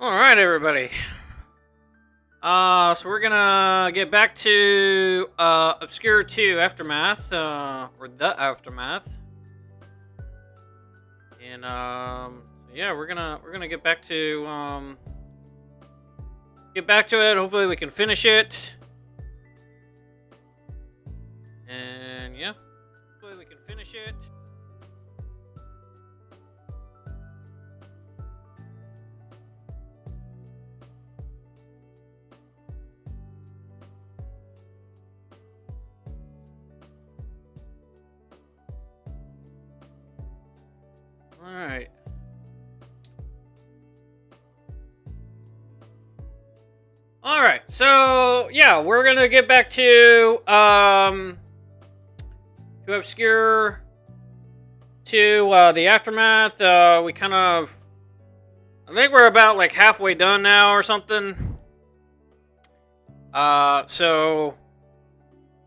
Alright, everybody. So we're gonna get back to Obscure 2 Aftermath, or the Aftermath. And so yeah, we're gonna get back to it. Hopefully we can finish it. And yeah, hopefully we can finish it. Alright. Alright, so yeah, we're gonna get back to Obscure to the Aftermath. We kind of, I think we're about like halfway done now or something. So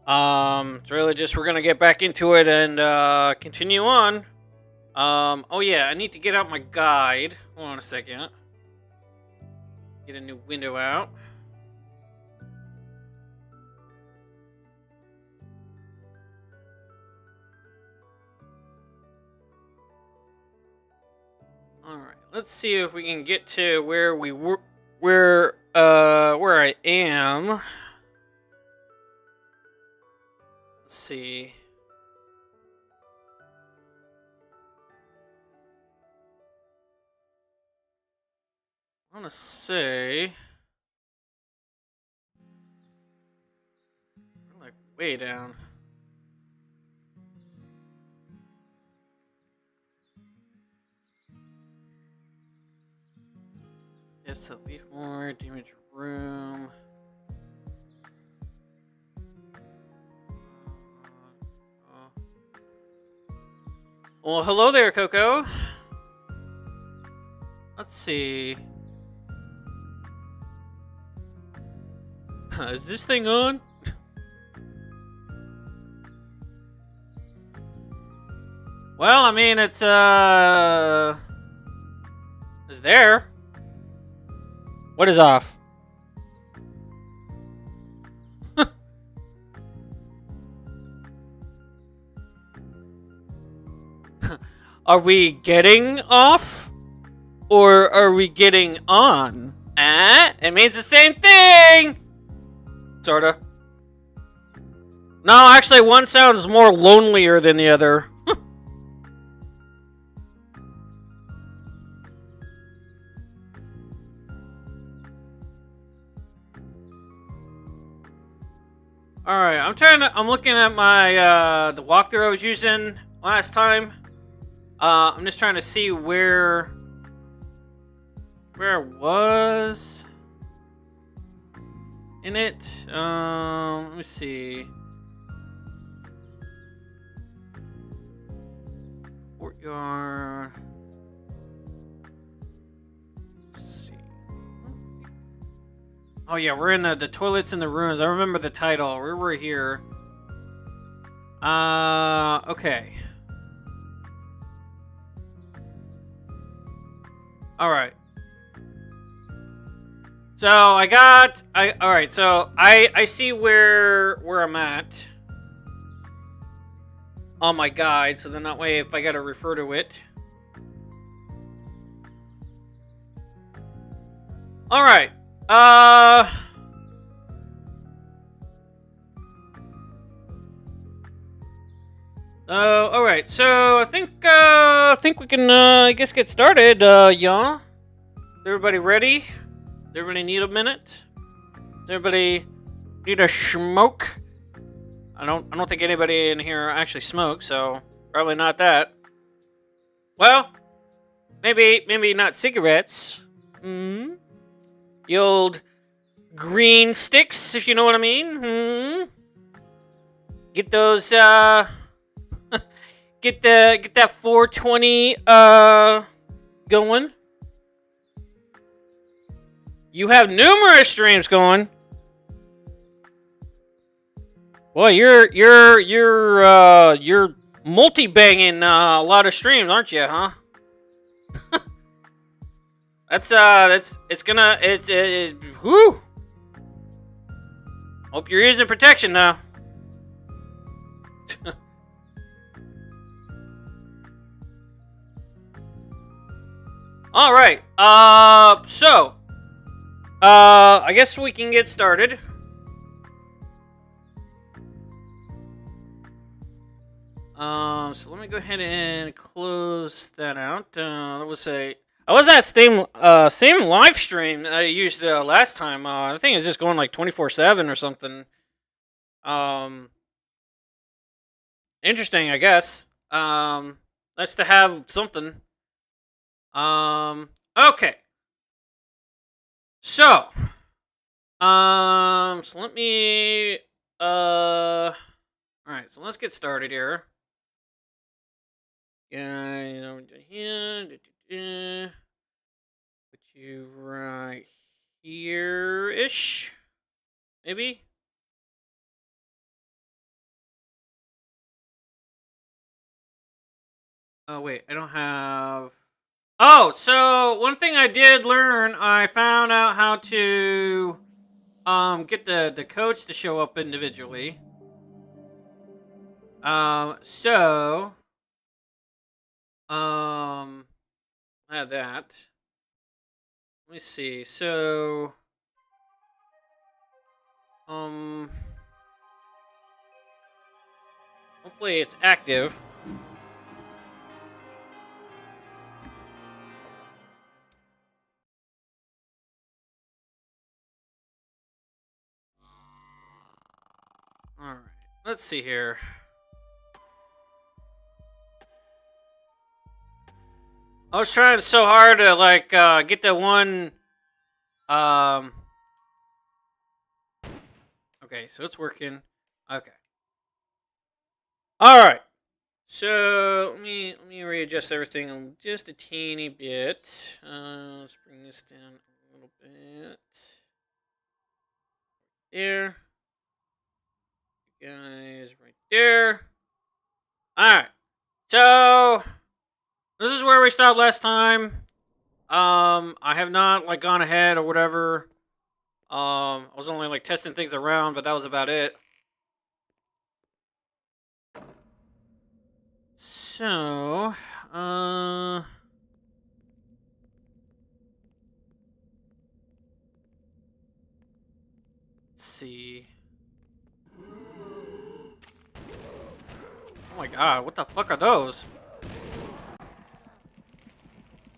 it's really just we're gonna get back into it and continue on. Oh yeah, I need to get out my guide. Hold on a second. Get a new window out. Alright, let's see if we can get to where we were, where I am. Let's see. I want to say, we're like way down. Yes, to leave more damage room. Well, hello there, Coco. Let's see. Is this thing on? Well, I mean, it's there. What is off? Are we getting off? Or are we getting on? It means the same thing! Sorta. No, actually, one sounds more lonelier than the other. Alright, I'm looking at my, the walkthrough I was using last time. I'm just trying to see where I was in it. Let me see. Courtyard. Let's see. Oh yeah, we're in the toilets in the ruins. I remember the title. We're here. Okay. Alright. So alright, so I see where I'm at on my guide, so then that way if I gotta refer to it. Alright. Alright, so I think we can I guess get started, yeah. Is everybody ready? Does everybody need a minute? Does everybody need a smoke? I don't think anybody in here actually smokes, so probably not that. Well, maybe not cigarettes. The old green sticks, if you know what I mean. Get those get that 420 going. You have numerous streams going. Well, you're multi-banging a lot of streams, aren't you, huh? Whew. Hope you're using protection now. All right. I guess we can get started. So let me go ahead and close that out. That was I was at same live stream that I used last time. I think it's just going like 24/7 or something. Interesting, I guess. Nice to have something. Okay. So, so let me, all right, so let's get started here. Guys, over here, put you right here-ish, maybe? Oh, wait, I don't have... Oh, so one thing I did learn, I found out how to get the coach to show up individually. So I have that. Let me see. So hopefully it's active. All right. Let's see here. I was trying so hard to like get that one. Okay, so it's working. Okay. All right. So let me readjust everything just a teeny bit. Let's bring this down a little bit. There. You guys right there. All right. So this is where we stopped last time. I have not like gone ahead or whatever. I was only like testing things around, but that was about it. So, let's see. Oh my god, what the fuck are those?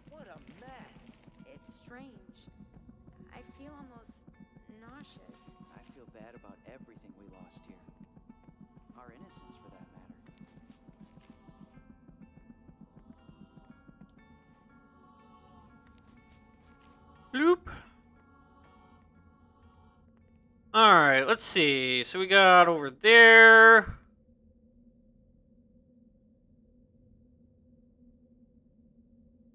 What a mess. It's strange. I feel almost nauseous. I feel bad about everything we lost here. Our innocence, for that matter. Bloop. Alright, let's see. So we got over there.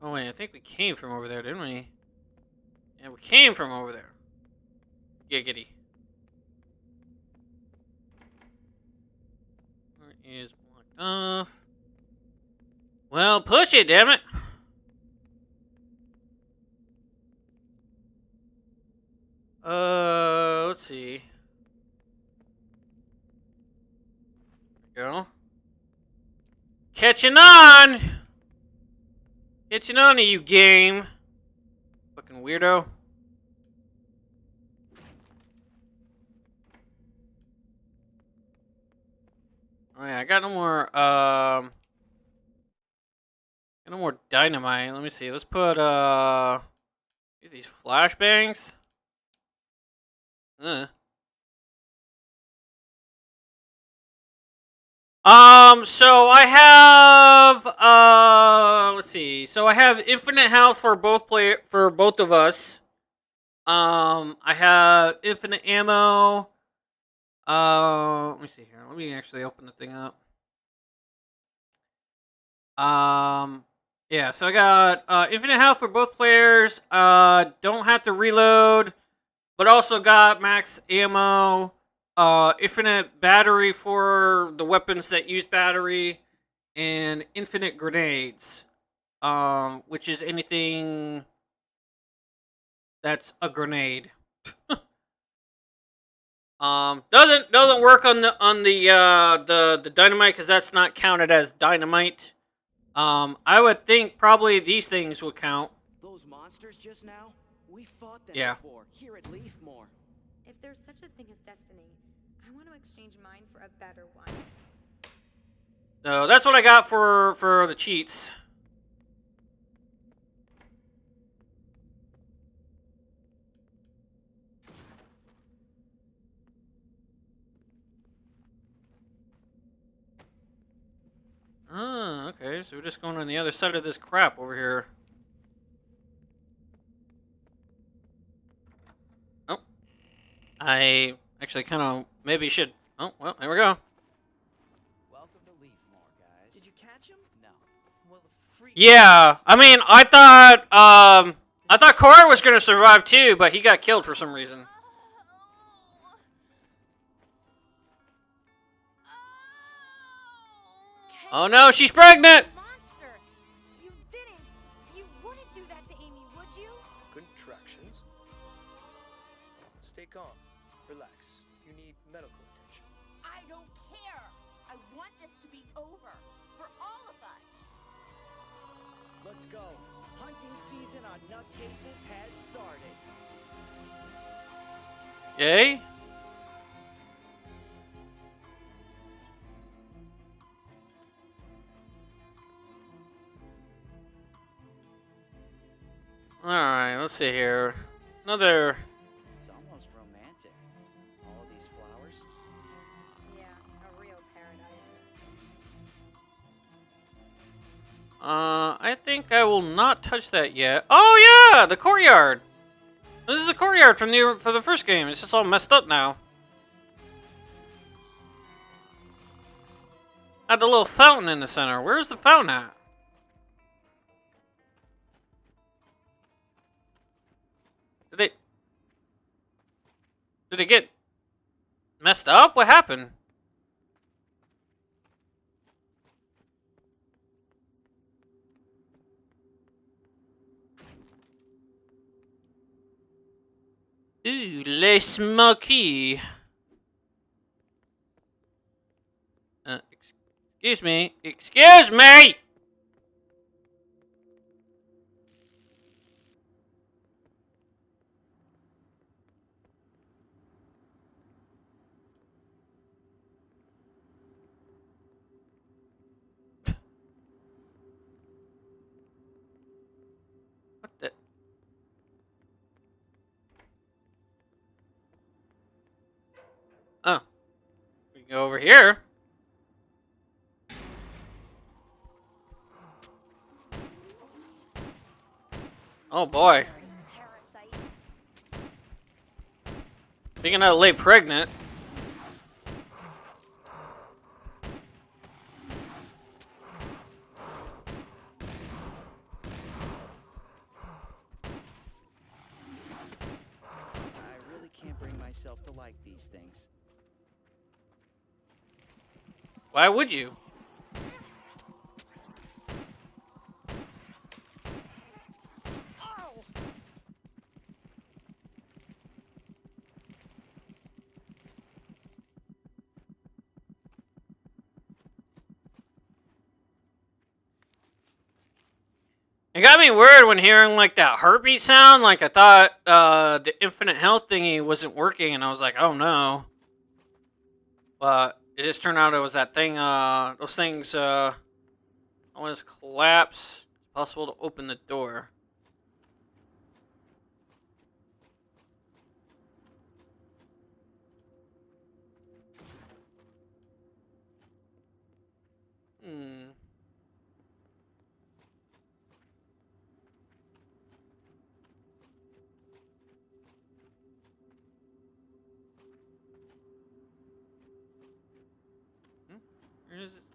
Oh wait, I think we came from over there, didn't we? Yeah, we came from over there. Giggity. Where is blocked off? Well, push it, damn it! Let's see. There we go. Catching on! Catching on to you, game. Fucking weirdo. Oh yeah, I got no more, got no more dynamite. Let me see. Let's put, these flashbangs. So I have, let's see. So I have infinite health for both of us. I have infinite ammo. Let me see here. Let me actually open the thing up. Yeah, so I got infinite health for both players. Don't have to reload, but also got max ammo. Infinite battery for the weapons that use battery, and infinite grenades. Which is anything that's a grenade. Doesn't work on the dynamite because that's not counted as dynamite. I would think probably these things would count. Those monsters just now, we fought them Yeah. before here at Leafmore. If there's such a thing as destiny, I want to exchange mine for a better one. So that's what I got for the cheats. Oh, okay, so we're just going on the other side of this crap over here. Oh. I actually kind of maybe should... Oh, well, there we go. Welcome to Leafmore, guys. Did you catch him? No. Well, the freak. Yeah, I mean, I thought Corey was going to survive too, but he got killed for some reason. Oh no, she's pregnant! Monster! You didn't! You wouldn't do that to Amy, would you? Contractions. Stay calm. Relax. You need medical attention. I don't care. I want this to be over for all of us. Let's go. Hunting season on nutcases has started. Yay? Alright, let's see here. Another... It's almost romantic. All these flowers. Yeah, a real paradise. I think I will not touch that yet. Oh yeah, the courtyard. This is a courtyard from for the first game. It's just all messed up now. Had the little fountain in the center. Where's the fountain at? Did it get messed up? What happened? Ooh, le smoky. Excuse me. Excuse me! What the? Oh. We can go over here. Oh boy. Parasite. Thinking of lay pregnant. I really can't bring myself to like these things. Why would you? Ow! It got me weird when hearing like that heartbeat sound. Like I thought the infinite health thingy wasn't working, and I was like, oh no. But it just turned out it was that thing. Those things. Always collapse. It's possible to open the door. Hmm. Where is this?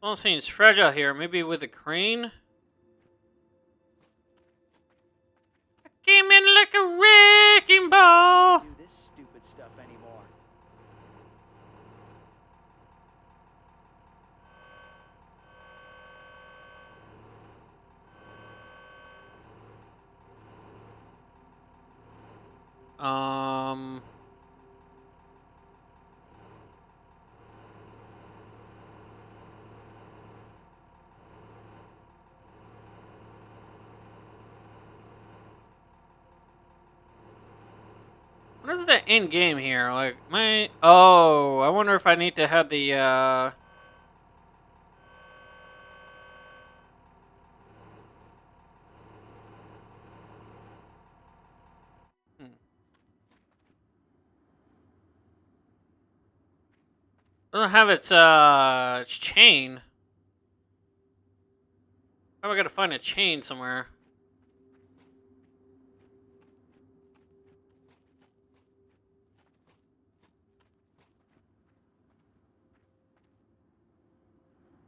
Well, seems fragile here. Maybe with a crane? I came in like a wrecking ball. Do this stupid stuff anymore. What is the end game here? Like, oh, I wonder if I need to have the, doesn't have its chain. How am I gonna find a chain somewhere?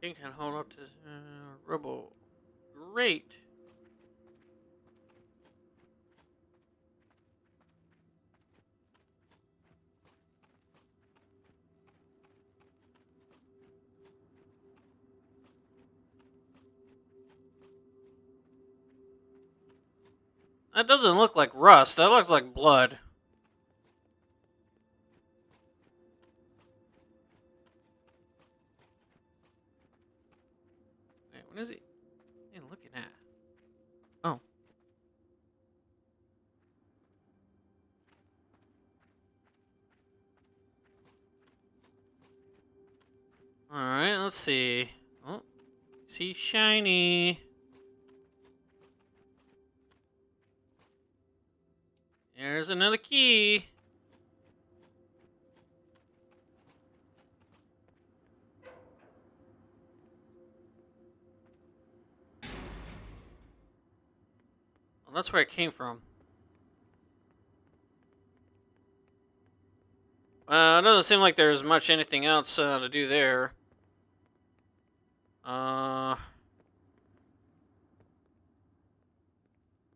You can hold up to rubble. Great. That doesn't look like rust. That looks like blood. Wait, what is he looking at? Oh. Alright, let's see. Oh, see shiny. There's another key. Well, that's where it came from. It doesn't seem like there's much anything else to do there. Let's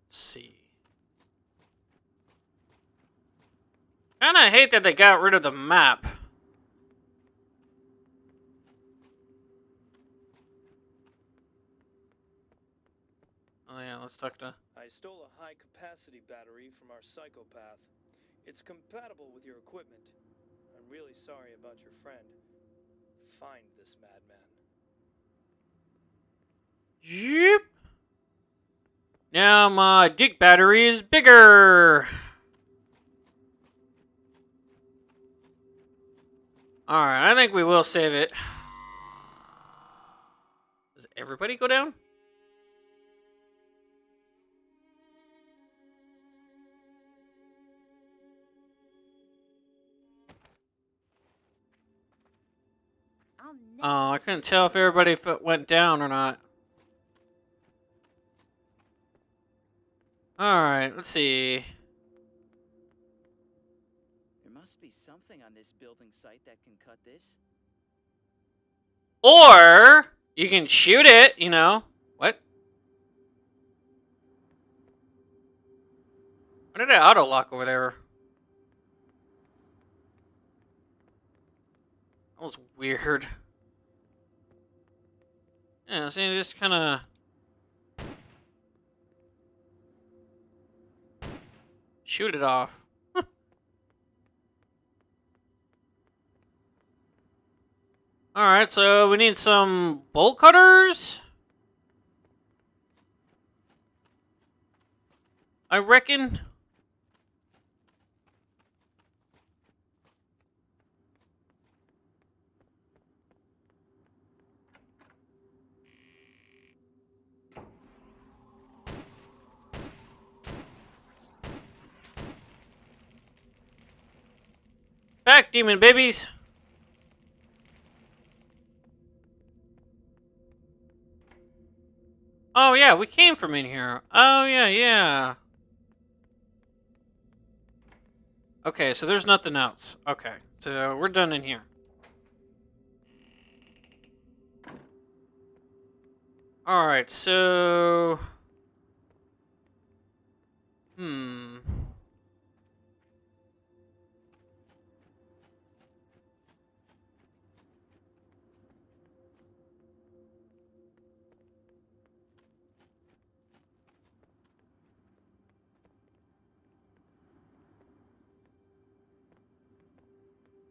see. Kinda hate that they got rid of the map. Oh yeah, let's talk to... I stole a high-capacity battery from our psychopath. It's compatible with your equipment. I'm really sorry about your friend. Find this madman. Yep. Now my dick battery is bigger. Alright, I think we will save it. Does everybody go down? I'll never Oh, I couldn't tell if everybody went down or not. Alright, let's see. There must be something on this building site that can cut this. Or you can shoot it, you know. What? Why did I auto lock over there? That was weird. Yeah, see, just kind of shoot it off. Alright, so we need some bolt cutters? I reckon. Back, demon babies! Oh yeah, we came from in here. Oh yeah, yeah. Okay, so there's nothing else. Okay, so we're done in here. Alright, so...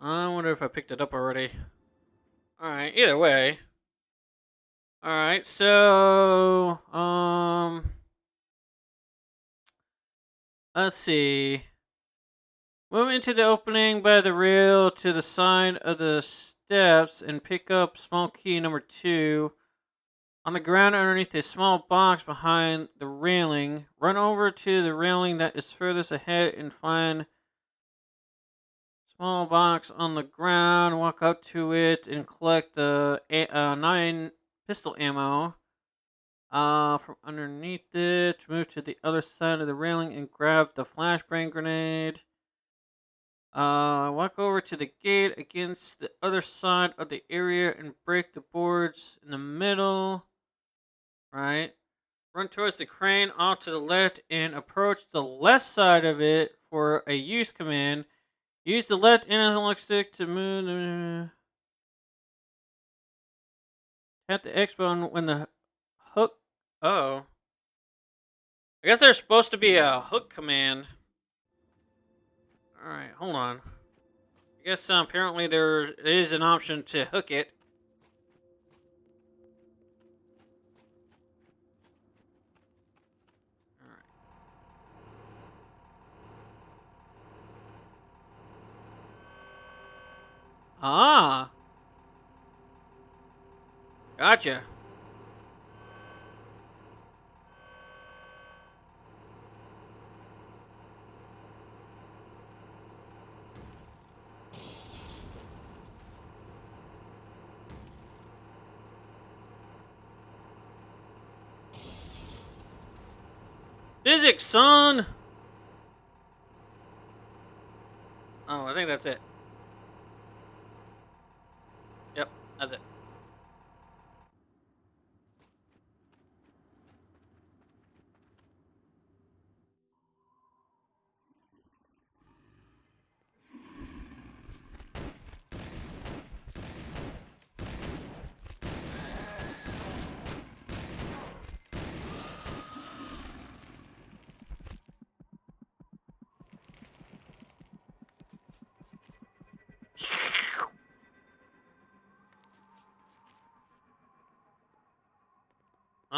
I wonder if I picked it up already. Alright, either way. Alright, so let's see. Move into the opening by the rail to the side of the steps and pick up small key number 2. On the ground underneath a small box behind the railing. Run over to the railing that is furthest ahead and find small box on the ground. Walk up to it and collect the 9 pistol ammo. From underneath it, move to the other side of the railing and grab the flashbang grenade. Walk over to the gate against the other side of the area and break the boards in the middle. Right. Run towards the crane off to the left and approach the left side of it for a use command. Use the left analog stick to move. Tap the X button when the hook. Oh. I guess there's supposed to be a hook command. Alright, hold on. I guess apparently there is an option to hook it. Ah. Gotcha. Physics, son! Oh, I think that's it. Yep, that's it.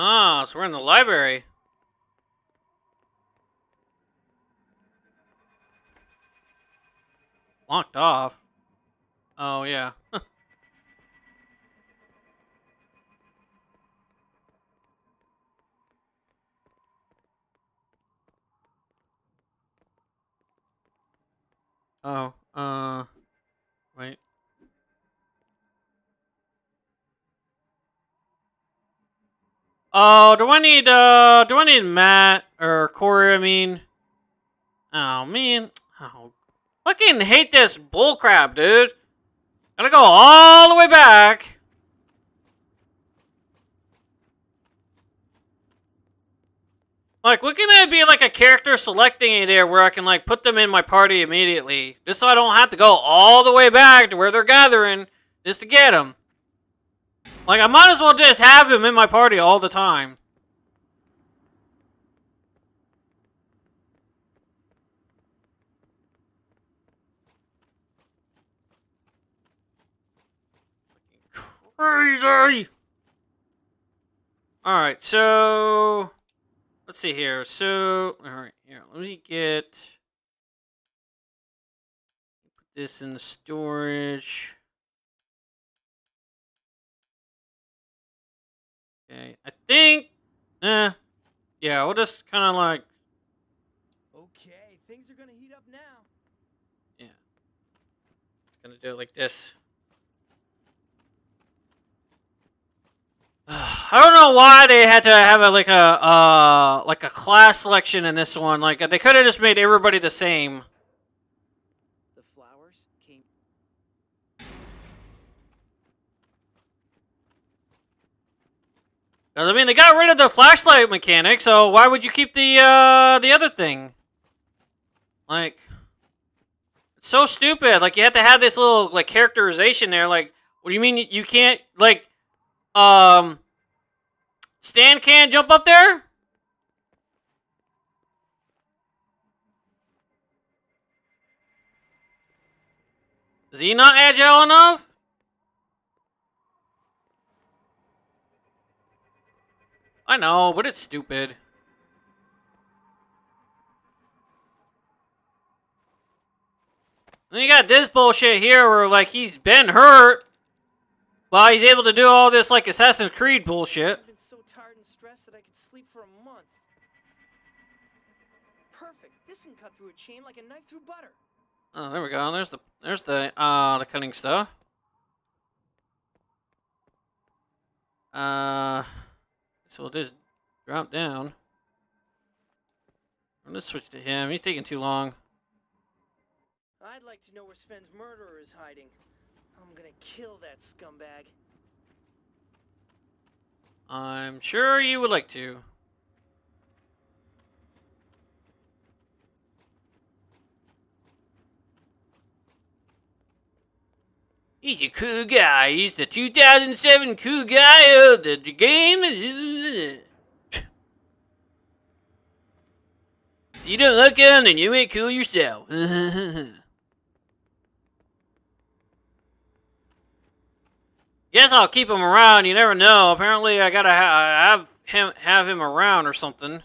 Ah, so we're in the library. Locked off. Oh, yeah. Oh, wait. Oh, do I need Matt or Corey, I mean? Oh, man. Oh, fucking hate this bullcrap, dude. Gotta go all the way back. Like, what can it be like a character selecting there where I can, like, put them in my party immediately? Just so I don't have to go all the way back to where they're gathering just to get them. Like, I might as well just have him in my party all the time. Crazy! Alright, so... Let's see here. So... Alright, here. Let me get... Put this in the storage. Okay, I think... Yeah, we'll just kind of like... Okay, things are gonna heat up now. Yeah. It's gonna do it like this. I don't know why they had to have like a class selection in this one. Like they could have just made everybody the same. The flowers came. I mean, they got rid of the flashlight mechanic, so why would you keep the other thing? Like, it's so stupid. Like you have to have this little like characterization there. Like, what do you mean you can't like Stan can't jump up there? Is he not agile enough? I know, but it's stupid. And you got this bullshit here where, like, he's been hurt, but he's able to do all this, like, Assassin's Creed bullshit. I've been so tired and stressed that I could sleep for a month. Perfect. This can cut through a chain like a knife through butter. Oh, there we go. There's the cutting stuff. So we'll just drop down. I'm gonna switch to him. He's taking too long. I'd like to know where Sven's murderer is hiding. I'm gonna kill that scumbag. I'm sure you would like to. He's a cool guy. He's the 2007 cool guy of the game. If you don't like him, then you ain't cool yourself. Guess I'll keep him around. You never know. Apparently, I gotta have him around or something.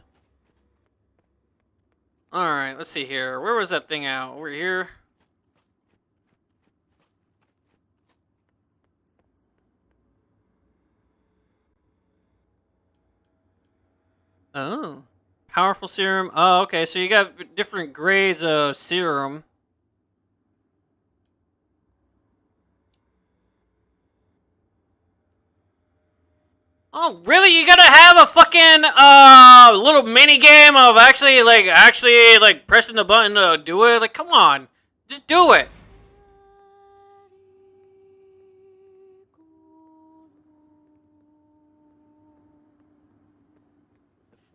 All right, let's see here. Where was that thing out? Over here. Oh, powerful serum. Oh, okay. So you got different grades of serum. Oh, really? You gotta have a fucking little mini game of actually pressing the button to do it. Like, come on, just do it.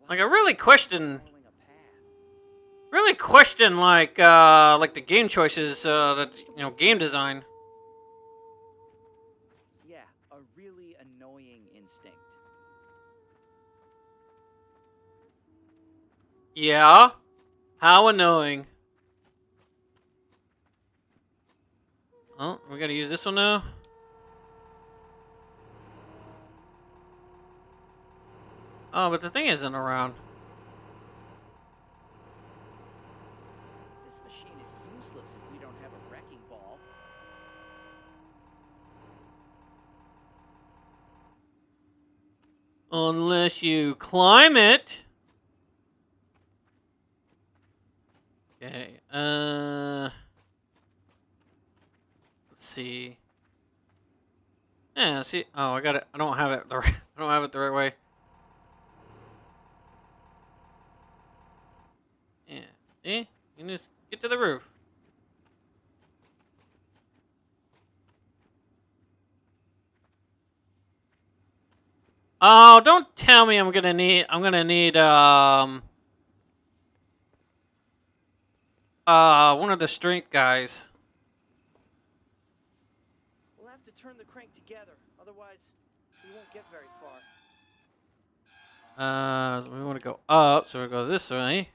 Like, I really question like the game choices, that game design. Yeah, a really annoying instinct. Yeah, how annoying. Oh, we gotta use this one now. Oh, but the thing isn't around. This machine is useless if we don't have a wrecking ball. Unless you climb it. Okay, let's see. Yeah, see. Oh, I got it. I don't have it I don't have it the right way. Yeah. See? You can just get to the roof. Oh, don't tell me I'm gonna need one of the strength guys. We'll have to turn the crank together, otherwise we won't get very far. So we want to go up, so we go this way.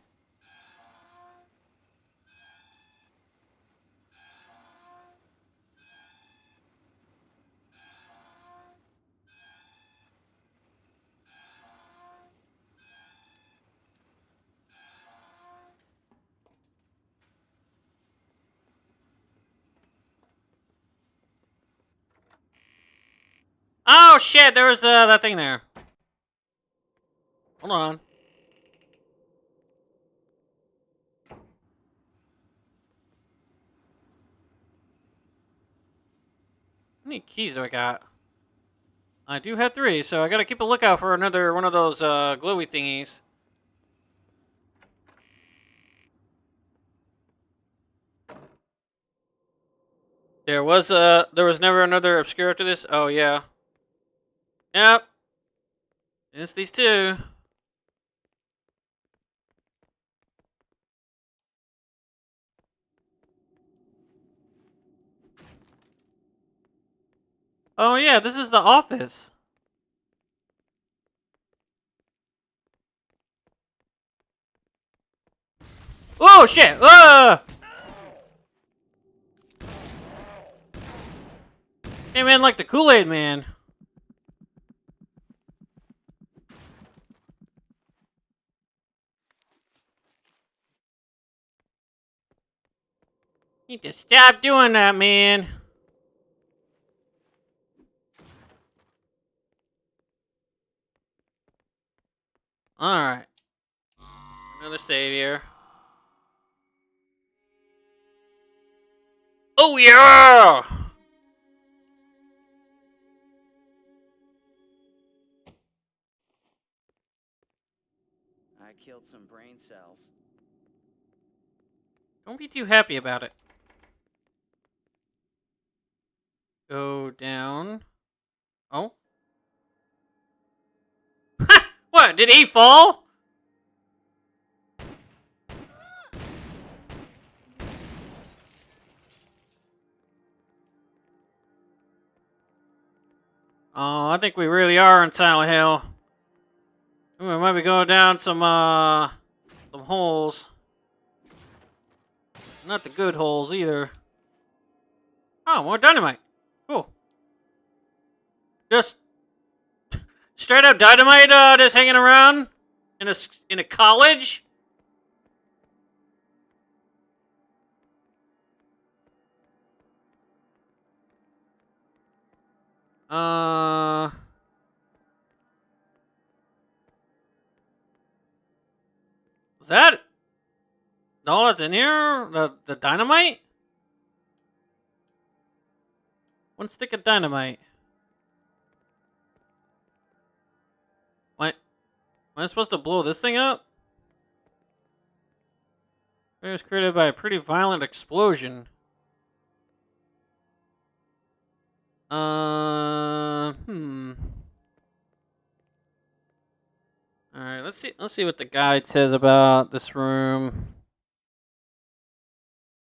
Oh shit, there was that thing there. Hold on. How many keys do I got? I do have 3, so I gotta keep a lookout for another one of those glowy thingies. There was never another obscure after this? Oh yeah. Yep. It's these 2. Oh yeah, this is the office. Oh shit! Came in like the Kool-Aid Man. Need to stop doing that, man. Alright. Another save here. Oh, yeah! I killed some brain cells. Don't be too happy about it. Go down. Oh. What? Did he fall? Oh, I think we really are in Silent Hill. Ooh, we might be going down some holes. Not the good holes either. Oh, more dynamite. Cool. Just straight up dynamite, just hanging around in a college. Was that all that's in here? The dynamite? One stick of dynamite. What? Am I supposed to blow this thing up? It was created by a pretty violent explosion. Alright, let's see what the guide says about this room.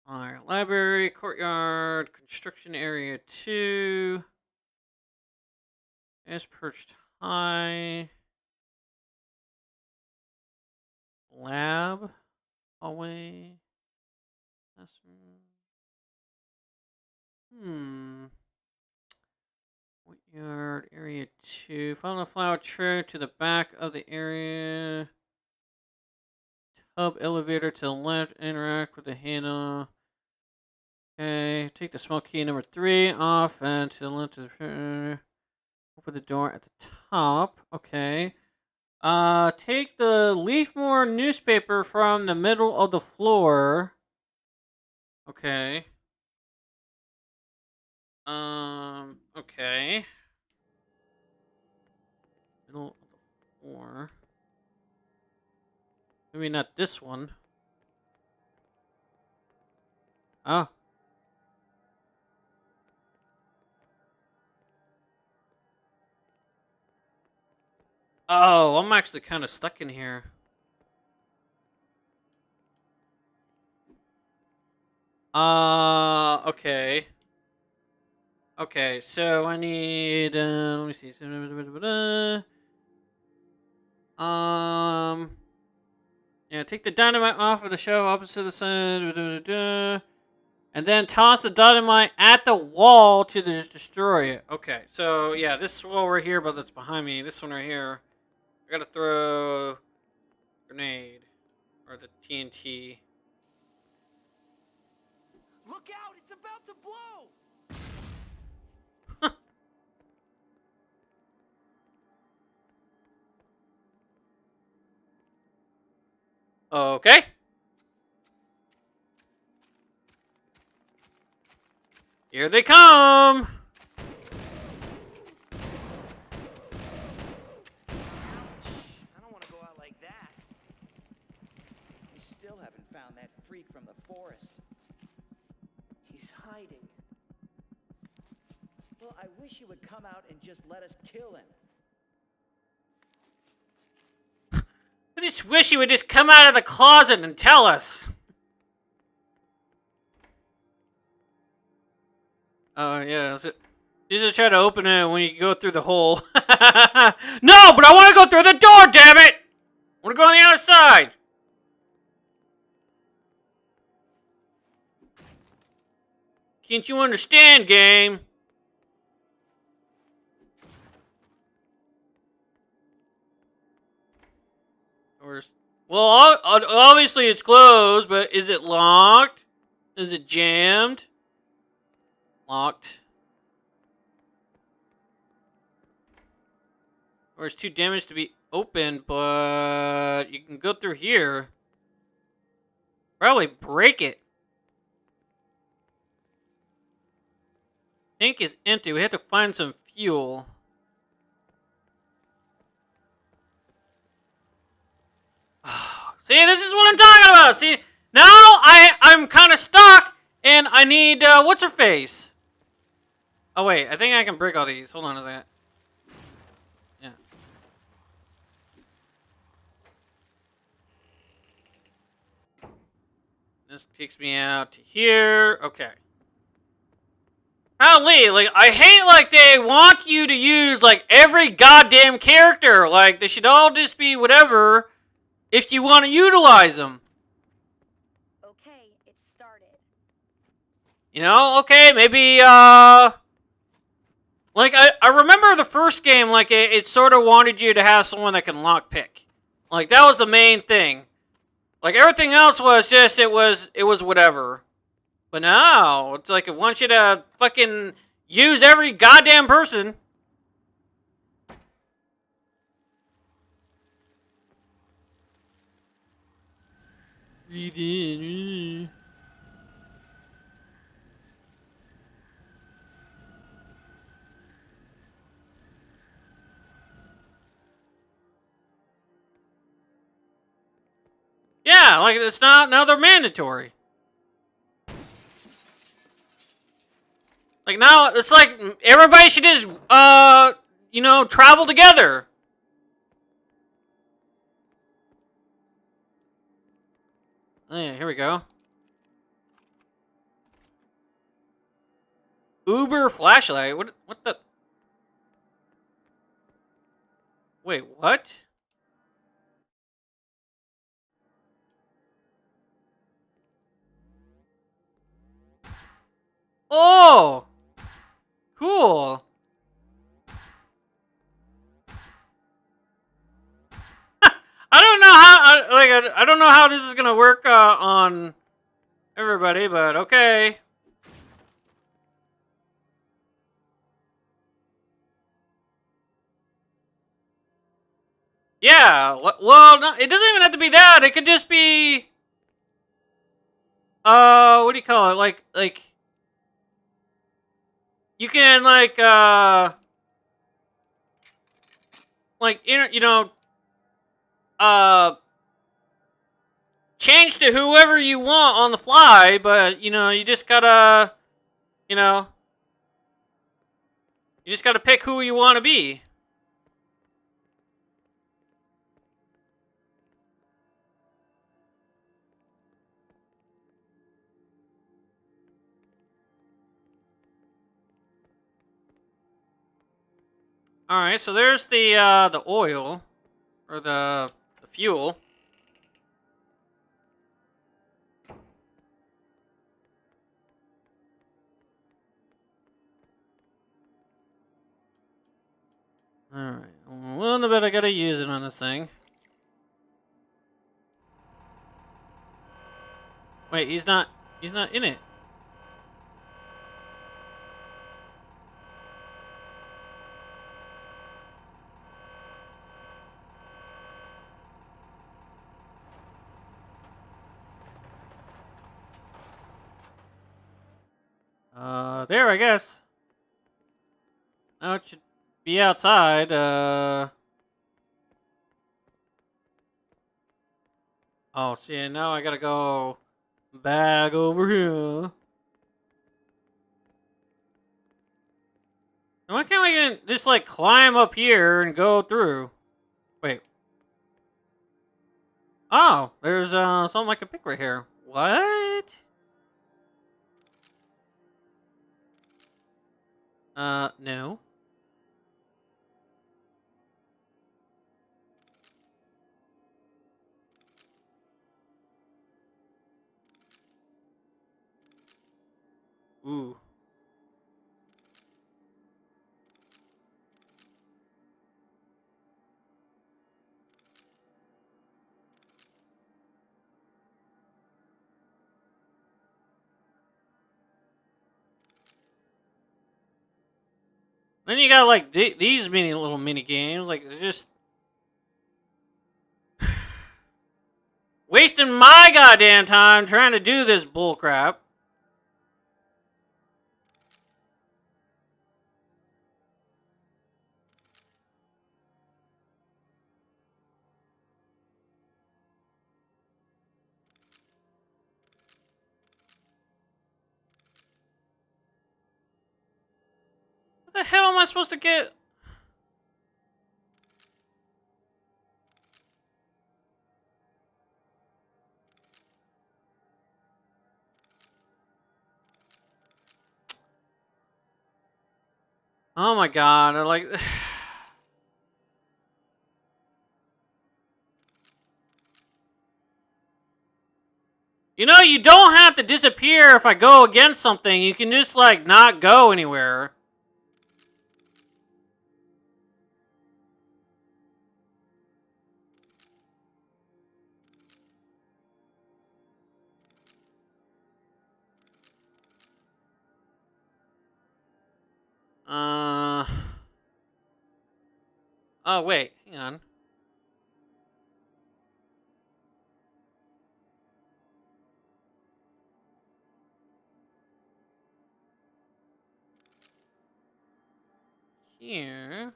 Alright, library, courtyard, construction area 2. Is perched high. Lab. Hallway. Classroom. Courtyard, area 2. Follow the flower trail to the back of the area. Tub elevator to the left. Interact with the handle. Okay. Take the small key number 3 off and to the left. Open the door at the top. Okay. Take the Leafmore newspaper from the middle of the floor. Okay. Okay. Middle of the floor. Maybe not this one. Oh. Oh, I'm actually kind of stuck in here. Okay. Okay, so I need, let me see. Yeah, take the dynamite off of the shelf opposite the sun. And then toss the dynamite at the wall to destroy it. Okay, so yeah, this wall right here, but that's behind me. This one right here. I gotta throw a grenade. Or the TNT. Look out! It's about to blow! Okay. Here they come! Ouch. I don't want to go out like that. We still haven't found that freak from the forest. He's hiding. Well, I wish he would come out and just let us kill him. I just wish he would just come out of the closet and tell us. Oh, yeah. You just try to open it when you go through the hole. No, but I want to go through the door, damn it! I want to go on the outside. Can't you understand, game? Well, obviously it's closed, but is it locked? Is it jammed? Locked. Or it's too damaged to be open, but you can go through here. Probably break it. Tank is empty. We have to find some fuel. See, this is what I'm talking about. See, now I'm kind of stuck, and I need what's her face? Oh wait, I think I can break all these. Hold on a second. Yeah. This takes me out to here. Okay. Golly, like I hate like they want you to use like every goddamn character. Like they should all just be whatever if you want to utilize them. Okay, it started. You know, okay, maybe like I remember the first game, like it sort of wanted you to have someone that can lockpick. Like that was the main thing. Like everything else was just it was whatever. But now it's like it wants you to fucking use every goddamn person. Breathe in. Yeah, like it's not now they're mandatory. Like now it's like everybody should just you know, travel together. Oh, yeah, here we go. Uber flashlight. What the? Wait, what? Oh, cool. I don't know how I don't know how this is gonna work on everybody, but okay. Yeah. Well, no, it doesn't even have to be that. It could just be what do you call it? Like you can like you know uh change to whoever you want on the fly, but you know you just gotta you know you just gotta pick who you want to be. All right, so there's the oil or the fuel. All right, well, I bet I gotta use it on this thing. Wait, he's not in it. There, I guess. Now it should be outside. Oh, see, now I gotta go back over here. And why can't we just like climb up here and go through? Wait. Oh, there's something I can pick right here. What? No. Ooh. Then you got like these little mini games, like it's just wasting my goddamn time trying to do this bullcrap. What the hell am I supposed to get? Oh my god, like you know, you don't have to disappear if I go against something. You can just like not go anywhere. Oh wait, hang on. Here.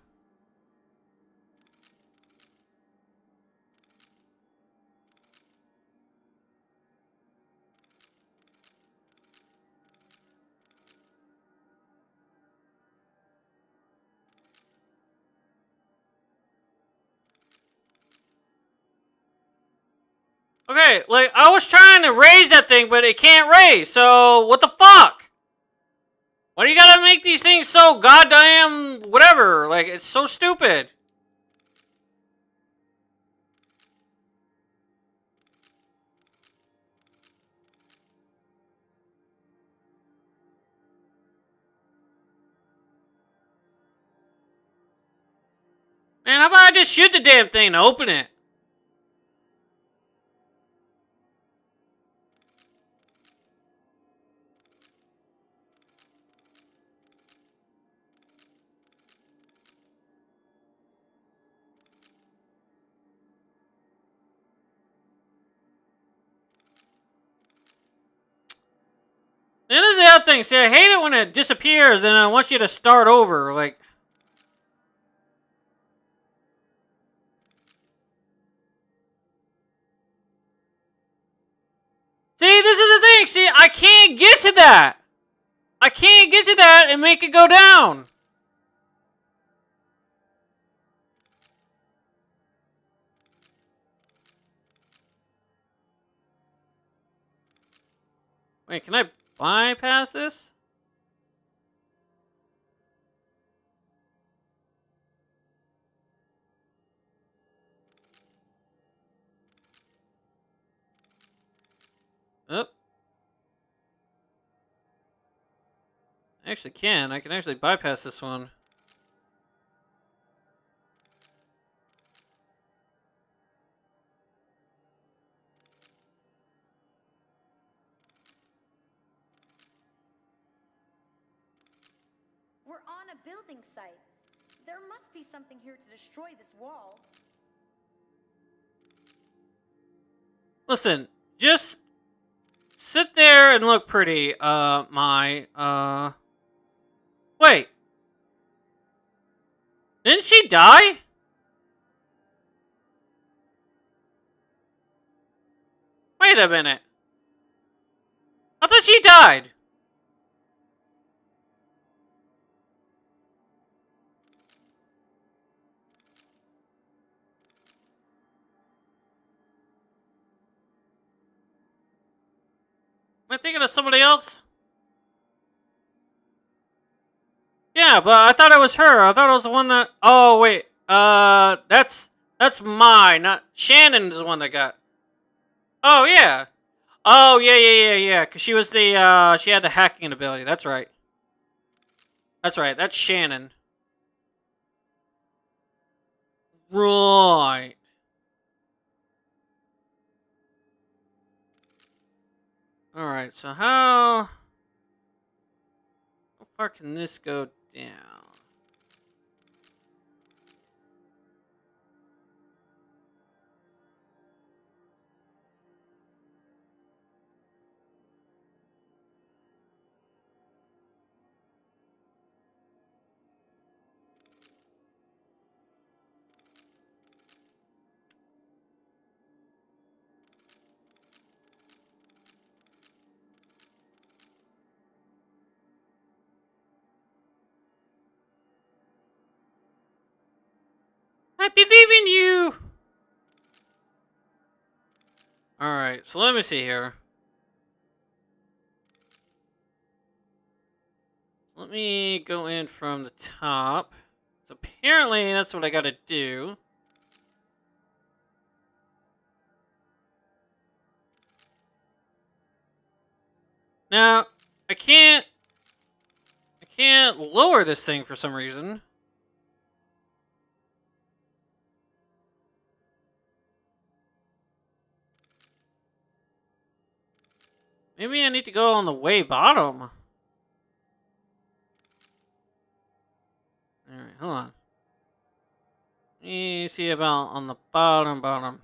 Okay, like I was trying to raise that thing, but it can't raise. So what the fuck? Why do you gotta make these things so goddamn whatever? Like it's so stupid. Man, how about I just shoot the damn thing to open it? And this is the other thing. See, I hate it when it disappears and I want you to start over. Like, see, this is the thing. See, I can't get to that. I can't get to that and make it go down. Wait, can I bypass this? Oh. I actually can. I can actually bypass this one. We're on a building site. There must be something here to destroy this wall. Listen, just sit there and look pretty, Wait. Didn't she die? Wait a minute. I thought she died. Am I thinking of somebody else? Yeah, but I thought it was her. I thought it was the one that... Oh, wait. That's mine. Not... Shannon's the one that got... Oh, yeah. Oh, yeah. Because she was the, she had the hacking ability. That's right. That's right. That's Shannon. Right. Alright, so how far can this go down? I believe in you! Alright, so let me see here. Let me go in from the top. So apparently that's what I gotta do. Now, I can't lower this thing for some reason. Maybe I need to go on the way bottom. Alright, hold on. Let me see about on the bottom.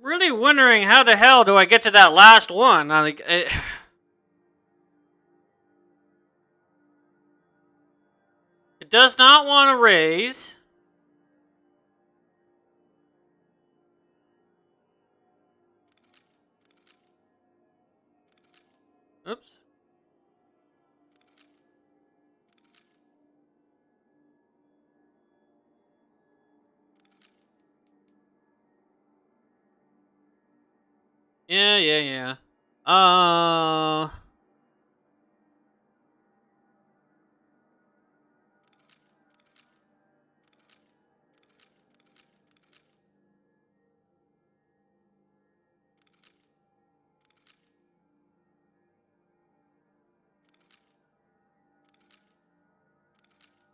Really wondering how the hell do I get to that last one? It does not want to raise. Oops. Yeah. Uh...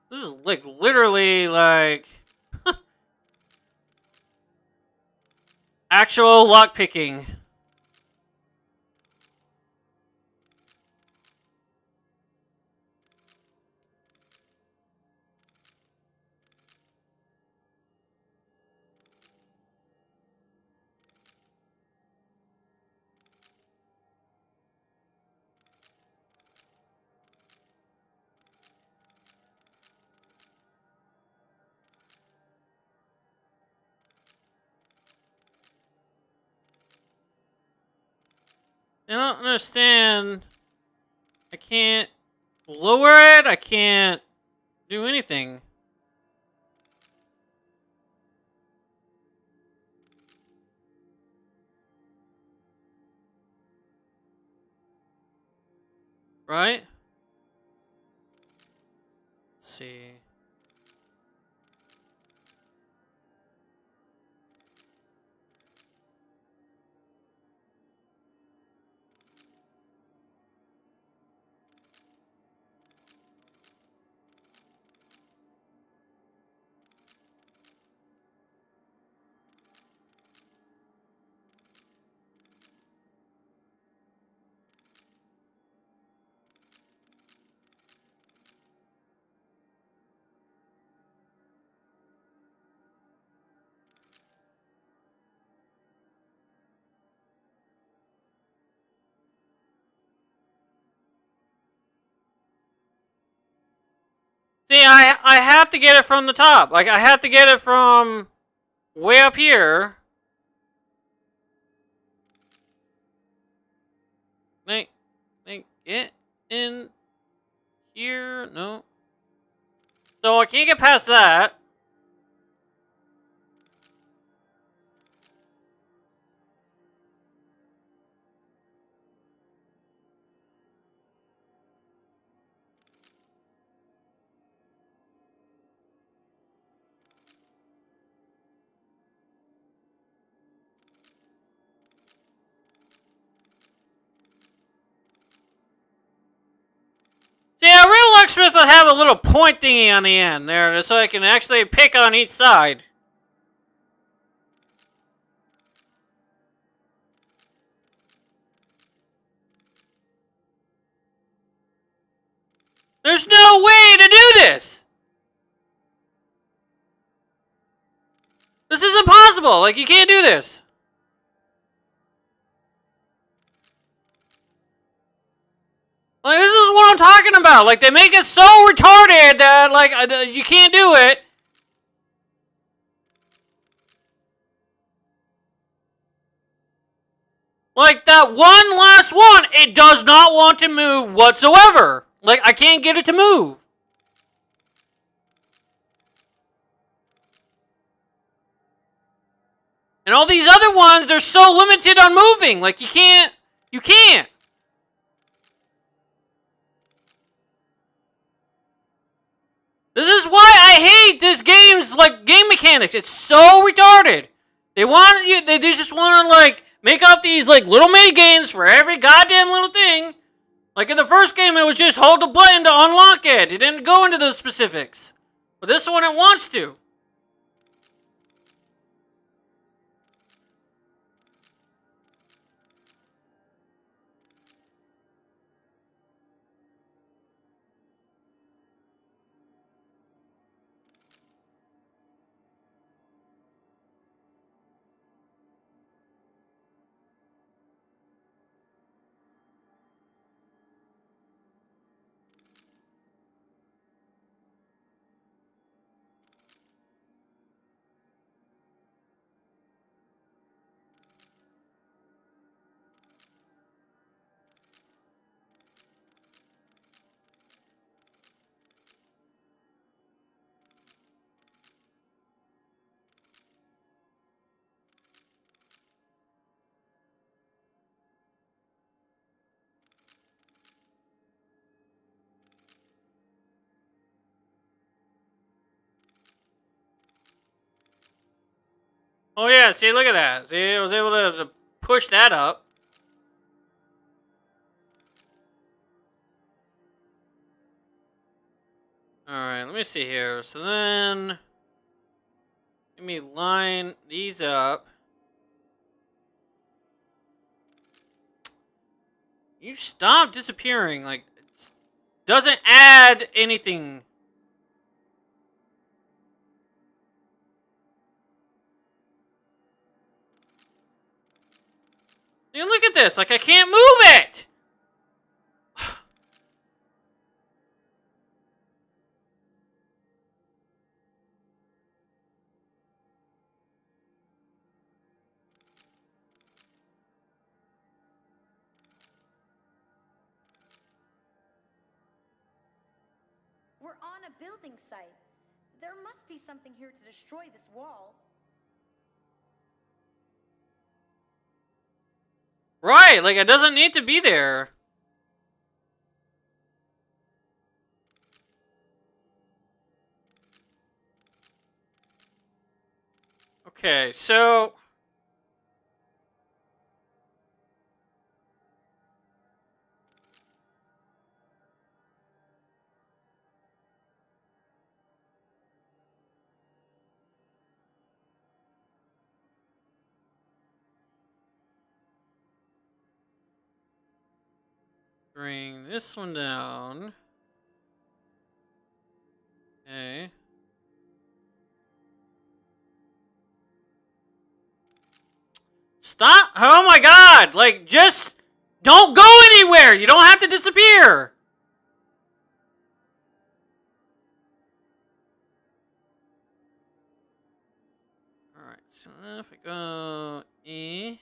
This is like literally like actual lockpicking. I don't understand. I can't lower it. I can't do anything. Right? Let's see. See, I have to get it from the top. Like, I have to get it from way up here. can I get in here? No. So I can't get past that. See, a real locksmith would have a little point thingy on the end there, so I can actually pick on each side. There's no way to do this! This is impossible! Like, you can't do this! Like, this is what I'm talking about! Like, they make it so retarded that, like, you can't do it! Like, that one last one, it does not want to move whatsoever! Like, I can't get it to move! And all these other ones, they're so limited on moving! Like, you can't... You can't! This is why I hate this game's, like, game mechanics. It's so retarded. They want you, they just want to, like, make up these, like, little mini games for every goddamn little thing. Like, in the first game, it was just hold the button to unlock it. It didn't go into the specifics. But this one, it wants to. Oh, yeah, see, look at that. See, I was able to push that up. Alright, let me see here. So then... Let me line these up. You stop disappearing. Like, it doesn't add anything. You look at this. Like, I can't move it. We're on a building site. There must be something here to destroy this wall. Right, like, it doesn't need to be there. Okay, so... Bring this one down. Okay. Stop! Oh my god! Like, just don't go anywhere! You don't have to disappear! Alright, so if I go E...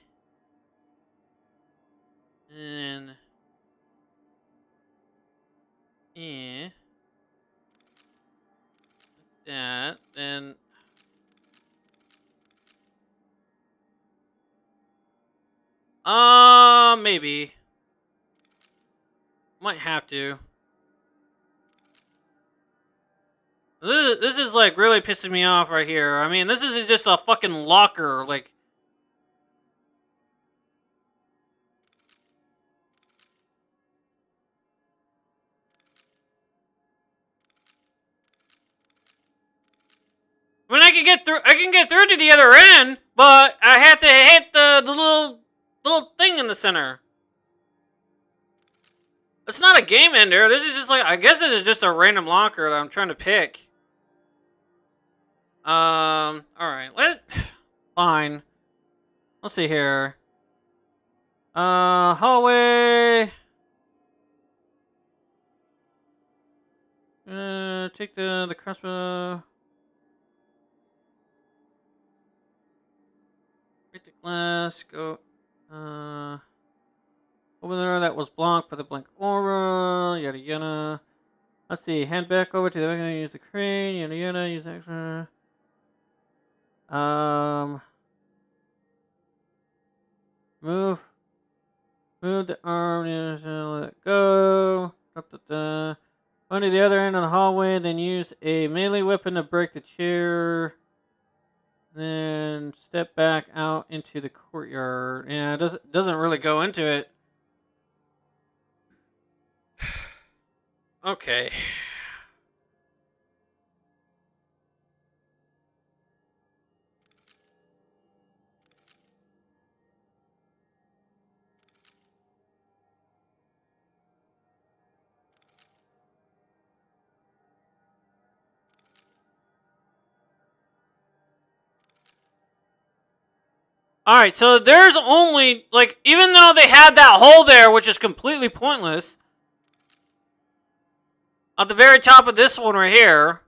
And maybe. Might have to. This is like really pissing me off right here. I mean, this is just a fucking locker. Like, I mean, I can get through. I can get through to the other end, but I have to hit the little thing in the center. It's not a game ender. This is just like, I guess this is just a random locker that I'm trying to pick. All right. Fine. Let's see here. Hallway. Take the crossbow. Break the glass. Go. Open the door that was blocked by the blank aura. Yada yada. Let's see. Hand back over to the back. Use the crane. Yada yada. Use the extra. Move the arm, let it go. Run to the other end of the hallway, then use a melee weapon to break the chair. Then step back out into the courtyard. Yeah, it doesn't really go into it. Okay. Alright, so there's only, like, even though they had that hole there, which is completely pointless, at the very top of this one right here,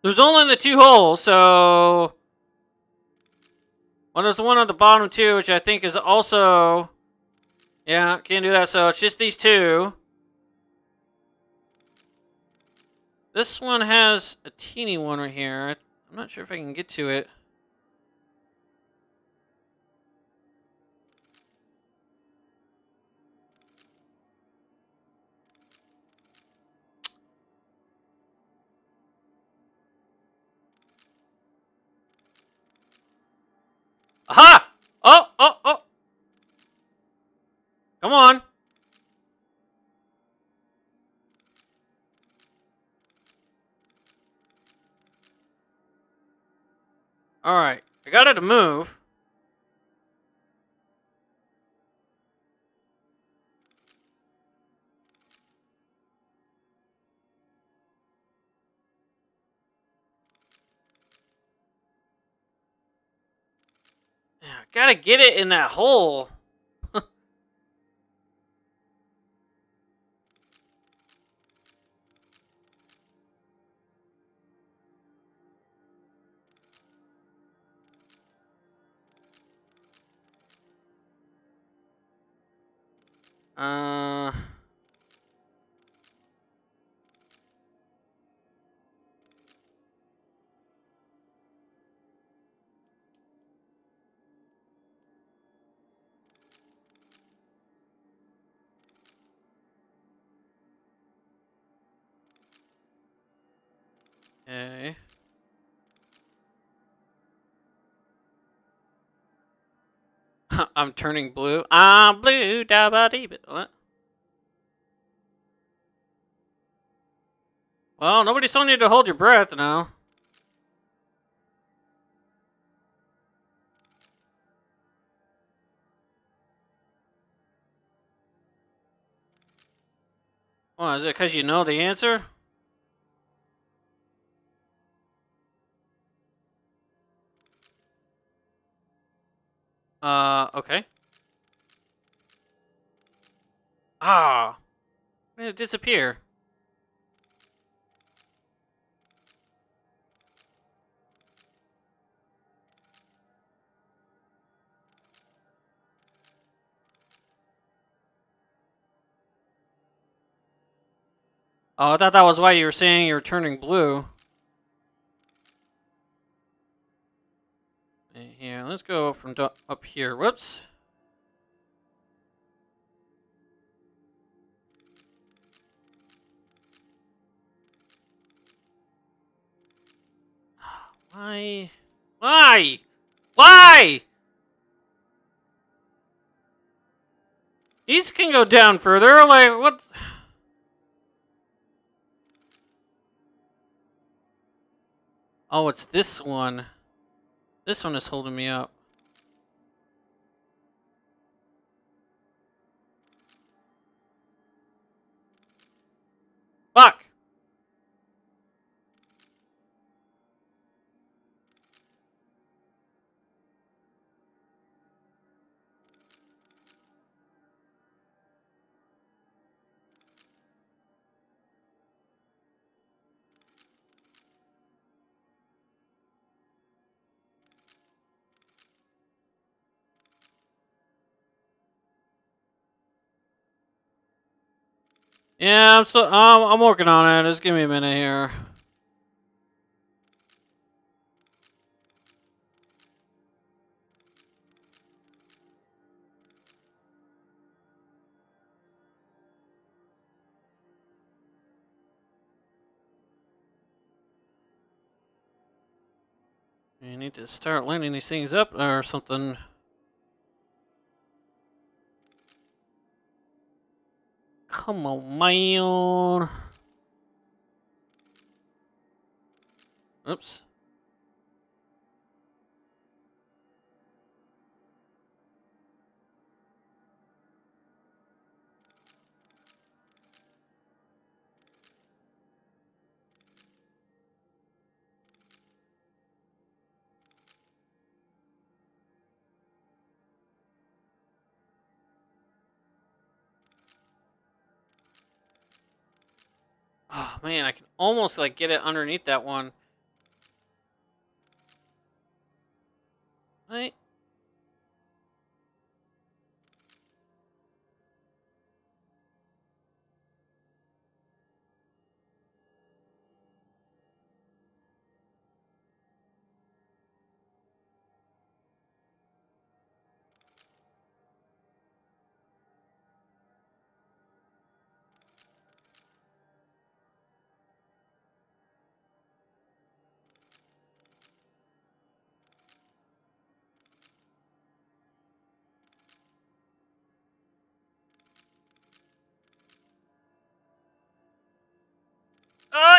there's only the two holes, so... Well, there's the one at the bottom too, which I think is also... Yeah, can't do that, so it's just these two. This one has a teeny one right here. I'm not sure if I can get to it. Aha! Oh! Come on. Alright, I got it to move. Yeah, gotta get it in that hole. uh... Okay. I'm turning blue. I'm blue, da ba dee. What? Well, nobody's telling you to hold your breath now. Well, is it because you know the answer? Okay. Ah. Where did it disappear? Oh, I thought that was why you were saying you were turning blue. Here, let's go from up here. Whoops. Why? Why? Why? These can go down further. Like, what? Oh, it's this one. This one is holding me up. Fuck! Yeah, I'm working on it. Just give me a minute here. You need to start lining these things up or something. Come on, man. Oops. Oh man, I can almost like get it underneath that one. Right?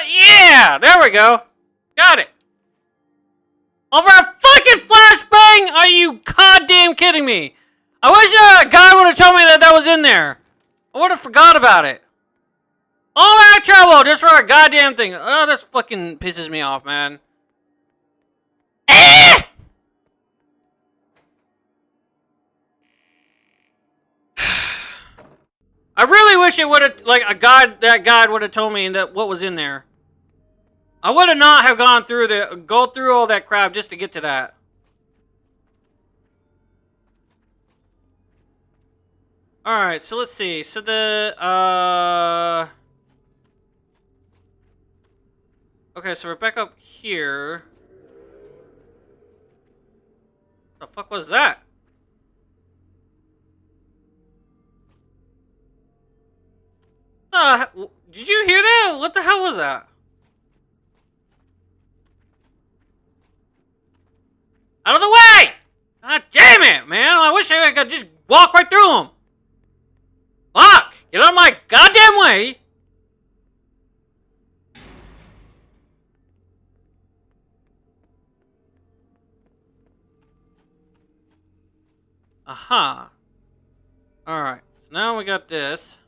Yeah! There we go. Got it. Over a fucking flashbang? Are you goddamn kidding me? I wish a guy would have told me that that was in there. I would have forgot about it. All that trouble just for a goddamn thing. Oh, this fucking pisses me off, man. Eh! I really wish it would have, like, that guide would have told me that what was in there. I would have not have go through all that crap just to get to that. Alright, so let's see. So okay, so we're back up here. The fuck was that? Did you hear that? What the hell was that? Out of the way! God damn it, man! I wish I could just walk right through them. Fuck! Get out of my goddamn way! Aha. Alright, so now we got this.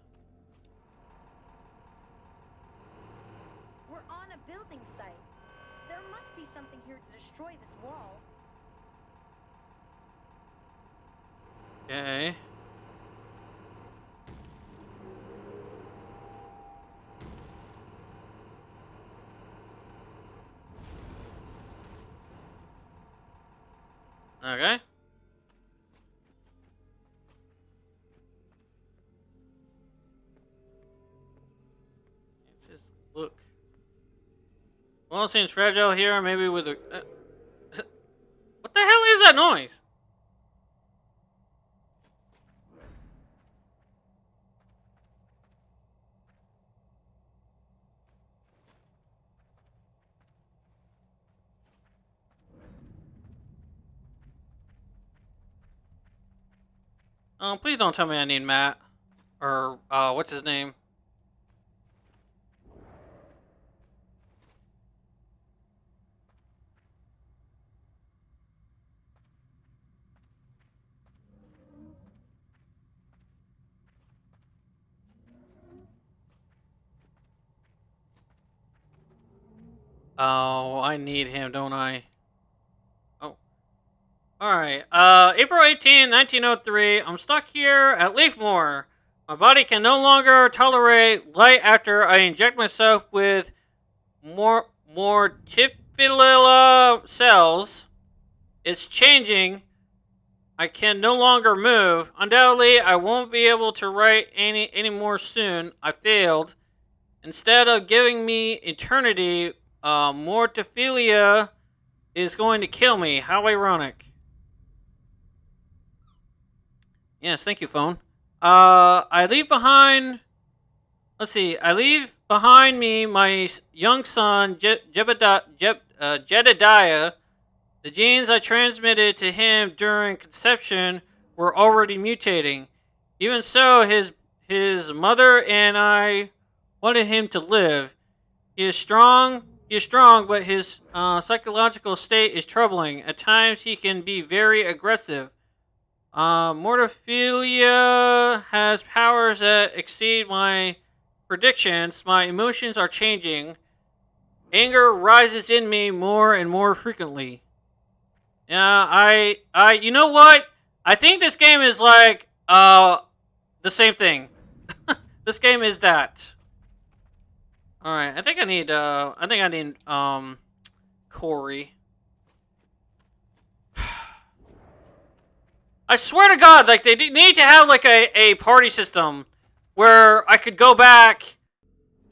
We're on a building site. There must be something here to destroy this wall. Okay. Okay. Let's just look. Well, seems fragile here, maybe with a... what the hell is that noise? Oh, please don't tell me I need Matt. Or, what's his name? Oh, I need him, don't I? Oh. Alright, April 18, 1903. I'm stuck here at Leafmore. My body can no longer tolerate light after I inject myself with more Tifililla cells. It's changing. I can no longer move. Undoubtedly, I won't be able to write any more soon. I failed. Instead of giving me eternity, Mortophilia is going to kill me. How ironic. Yes, thank you, phone. I leave behind... Let's see. I leave behind me my young son, Jedediah. The genes I transmitted to him during conception were already mutating. Even so, his mother and I wanted him to live. He is strong, but his psychological state is troubling. At times, he can be very aggressive. Mortophilia has powers that exceed my predictions. My emotions are changing. Anger rises in me more and more frequently. Yeah, you know what? I think this game is like, the same thing. This game is that. Alright, I think I need, Corey. I swear to God, like, they need to have, like, a party system where I could go back,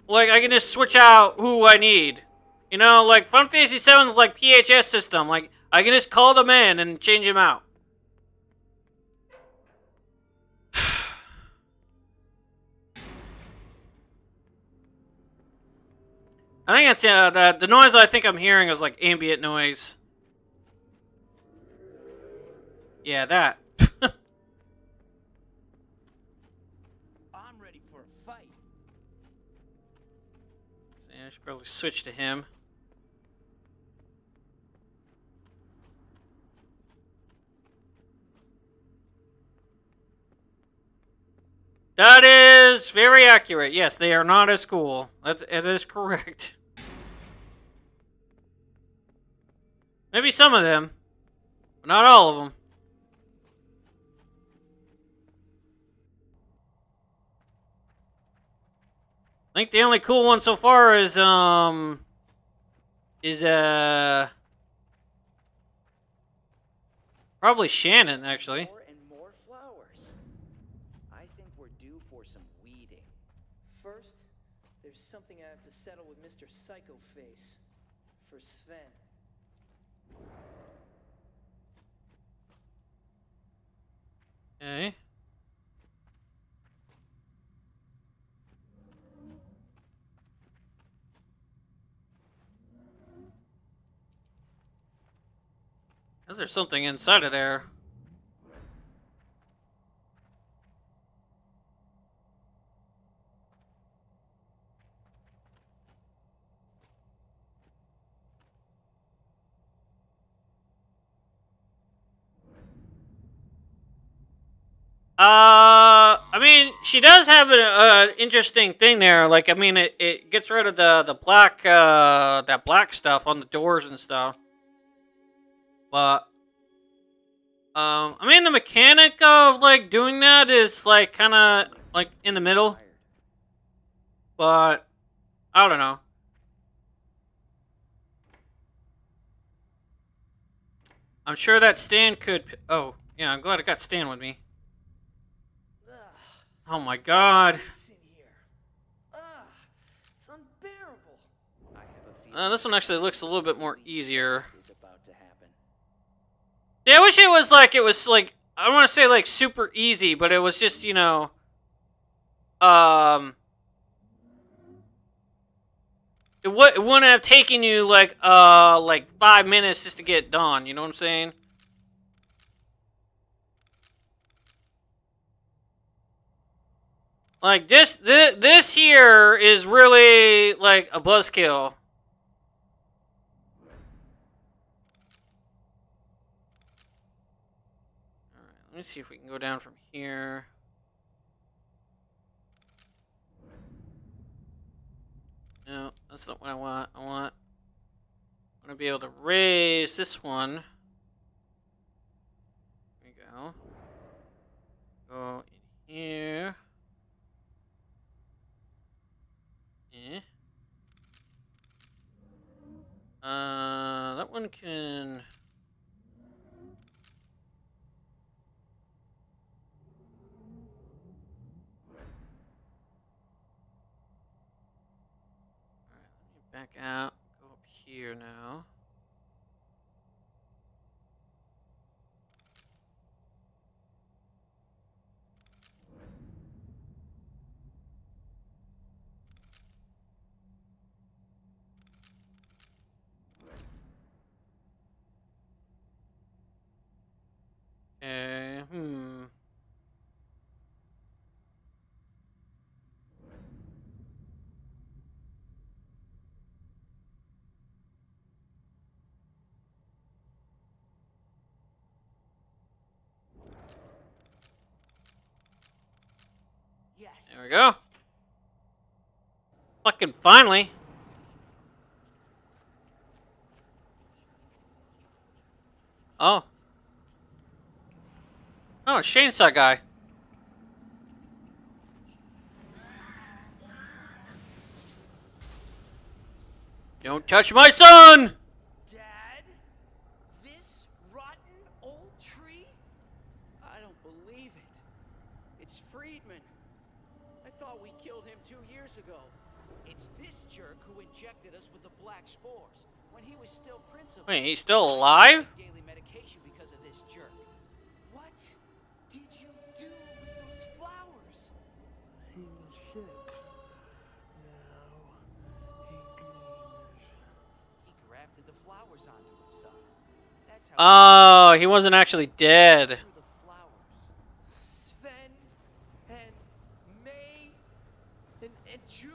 like, I can just switch out who I need. You know, like, Final Fantasy VII's, like, PHS system. Like, I can just call them in and change them out. I think it's, the noise I think I'm hearing is, like, ambient noise. Yeah, that. I'm ready for a fight. Yeah, I should probably switch to him. That is very accurate. Yes, they are not as cool. It is correct. Maybe some of them, but not all of them. I think the only cool one so far is probably Shannon, actually. More and more flowers. I think we're due for some weeding. First, there's something I have to settle with Mr. Psychoface. For Sven. Okay. Is there something inside of there? I mean, she does have an interesting thing there. Like, I mean, it gets rid of the black, that black stuff on the doors and stuff. But, I mean, the mechanic of, like, doing that is, like, kind of, like, in the middle. But, I don't know. I'm sure that Stan could... Oh, yeah, I'm glad I got Stan with me. Oh my God. It's in here. It's unbearable. I have a feeling This one actually looks a little bit more easier. is about to happen. Yeah, I wish it was like, I don't want to say like super easy, but it was just, you know, it wouldn't have taken you like 5 minutes just to get it done, you know what I'm saying? Like this here is really like a buzzkill. Alright, let me see if we can go down from here. No, that's not what I want. I want to be able to raise this one. There we go. Go in here. Eh. That one can. Alright, let me back out. Go up here now. Okay, Yes. There we go. Fucking finally. Oh. Oh, it's Chainsaw Guy. Don't touch my son! Dad? This rotten old tree? I don't believe it. It's Friedman. I thought we killed him 2 years ago. It's this jerk who injected us with the black spores when he was still principal. Wait, he's still alive? Daily medication because of this jerk. What did you do with those flowers? He was sick. Now he gleams. He grafted the flowers onto himself. That's how Oh, he wasn't actually dead. through the flowers. Sven and May and June.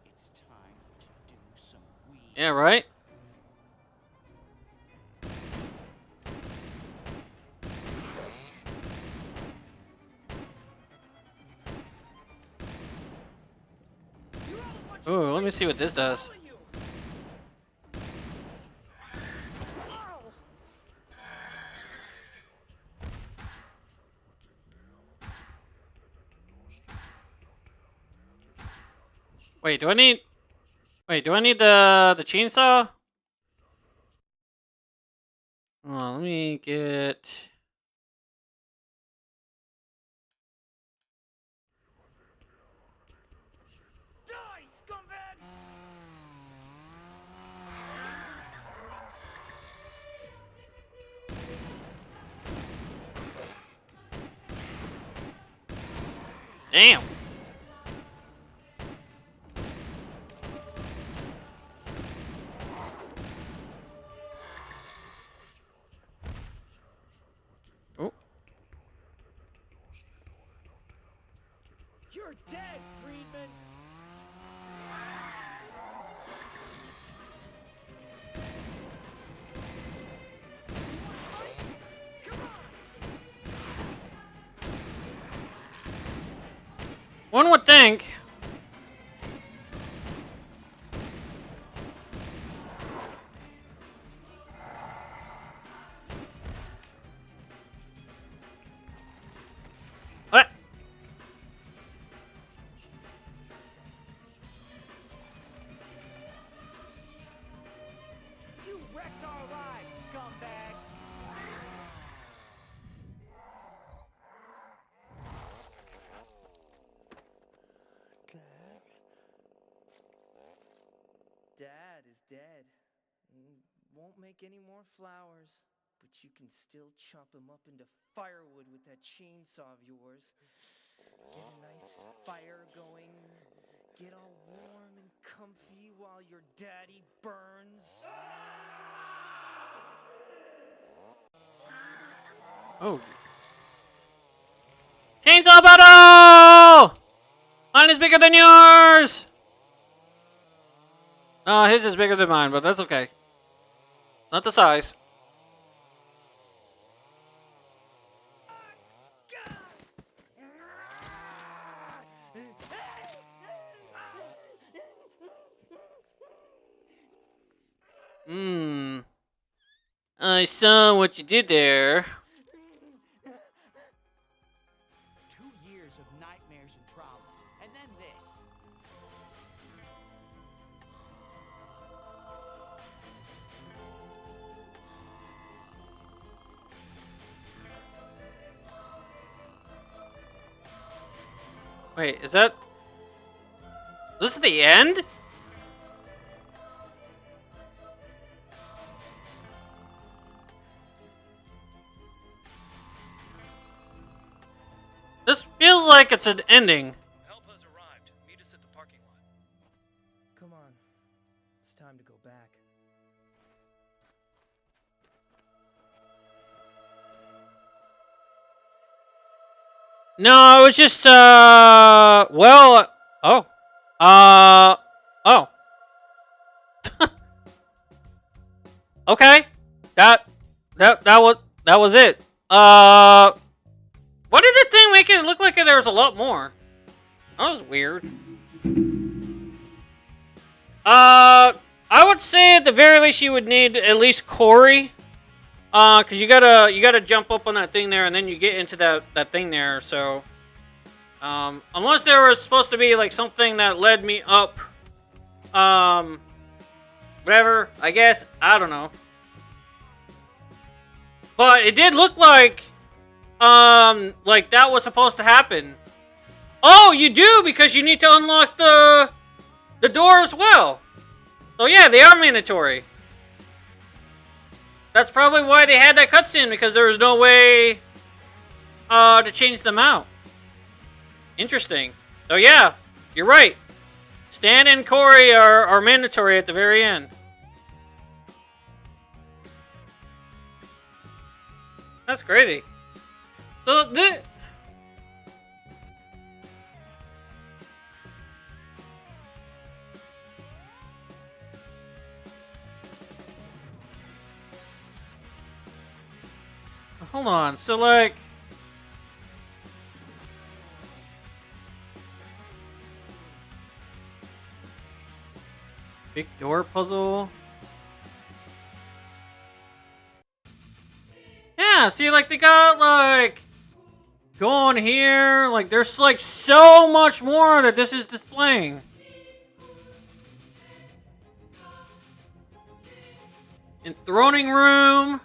It's time to do some weed. Yeah, right? Ooh, let me see what this does. Wait, do I need... Wait, do I need the chainsaw? Oh, let me get... Die, scumbag! Damn! Oh. You're dead, Friedman! One would think... What? You wrecked our lives, scumbag! Dad? Dad is dead. Won't make any more flowers, but you can still chop him up into firewood with that chainsaw of yours. Get a nice fire going. Get all warm and comfy while your daddy burns. Oh. Chainsaw battle! Mine is bigger than yours! No, his is bigger than mine, but that's okay. It's not the size. Hmm. I saw what you did there. 2 years of nightmares and traumas, and then this. Wait, is that... This is the end? This feels like it's an ending. Help has arrived. Meet us at the parking lot. Come on. It's time to go back. No, it was just, well, oh. Oh. Okay. That was it. Why did the thing make it look like there was a lot more? That was weird. I would say at the very least you would need at least Corey. Cause you gotta jump up on that thing there and then you get into that thing there, so. Unless there was supposed to be like something that led me up. Whatever, I guess, I don't know. But it did look like that was supposed to happen. Oh, you do, because you need to unlock the door as well. So yeah, they are mandatory. That's probably why they had that cutscene, because there was no way to change them out. Interesting. So yeah, you're right. Stan and Corey are mandatory at the very end. That's crazy. So the... Hold on, so like... Big door puzzle? Yeah, see, like, they got, like... Going here, like, there's, like, so much more that this is displaying. Enthroning room.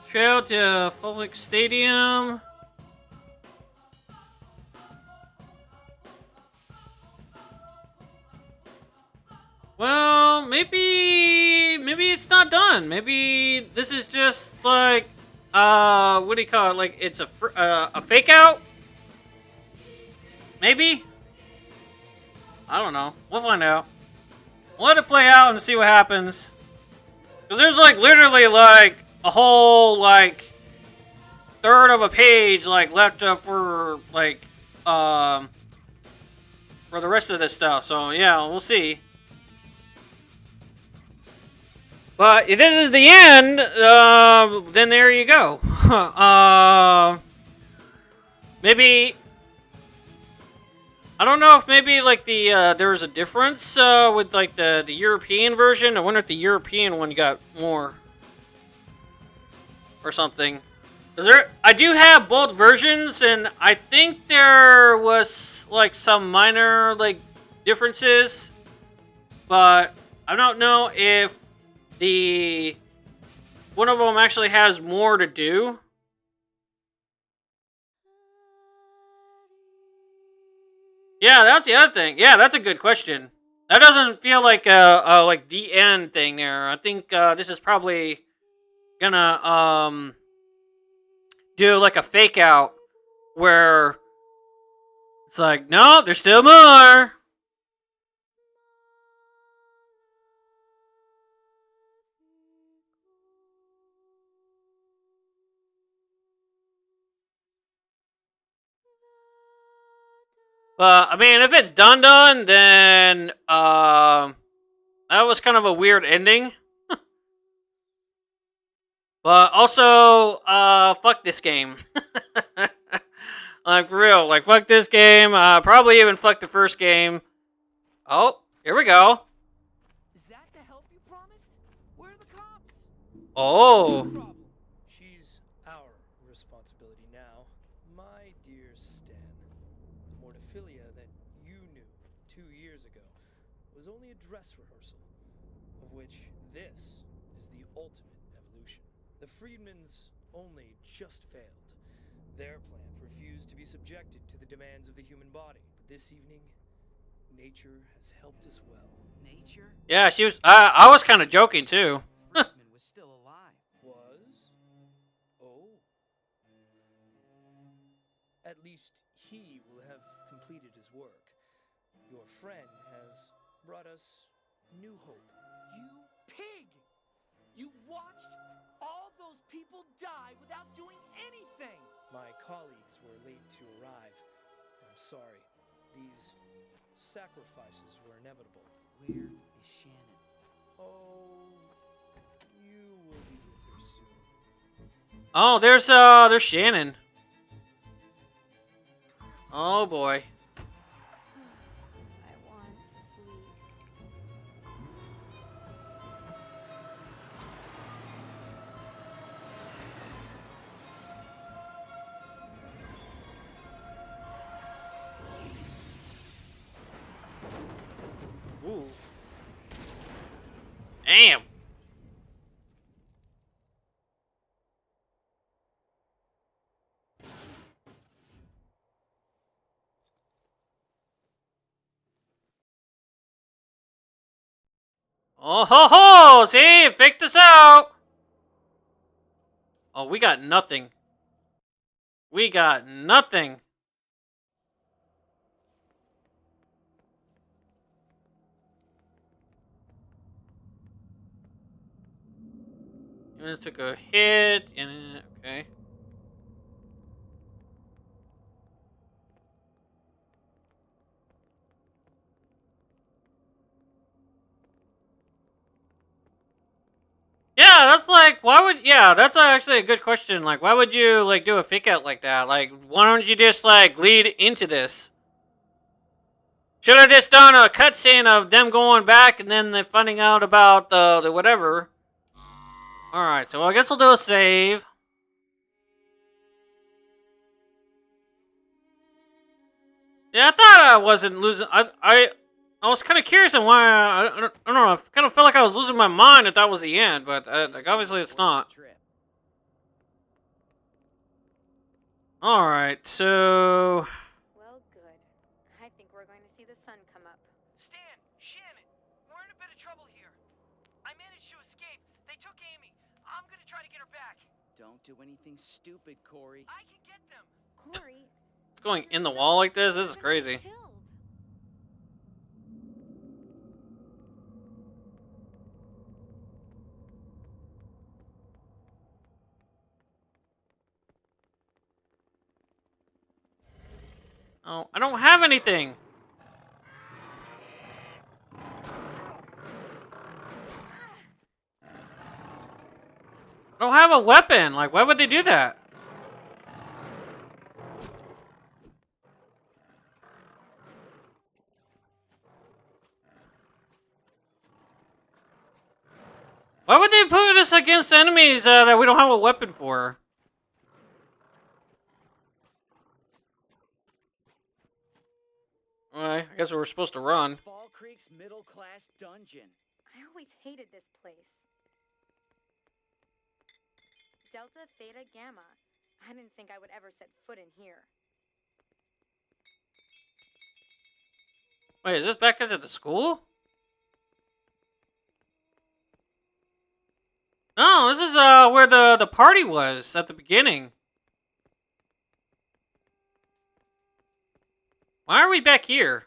Trail to public stadium. Well, maybe it's not done. Maybe this is just like, what do you call it? Like it's a fake out? Maybe? I don't know. We'll find out. We'll let it play out and see what happens. Because there's like literally like a whole like third of a page like left for like for the rest of this stuff. So yeah, we'll see. But if this is the end, then there you go. Maybe I don't know if maybe like the there was a difference with like the European version. I wonder if the European one got more or something. Cause I do have both versions, and I think there was like some minor like differences, but I don't know if one of them actually has more to do. Yeah, that's the other thing. Yeah, that's a good question. That doesn't feel like like the end thing there. I think this is probably gonna do like a fake out where it's like, no, there's still more. But I mean, if it's done, then that was kind of a weird ending. But also, fuck this game. Like, for real. Like, fuck this game. Probably even fuck the first game. Oh, here we go. Is that the help you promised? Where are the cops? Oh. Problem. She's our responsibility now. My dear Stan, the mortophilia that you knew 2 years ago was only a dress rehearsal, of which this is the ultimate evolution. The Freedmans only just failed. Their plant refused to be subjected to the demands of the human body. But this evening, nature has helped us well. Nature? Yeah, she was. I was kind of joking too. Friedman was still alive. Was? Oh. At least he will have completed his work. Your friend has brought us new hope. You pig! You watched all those people die without doing anything! My colleagues were late to arrive. I'm sorry. These sacrifices were inevitable. Where is Shannon? Oh, you will be with her soon. Oh, there's Shannon. Oh boy. I want to sleep. Ooh. Damn. Oh ho ho! See, faked us out. Oh, we got nothing. We got nothing. Humans took a hit. And okay. Yeah, that's like, why would, yeah, that's actually a good question. Like, why would you, like, do a fake out like that? Like, why don't you just, like, lead into this? Should have just done a cutscene of them going back and then they finding out about the whatever. Alright, so I guess we'll do a save. Yeah, I thought I wasn't losing, I was kind of curious on why, I don't know, I kind of felt like I was losing my mind if that was the end, but, like, obviously it's not. Alright, so... Well, good. I think we're going to see the sun come up. Stan! Shannon! We're in a bit of trouble here. I managed to escape. They took Amy. I'm gonna try to get her back. Don't do anything stupid, Corey. I can get them. Corey, It's going in the wall like this? This is crazy. killed. Oh, I don't have anything. I don't have a weapon. Like, why would they do that? Why would they put us against enemies that we don't have a weapon for? Alright, I guess we were supposed to run. Fall Creek's middle-class dungeon. I always hated this place. Delta, Theta, Gamma. I didn't think I would ever set foot in here. Wait, is this back into the school? No, this is where the party was at the beginning. Why are we back here?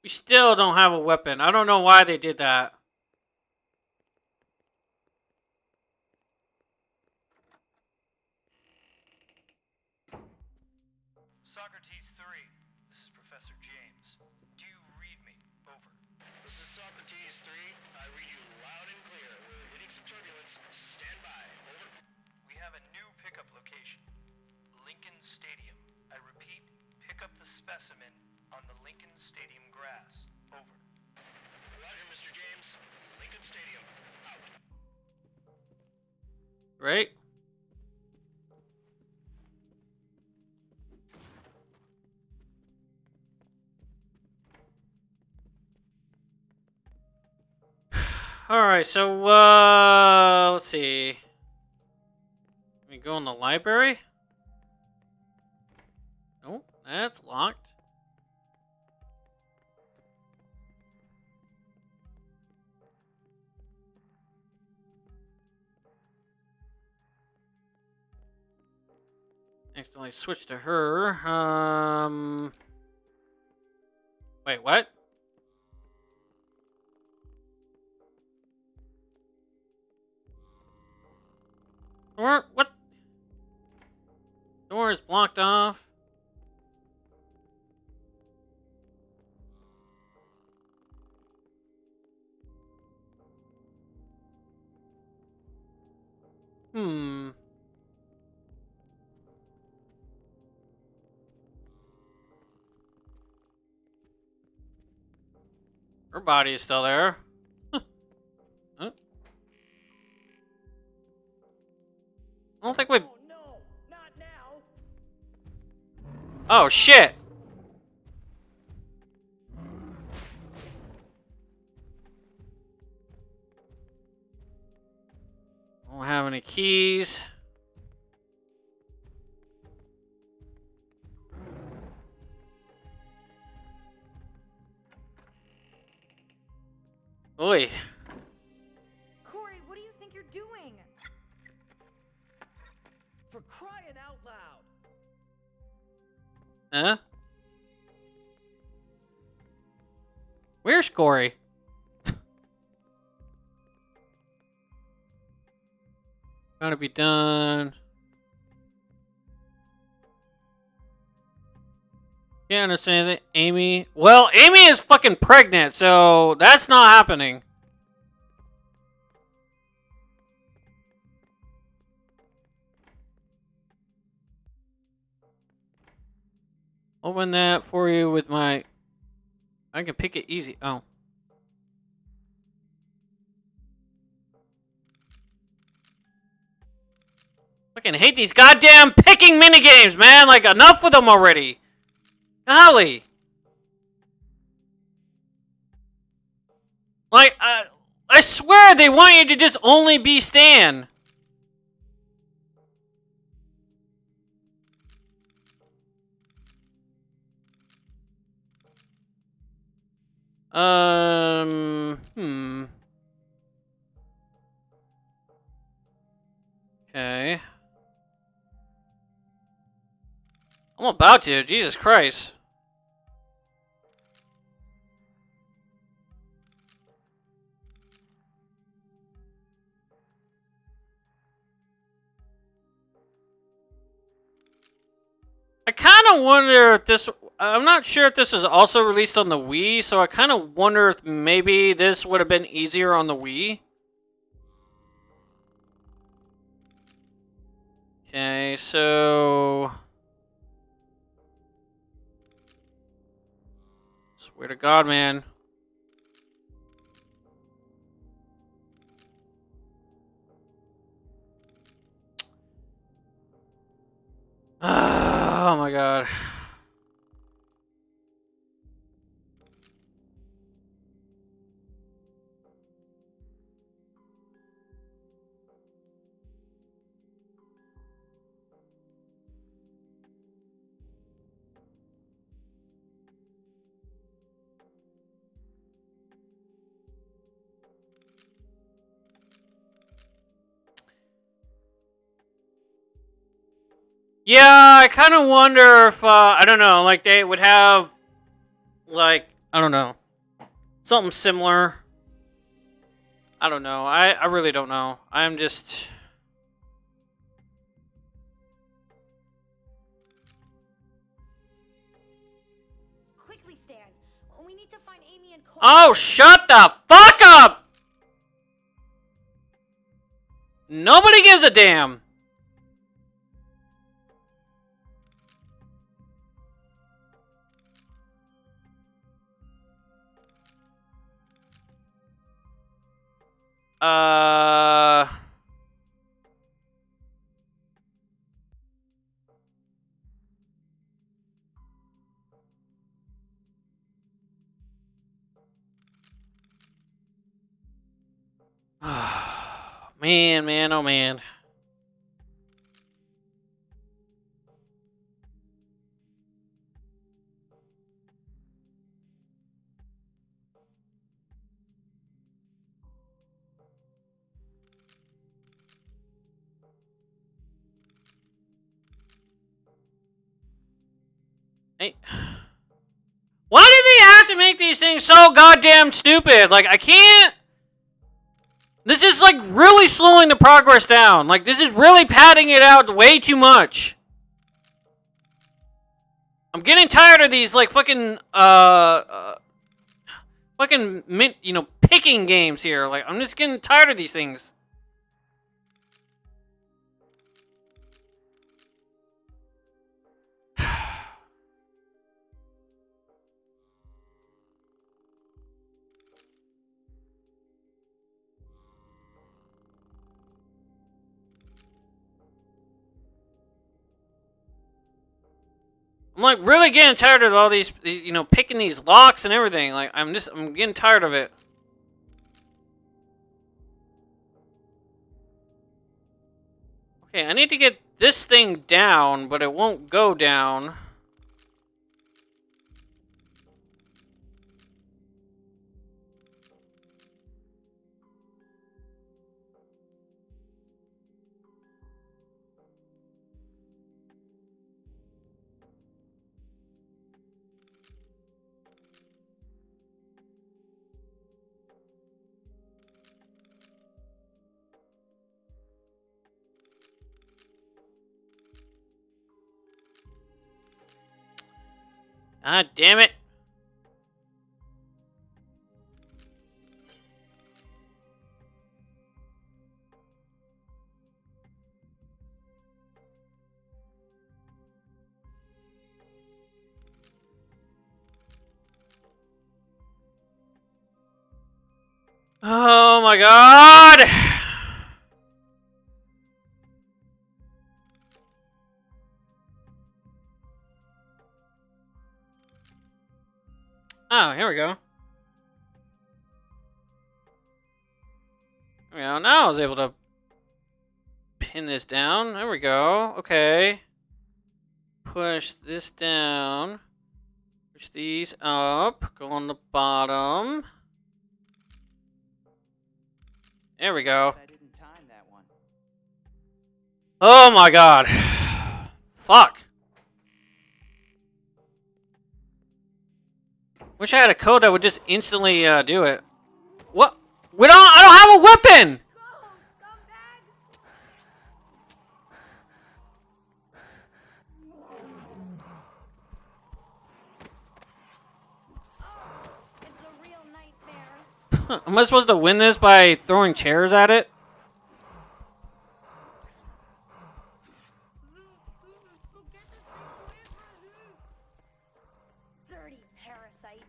We still don't have a weapon. I don't know why they did that. Socrates 3. This is Professor James. Do you read me? Over. This is Socrates 3. I read you loud and clear. We're hitting some turbulence. Stand by. Over. We have a new pickup location. Lincoln Stadium. I repeat, pick up the specimen on the Lincoln Stadium grass. Over. Roger, Mr. James. Lincoln Stadium. Out. Right? Alright, so, let's see. We go in the library? Nope, that's locked. Next, I switch to her. Wait, what? What? Door is blocked off. Her body is still there. Huh. I don't think we... Oh no, not now. Oh, shit! Don't have any keys. Oi. Corey, what do you think you're doing? For crying out loud. Huh? Where's Corey? Gotta be done. Can't understand it. Amy. Well, Amy is fucking pregnant, so that's not happening. Open that for you with my... I can pick it easy. Oh. Fucking hate these goddamn picking minigames, man. Like, enough with them already. Golly. Like, I swear they want you to just only be Stan. Okay. I'm about to. Jesus Christ. I kind of wonder if this... I'm not sure if this was also released on the Wii, so I kind of wonder if maybe this would have been easier on the Wii. Okay, so... Swear to God, man. Oh my God. Yeah, I kind of wonder if, I don't know, like, they would have, like, I don't know, something similar. I don't know. I really don't know. I'm just... Oh, shut the fuck up! Nobody gives a damn. Man, oh man. Hey. Why do they have to make these things so goddamn stupid? Like, I can't... This is, like, really slowing the progress down. Like, this is really padding it out way too much. I'm getting tired of these, like, fucking, picking games here. Like, I'm just getting tired of these things. I'm like really getting tired of all these, picking these locks and everything. Like I'm getting tired of it. Okay, I need to get this thing down, but it won't go down. Ah, damn it. Oh my god! Oh, here we go. Now I was able to pin this down. There we go. Okay. Push this down. Push these up. Go on the bottom. There we go. I didn't time that one. Oh my god. Fuck. Wish I had a code that would just instantly do it. What? I don't have a weapon! It's a real nightmare. Am I supposed to win this by throwing chairs at it? Dirty parasite.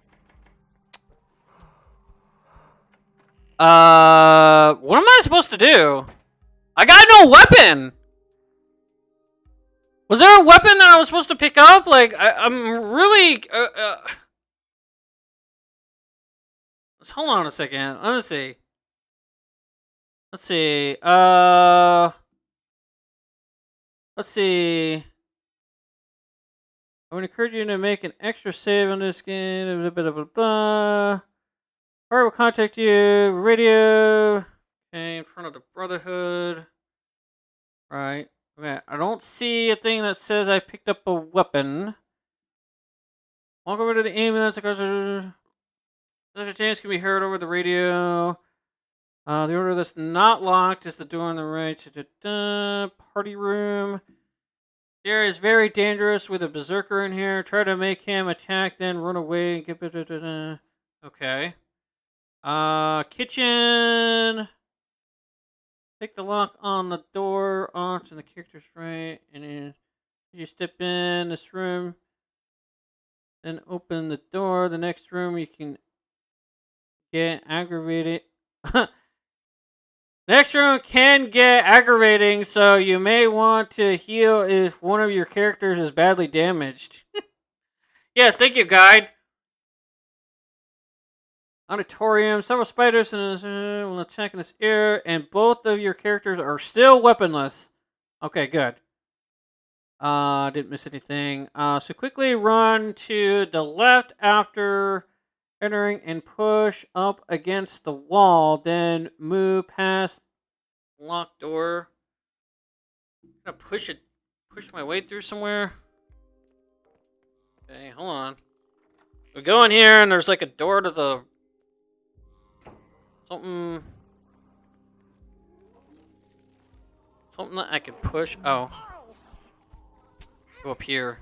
What am I supposed to do? I got no weapon! Was there a weapon that I was supposed to pick up? Like, I'm really, Let's hold on a second. Let me see. Let's see. Let's see. I would encourage you to make an extra save on this game. Blah, blah, blah, blah. Or we'll contact you. Radio. Okay, in front of the Brotherhood. Right. Okay. I don't see a thing that says I picked up a weapon. Walk over to the ambulance. Such a chance can be heard over the radio. The order that's not locked is the door on the right. Party room. There is very dangerous with a berserker in here. Try to make him attack, then run away. Okay. Kitchen. Take the lock on the door off to the character's right, and then you step in this room. Then open the door. The next room you can get aggravated. Next room can get aggravating, so you may want to heal if one of your characters is badly damaged. Yes, thank you, guide. Auditorium. Several spiders will attack in this area, and both of your characters are still weaponless. Okay, good. Didn't miss anything. So quickly run to the left after entering and push up against the wall. Then move past locked door. I'm gonna push my way through somewhere. Okay, hold on. We go in here and there's like a door to the something that I can push. Oh, go up here.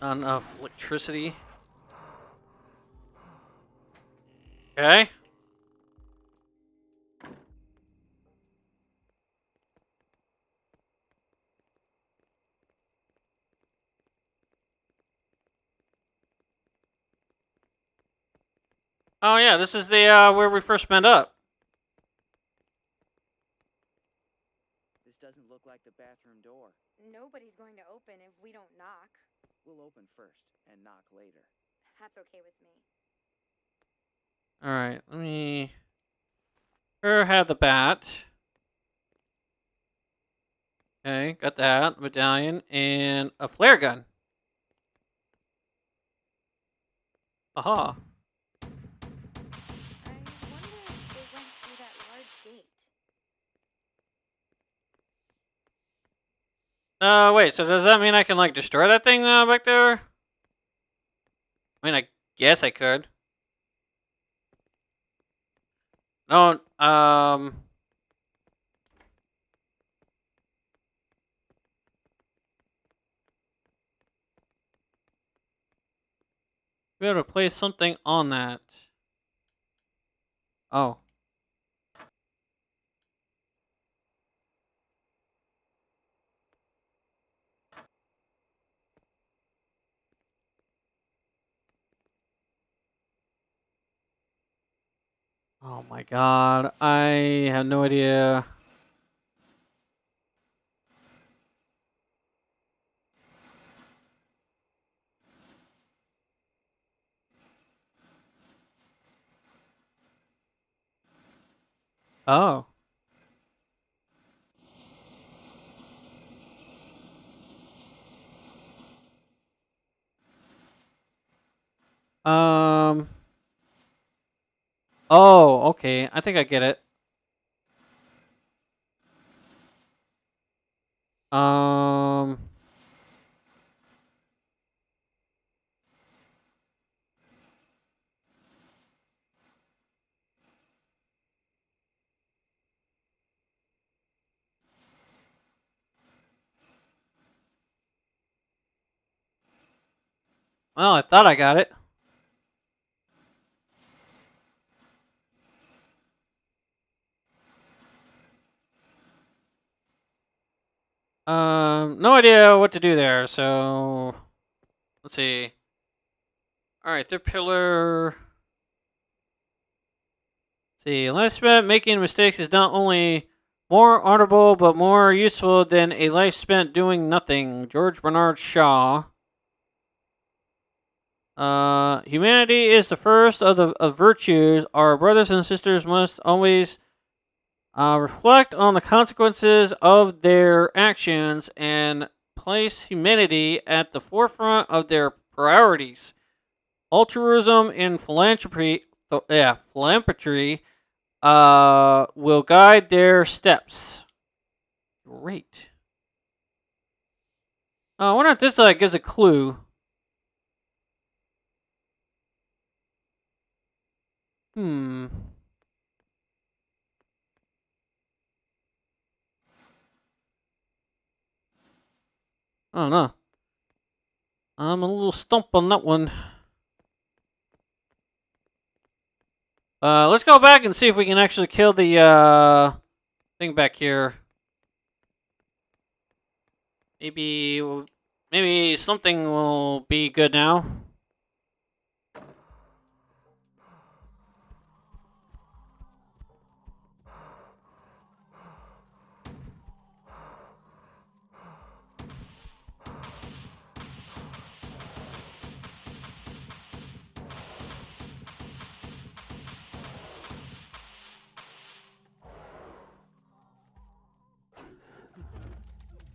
Not enough electricity. Okay. Oh yeah, this is the where we first met up. This doesn't look like the bathroom door. Nobody's going to open if we don't knock. We'll open first and knock later. That's okay with me. All right, let me. Her had the bat. Okay, got that medallion and a flare gun. Aha. I wonder if they went through that large gate. Wait. So does that mean I can like destroy that thing back there? I mean, I guess I could. No. Be able to place something on that. Oh. Oh my god. I have no idea. Oh. Um. Oh, okay. I think I get it. Um. Well, I thought I got it. No idea what to do there. So, let's see. All right, third pillar. Let's see, life spent making mistakes is not only more honorable but more useful than a life spent doing nothing. George Bernard Shaw. Humanity is the first of virtues. Our brothers and sisters must always reflect on the consequences of their actions and place humanity at the forefront of their priorities. Altruism and philanthropy will guide their steps. Great. I wonder if this gives a clue. I don't know. I'm a little stumped on that one. Let's go back and see if we can actually kill the thing back here. Maybe something will be good now.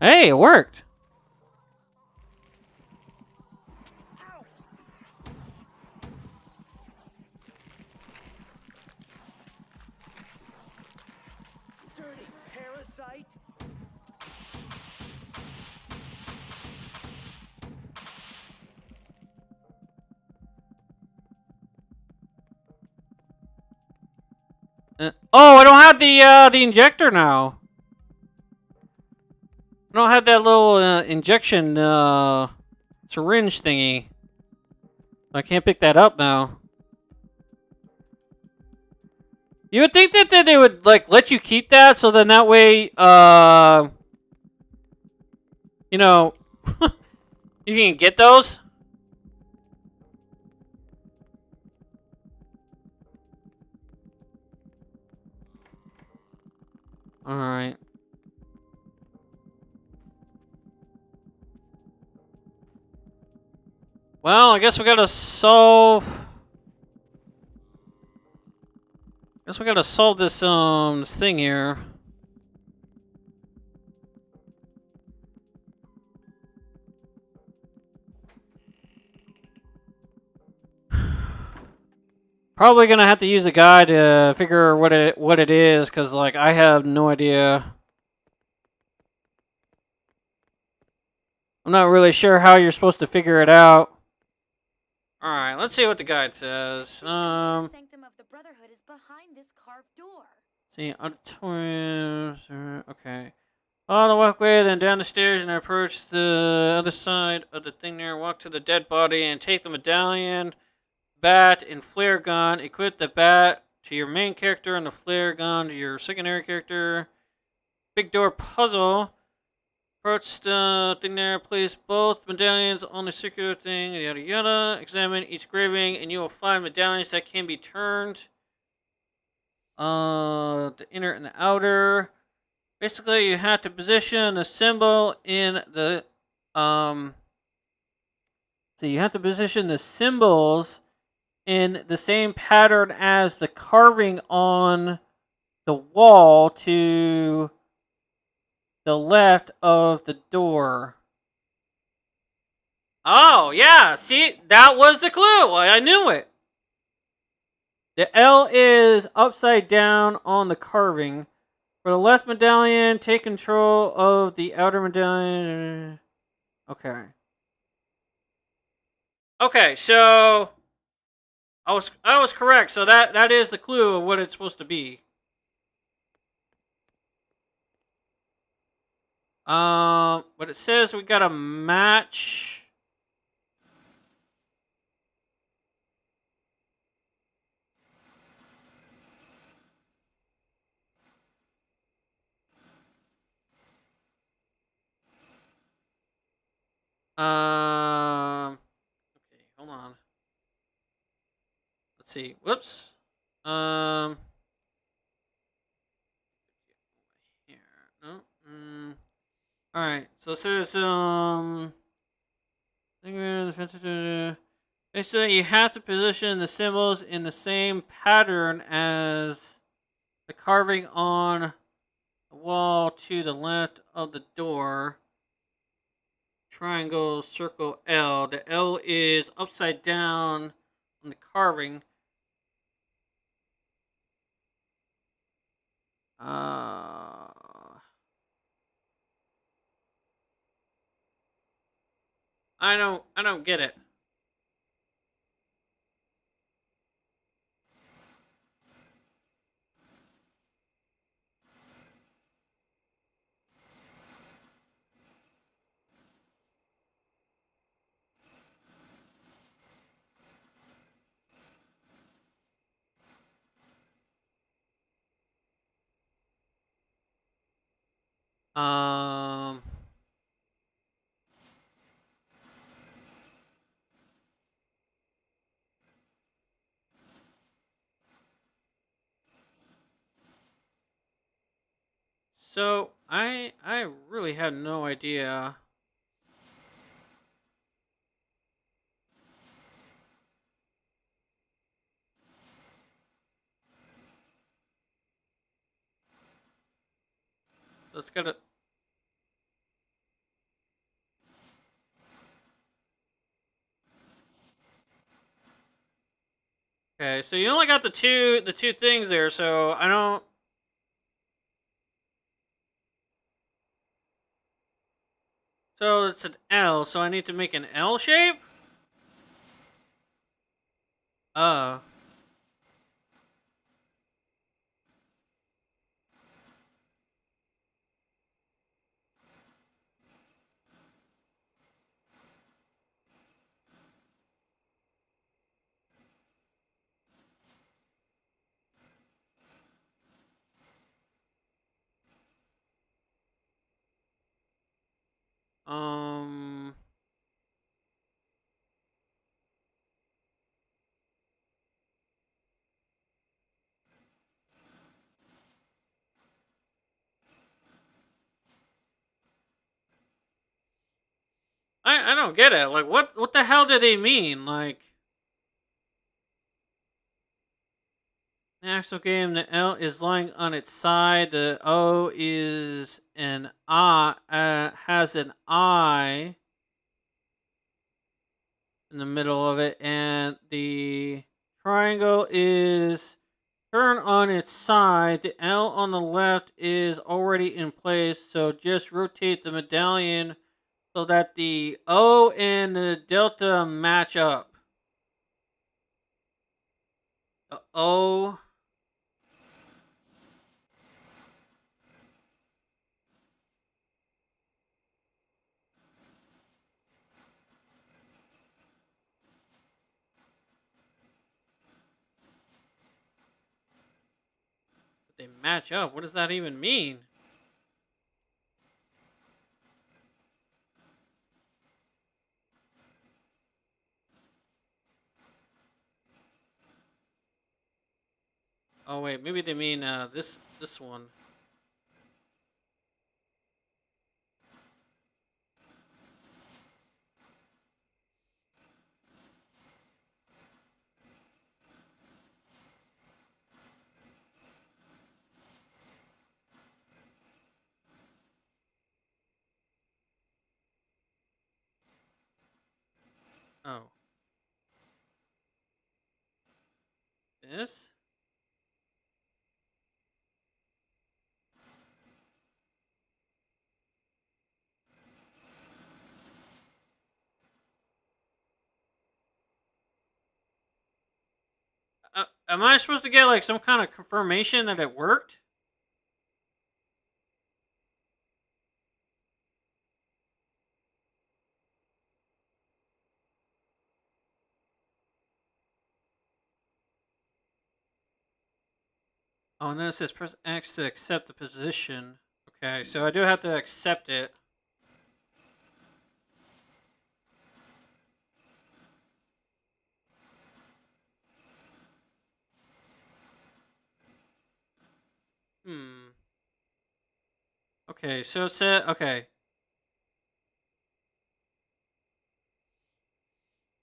Hey, it worked. Dirty parasite! Oh, I don't have the injector now. I don't have that little injection syringe thingy. I can't pick that up now. You would think that they would like let you keep that, so then that way, you know, you can get those. All right. Well, I guess we gotta solve. Guess we gotta solve this thing here. Probably gonna have to use a guide to figure what it is, cause like I have no idea. I'm not really sure how you're supposed to figure it out. All right, let's see what the guide says. The sanctum of the Brotherhood is behind this carved door. See, auditorium. Okay. On the walkway, then down the stairs, and approach the other side of the thing there. Walk to the dead body and take the medallion, bat, and flare gun. Equip the bat to your main character and the flare gun to your secondary character. Big door puzzle. Approach the thing there. Place both medallions on the circular thing. Yada yada. Examine each engraving, and you will find medallions that can be turned. The inner and the outer. Basically, you have to position the symbol in the So you have to position the symbols in the same pattern as the carving on the wall to the left of the door. Oh, yeah. See, that was the clue. I knew it. The L is upside down on the carving. For the left medallion, take control of the outer medallion. Okay. Okay, so I was correct. So that is the clue of what it's supposed to be. But it says we got a match. Okay, hold on. Let's see. Whoops. Here. No. All right. So it says basically, you have to position the symbols in the same pattern as the carving on the wall to the left of the door. Triangle, circle, L. The L is upside down on the carving. I don't get it. Um. So I really had no idea. Let's get it. Okay, so you only got the two things there, so I don't. So it's an L, so I need to make an L shape. Oh. Um. I don't get it. Like, what the hell do they mean? Like, the actual game, the L is lying on its side. The O is an I. Has an I in the middle of it, and the triangle is turn on its side. The L on the left is already in place, so just rotate the medallion so that the O and the delta match up. The O. They match up. What does that even mean? Oh wait, maybe they mean this one. Oh, this. Am I supposed to get like some kind of confirmation that it worked? Oh, and then it says press X to accept the position. Okay, so I do have to accept it. Hmm. Okay, so it said okay.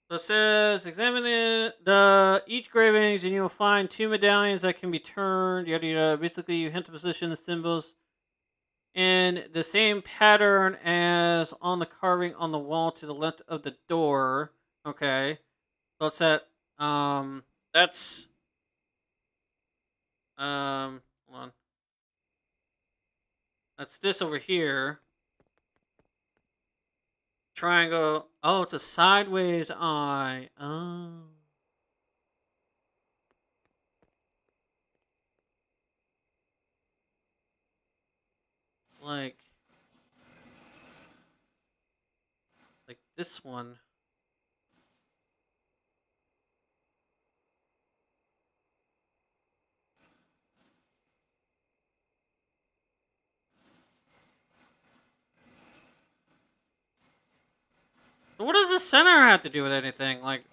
So it says examine the each gravings and you will find two medallions that can be turned. Yada yada. Basically, you hint the position of the symbols in the same pattern as on the carving on the wall to the left of the door. Okay, so it's that. That's Hold on. That's this over here. Triangle. Oh, it's a sideways eye. Oh. It's like this one. What does the center have to do with anything? Like,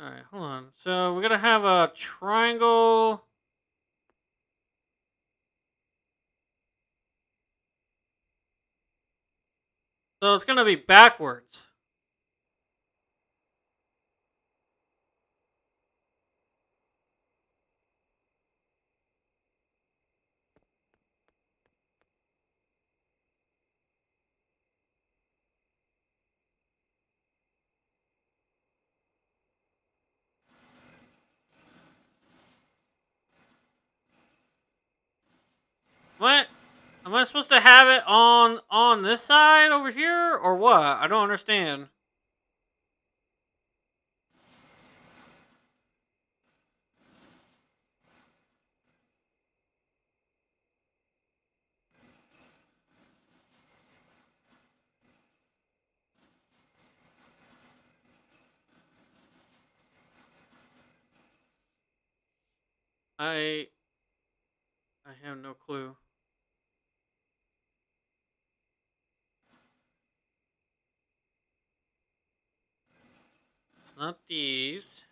alright, hold on. So we're gonna have a triangle. So it's gonna be backwards. What? Am I supposed to have it on this side over here or what? I don't understand. I have no clue. It's not these.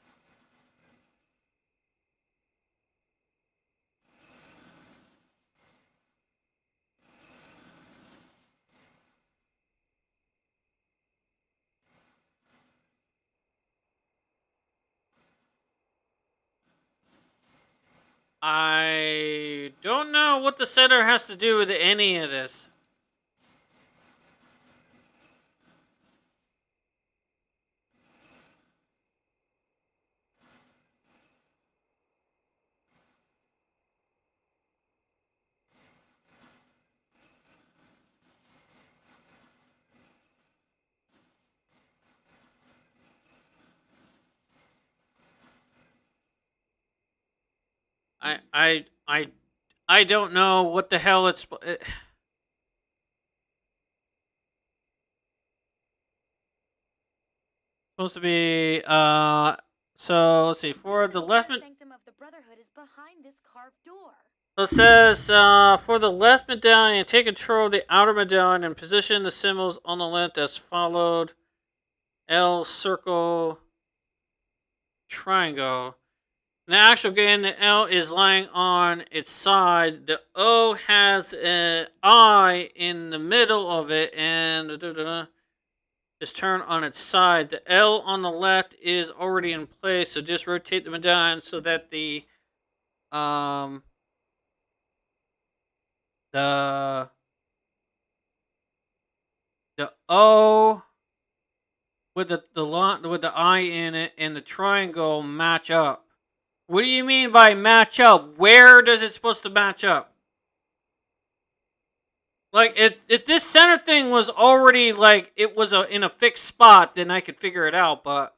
I don't know what the center has to do with any of this. I I I I don't know what the hell it's supposed to be. So let's see. For the left, sanctum of the Brotherhood is behind this carved door. so it says for the left medallion, take control of the outer medallion and position the symbols on the left as followed: L, circle, triangle. The actual game, the L is lying on its side. The O has an I in the middle of it, and is turned on its side. The L on the left is already in place, so just rotate the medallion so that um the the O with with the I in it and the triangle match up. What do you mean by match up? Where does it supposed to match up? Like if this center thing was already like it was in a fixed spot, then I could figure it out. But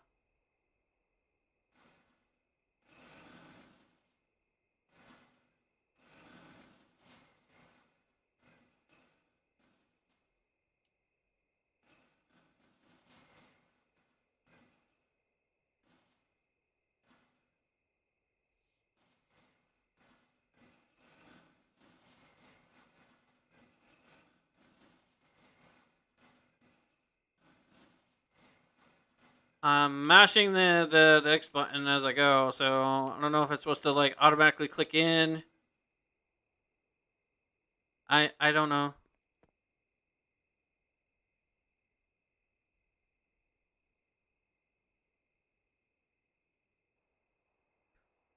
I'm mashing the X button as I go, so I don't know if it's supposed to like automatically click in. I don't know.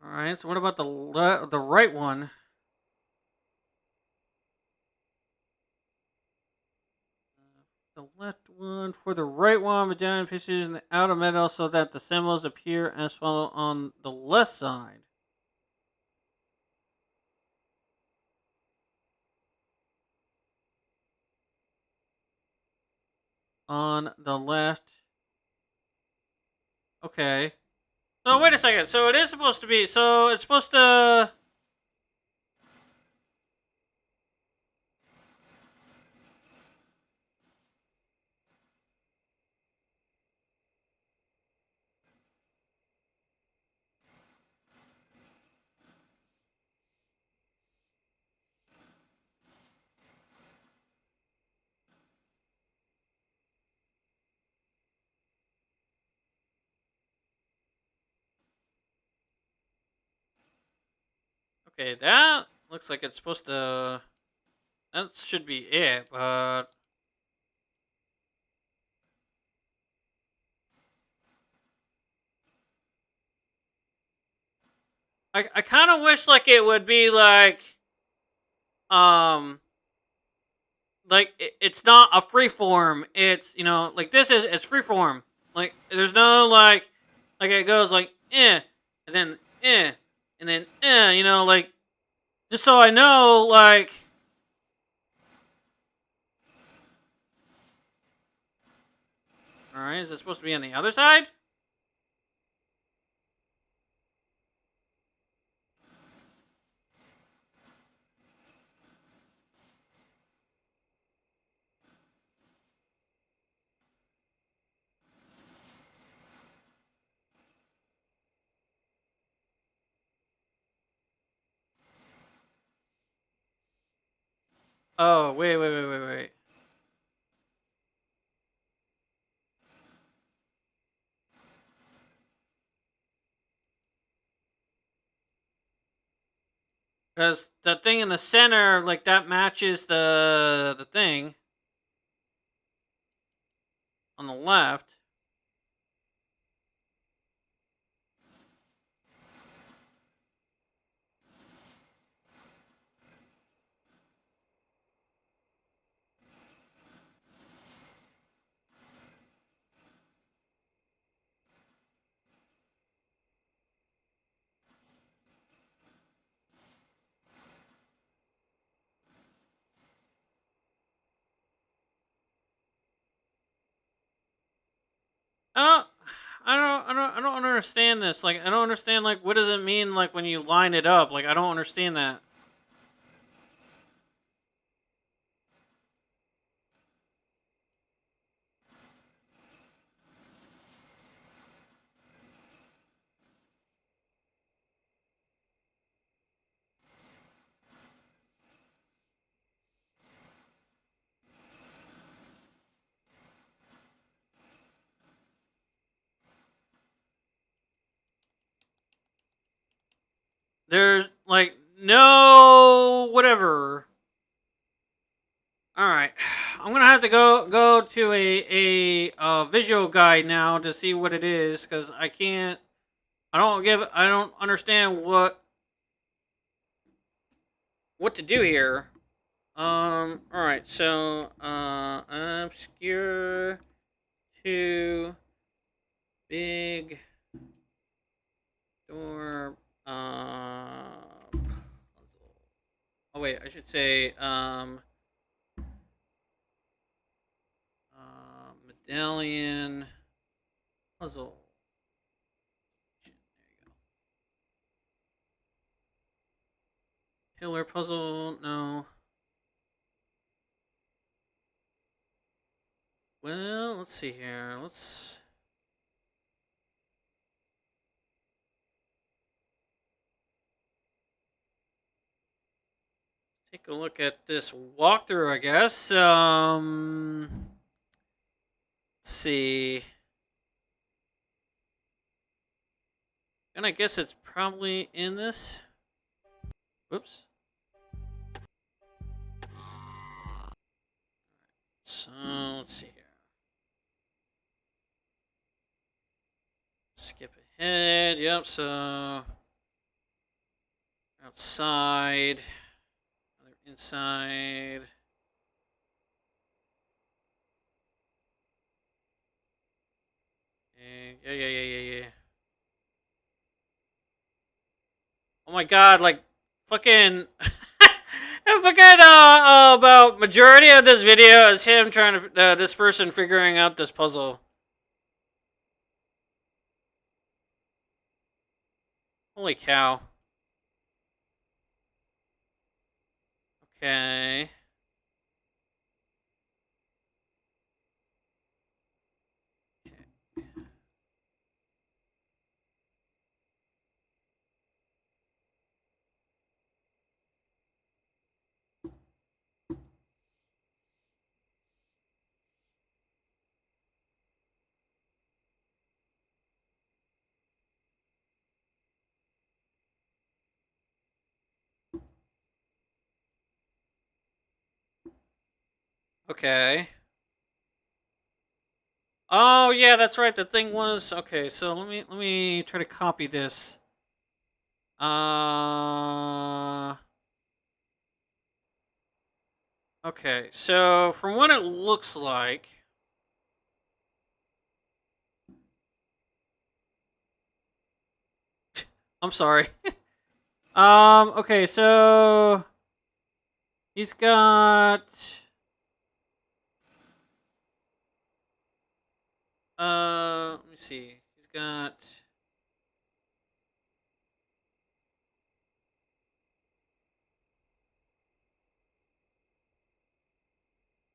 All right, so what about the right one? The left one. For the right one, medallion position the outer middle so that the symbols appear as follows on the left side. on the left. Okay. No, wait a second. So it is supposed to be. So it's supposed to. Okay, that looks like it's supposed to. That should be it, but. I kind of wish like it would be um like it's not a free form. It's like this is it's free form. Like there's no like it goes like and then and then like just so I know like. All right, is it supposed to be on the other side? Oh, wait. Because the thing in the center, like that matches the thing on the left. I don't, I don't understand this. Like, I don't understand. Like, what does it mean? Like, when you line it up? Like, I don't understand that. There's like no whatever. All right, I'm gonna have to go to a visual guide now to see what it is because I can't. I don't understand what to do here. All right. So, obscure to big door puzzle. Oh wait, I should say medallion puzzle. There you go. Pillar puzzle. No. Well, let's see here. Let's take a look at this walkthrough, I guess. Let's see. And I guess it's probably in this. Whoops. So, let's see here. Skip ahead. Yep, so outside. Another inside. Yeah. Oh my god, like fucking I forget about majority of this video is him trying to this person figuring out this puzzle. Holy cow. Okay. Okay. Oh yeah, that's right. The thing was okay. So let me try to copy this. Okay. So from what it looks like, I'm sorry. Okay. So he's got. Let me see. He's got.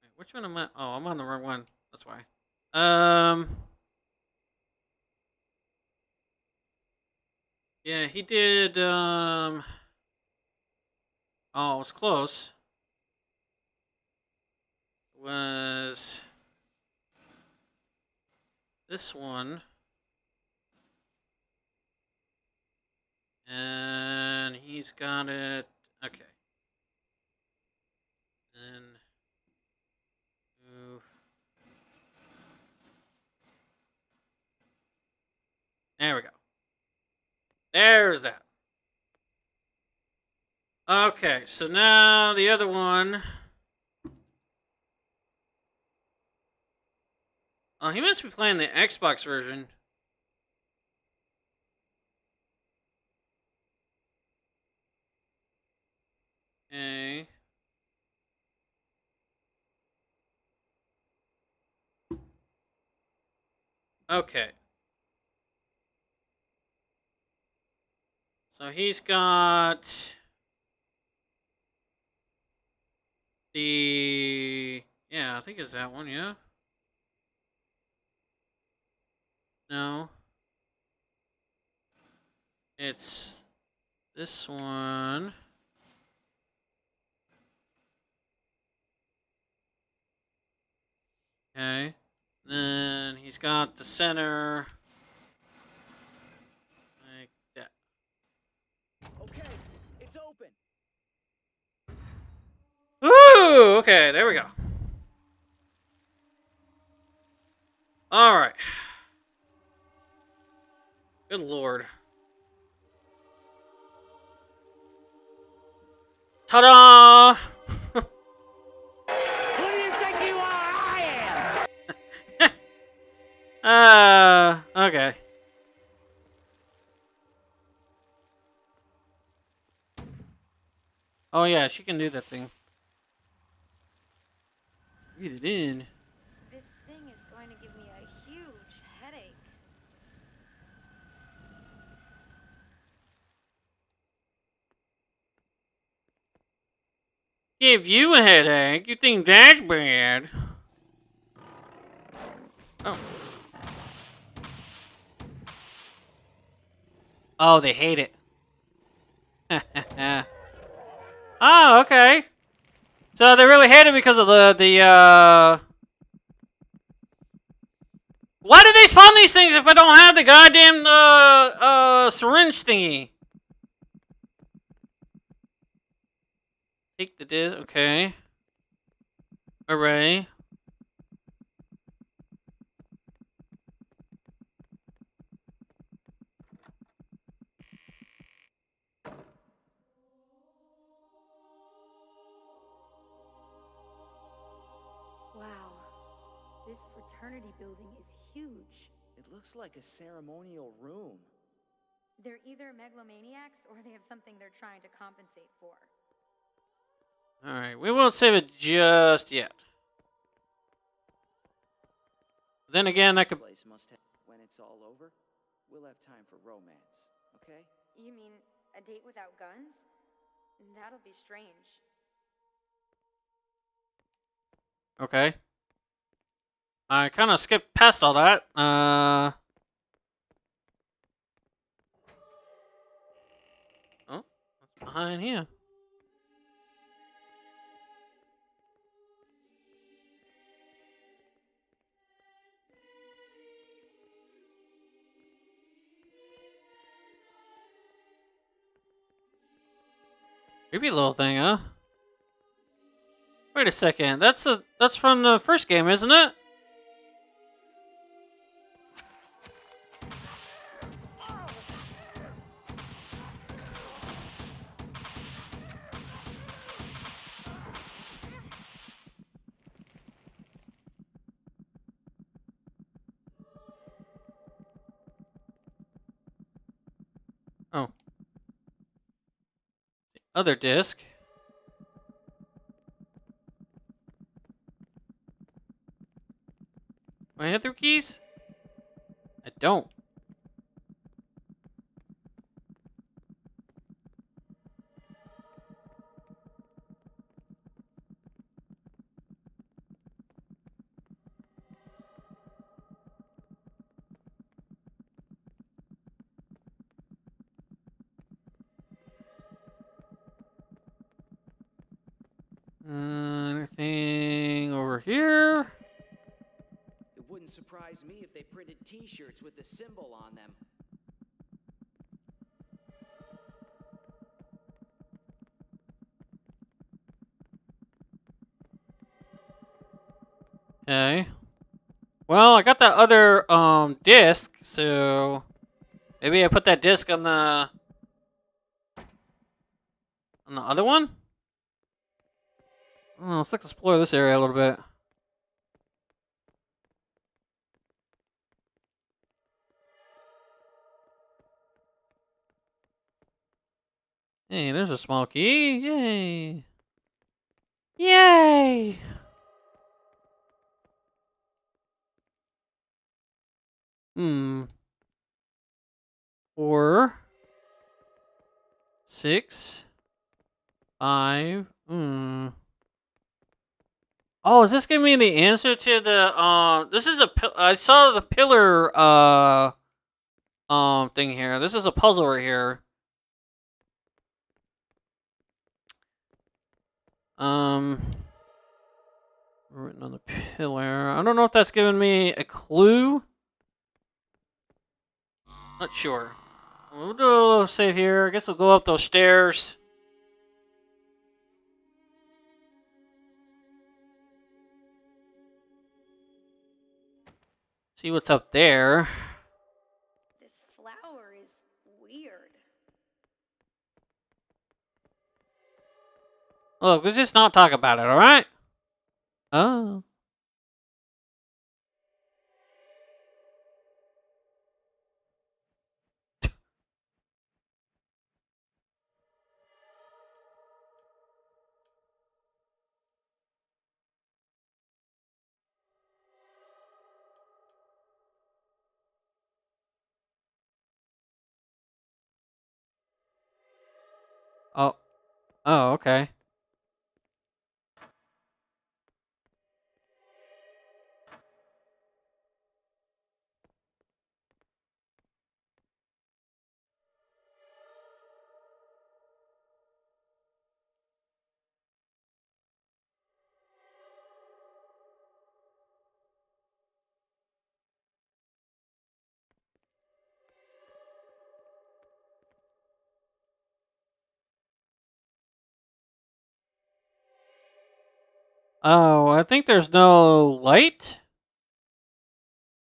Wait, which one am I? Oh, I'm on the wrong one. That's why. Um. Yeah, he did. Oh, it was close. It was this one, and he's got it. Okay. Then move. There we go. There's that. Okay, so now the other one. Oh, he must be playing the Xbox version. Okay. Okay. So he's got the. Yeah, I think it's that one, yeah? No. It's this one. Okay. Then he's got the center. Like that. Okay, it's open. Woo! Okay, there we go. Alright. Good lord. Ta-da! Who do you think you are? I am! Okay. Oh yeah, she can do that thing. Breathe it in. This thing is going to give me a huge headache. Give you a headache? You think that's bad? Oh. Oh, they hate it. Oh, okay. So they really hate it because of the. Why do they spawn these things if I don't have the goddamn syringe thingy? Take the disc, okay. Array. Wow. This fraternity building is huge. It looks like a ceremonial room. They're either megalomaniacs or they have something they're trying to compensate for. Alright, we won't save it just yet. Then again, I This could... place must have. When it's all over, we'll have time for romance, okay? You mean a date without guns? That'll be strange. Okay. I kind of skipped past all that. Oh, what's behind here? Creepy little thing, huh? Wait a second. That's from the first game, isn't it? Oh. The other disc. Do I have their keys? I don't. Anything over here? It wouldn't surprise me if they printed T-shirts with the symbol on them. Okay. Well, I got that other disc, so maybe I put that disc on the other one? Oh, let's explore this area a little bit. Hey, there's a small key. Yay. Yay! Hmm. 4, 6, 5. Oh, is this giving me the answer to the this is I saw the pillar thing here. This is a puzzle right here. Written on the pillar. I don't know if that's giving me a clue. Not sure. We'll do a little save here. I guess we'll go up those stairs. See what's up there. This flower is weird. Look, let's just not talk about it, alright? Oh. Oh. Oh, okay. Oh, I think there's no light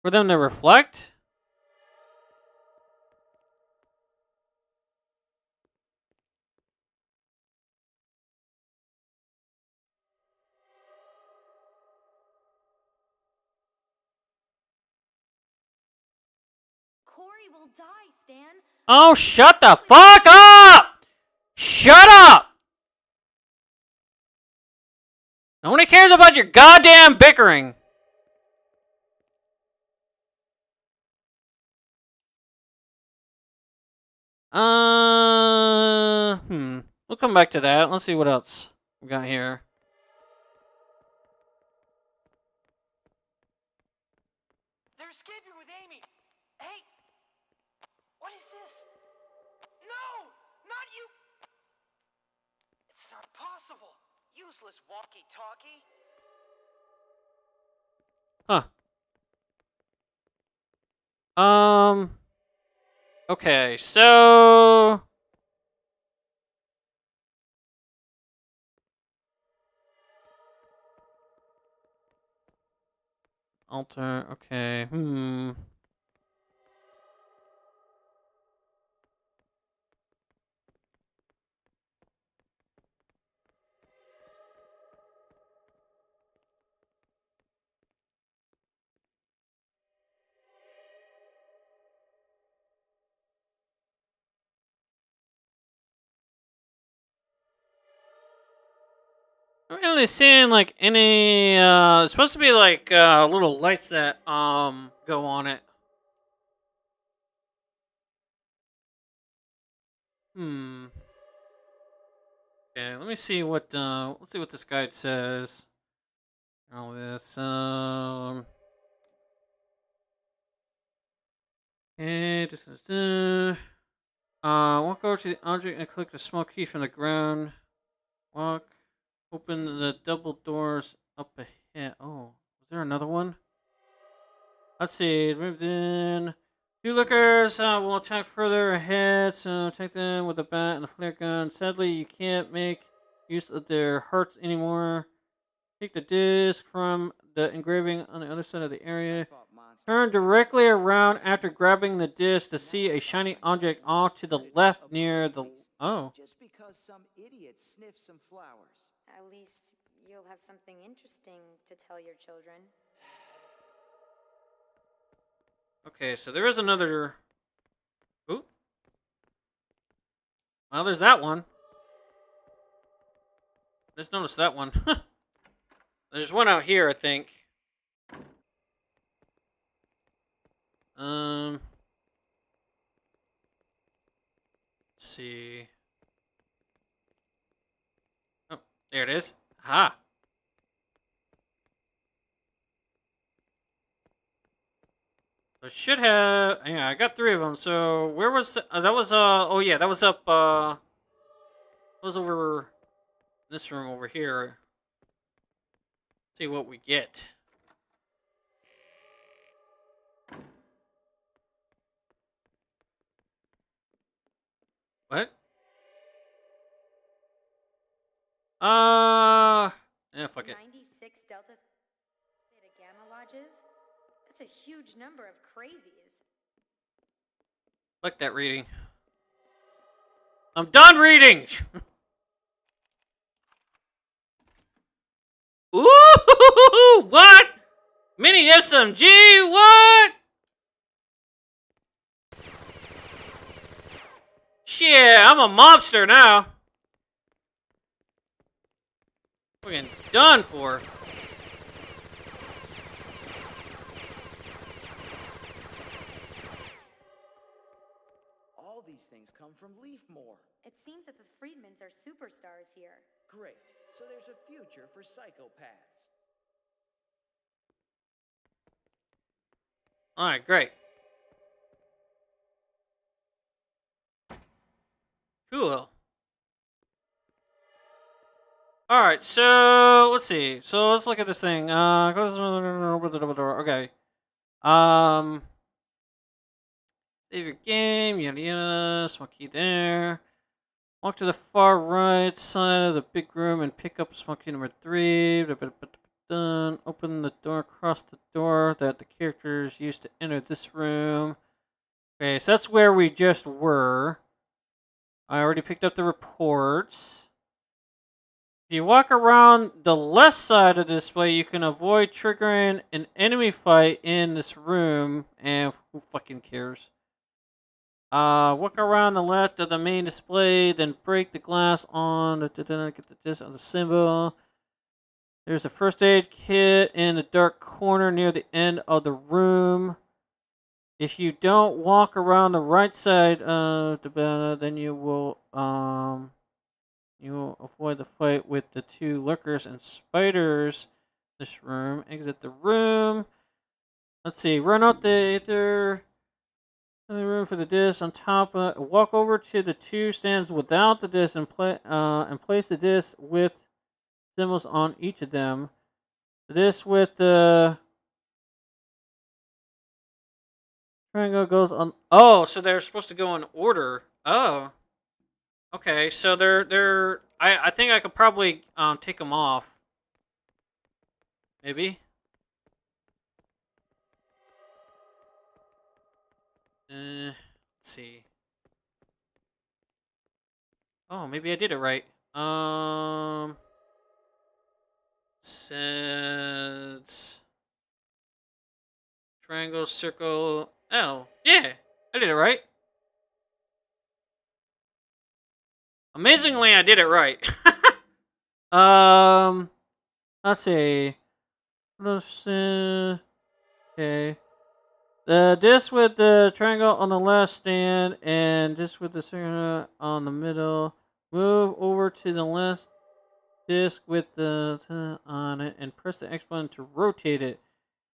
for them to reflect. Corey will die, Stan. Oh, shut the fuck up! Shut up! Nobody cares about your goddamn bickering. We'll come back to that. Let's see what else we got here. They're escaping with Amy. Hey, what is this? No, not you. It's not possible. Useless walkie-talkie. Huh. Okay, so alter. Okay. I'm not really seeing like any. It's supposed to be like little lights that go on it. Okay, let me see what let's see what this guide says. All this okay, this is walk over to the object and click the small key from the ground. Walk, open the double doors up ahead. Oh, is there another one? Let's see, moved in. Two lookers will attack further ahead, so attack them with the bat and the flare gun. Sadly, you can't make use of their hearts anymore. Take the disc from the engraving on the other side of the area. Turn directly around after grabbing the disc to see a shiny object off to the left near the... Oh. Just because some idiot sniffed some flowers. At least you'll have something interesting to tell your children. Okay, so there is another... Ooh. Well, there's that one. Just noticed that one. There's one out here, I think. Let's see. Oh, there it is. Aha. I should have. Yeah, I got 3 of them. So where was that? Was oh yeah, that was up. That was over this room over here. See what we get. What? Yeah, fuck it. 96 Delta Theta Gamma lodges? That's a huge number of crazies. Fuck that reading. I'm done reading! Ooh, what? Mini SMG, what? Shit, I'm a mobster now. Fucking done for. All these things come from Leafmore. It seems that the Friedmans are superstars here. Great. So there's a future for psychopaths. Alright, great. Cool. Alright, so let's see. So let's look at this thing. Okay. Save your game, yada yada, small key there. Walk to the far right side of the big room and pick up small key number 3. Done. Open the door across the door that the characters used to enter this room. Okay, so that's where we just were. I already picked up the reports. If you walk around the left side of the display, you can avoid triggering an enemy fight in this room. And who fucking cares? Walk around the left of the main display, then break the glass on the get the disc of the symbol. There's a first aid kit in the dark corner near the end of the room. If you don't walk around the right side of the banner, then you will avoid the fight with the two lurkers and spiders. This room. Exit the room. Let's see. Run out the room for the disc on top. Walk over to the two stands without the disc and place the disc with symbols on each of them. The disc with the triangle goes on. Oh, so they're supposed to go in order. Oh, okay. So they're. I think I could probably take them off. Maybe. Let's see. Oh, maybe I did it right. Says triangle, circle, L. Yeah, I did it right. Amazingly, I did it right. Let's see. Okay. The disc with the triangle on the left stand and disc with the circle on the middle. Move over to the left disc with the on it and press the X button to rotate it.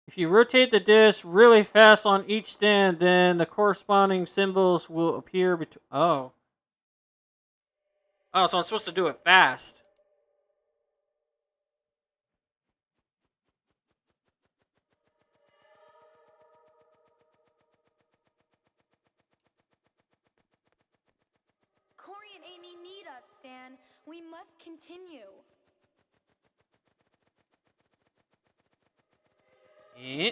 If you rotate the disc really fast on each stand, then the corresponding symbols will appear between. Oh. Oh, so I'm supposed to do it fast. Corey and Amy need us, Stan. We must continue. Eh.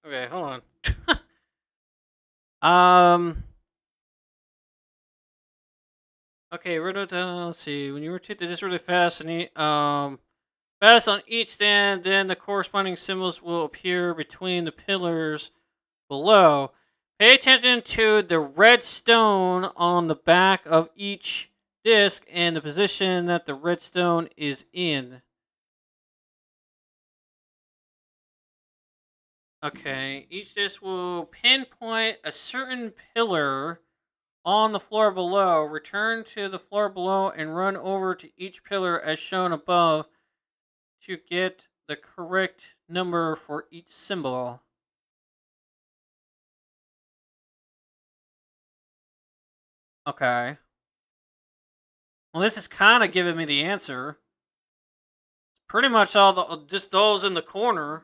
Okay, hold on. Okay, let's see. When you rotate this really fast and fast on each stand, then the corresponding symbols will appear between the pillars below. Pay attention to the red stone on the back of each disc and the position that the red stone is in. Okay, each disc will pinpoint a certain pillar on the floor below. Return to the floor below and run over to each pillar as shown above to get the correct number for each symbol. Okay. Well, this is kind of giving me the answer. Pretty much all the just those in the corner.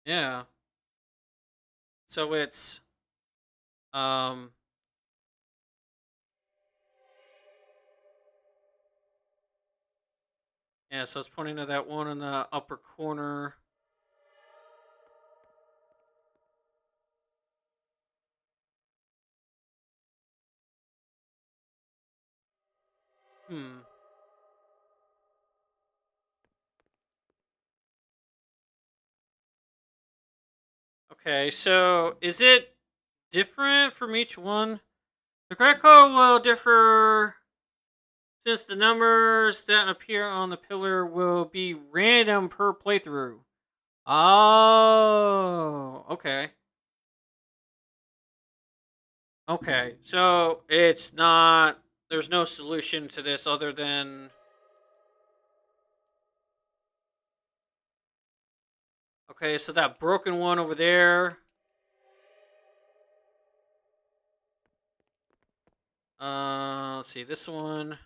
Yeah. So it's yeah, so it's pointing to that one in the upper corner. Okay, so is it different from each one? The correct code will differ since the numbers that appear on the pillar will be random per playthrough. Oh, okay. Okay, so it's not. There's no solution to this other than. Okay, so that broken one over there. Let's see, this one.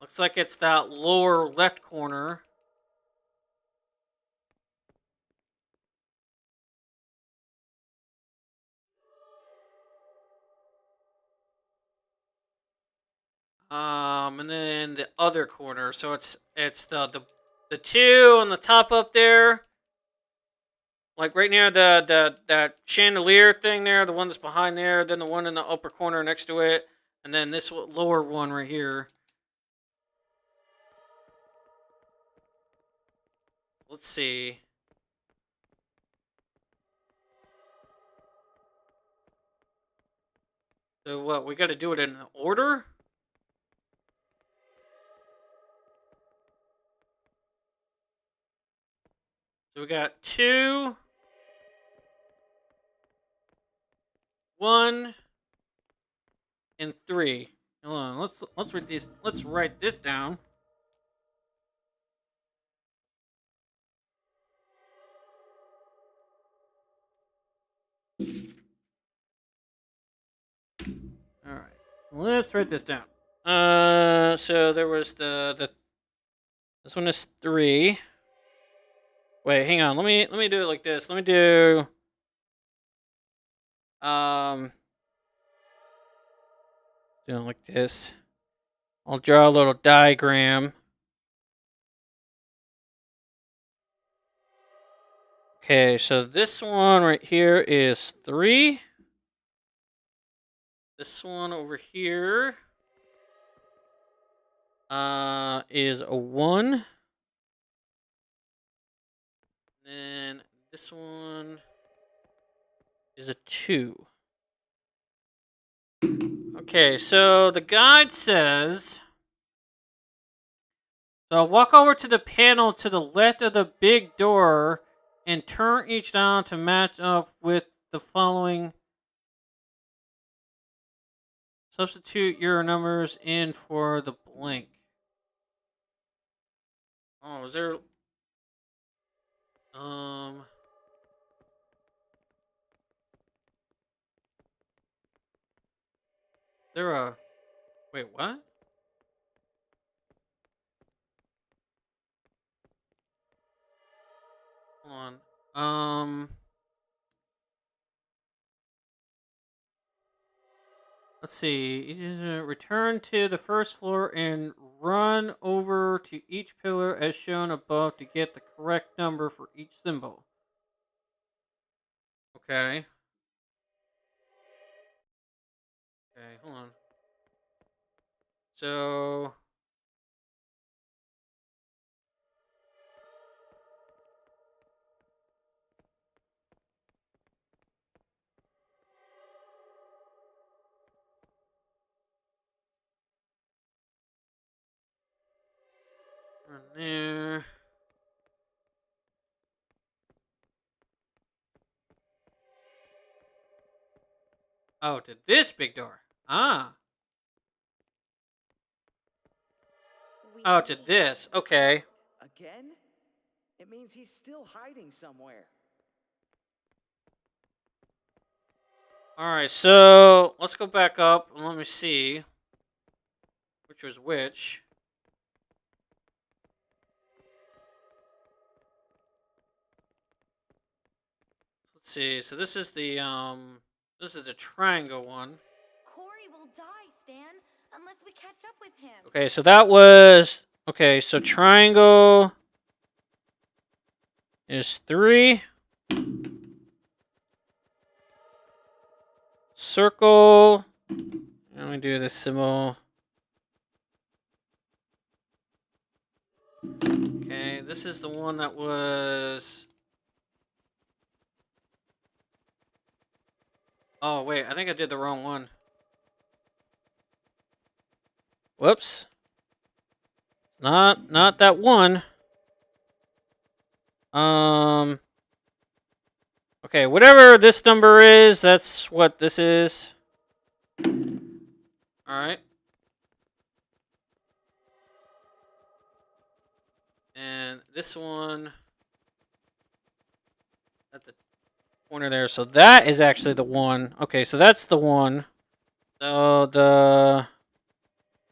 Looks like it's that lower left corner. And then the other corner. So it's the two on the top up there, like right near that chandelier thing there, the one that's behind there, then the one in the upper corner next to it, and then this lower one right here. Let's see. So what, we got to do it in order? So we got 2, 1, and 3. Hold on, let's read these. Let's write this down. All right, let's write this down. So there was the this one is 3. Wait, hang on. Let me do it like this. Let me do do it like this. I'll draw a little diagram. Okay, so this one right here is 3. This one over here is a 1. And this one is a 2. Okay, so the guide says, so walk over to the panel to the left of the big door and turn each dial to match up with the following. Substitute your numbers in for the blank. Oh, is there... There a... Wait, what? Hold on. Let's see. Return to the first floor and run over to each pillar as shown above to get the correct number for each symbol. Okay. Okay, hold on. So... Run there. Oh, to this big door. Ah. Oh, to this. Okay. Again? It means he's still hiding somewhere. Alright, so let's go back up and let me see which was which. Let's see. So this is the triangle one. Corey will die, Stan, unless we catch up with him. Okay, so that was okay, so triangle is 3. Circle. Let me do this symbol. Okay, this is the one that was... Oh, wait, I think I did the wrong one. Whoops. Not that one. Okay, whatever this number is, that's what this is. Alright. And this one at the corner there. So that is actually the one. Okay, so that's the one. So the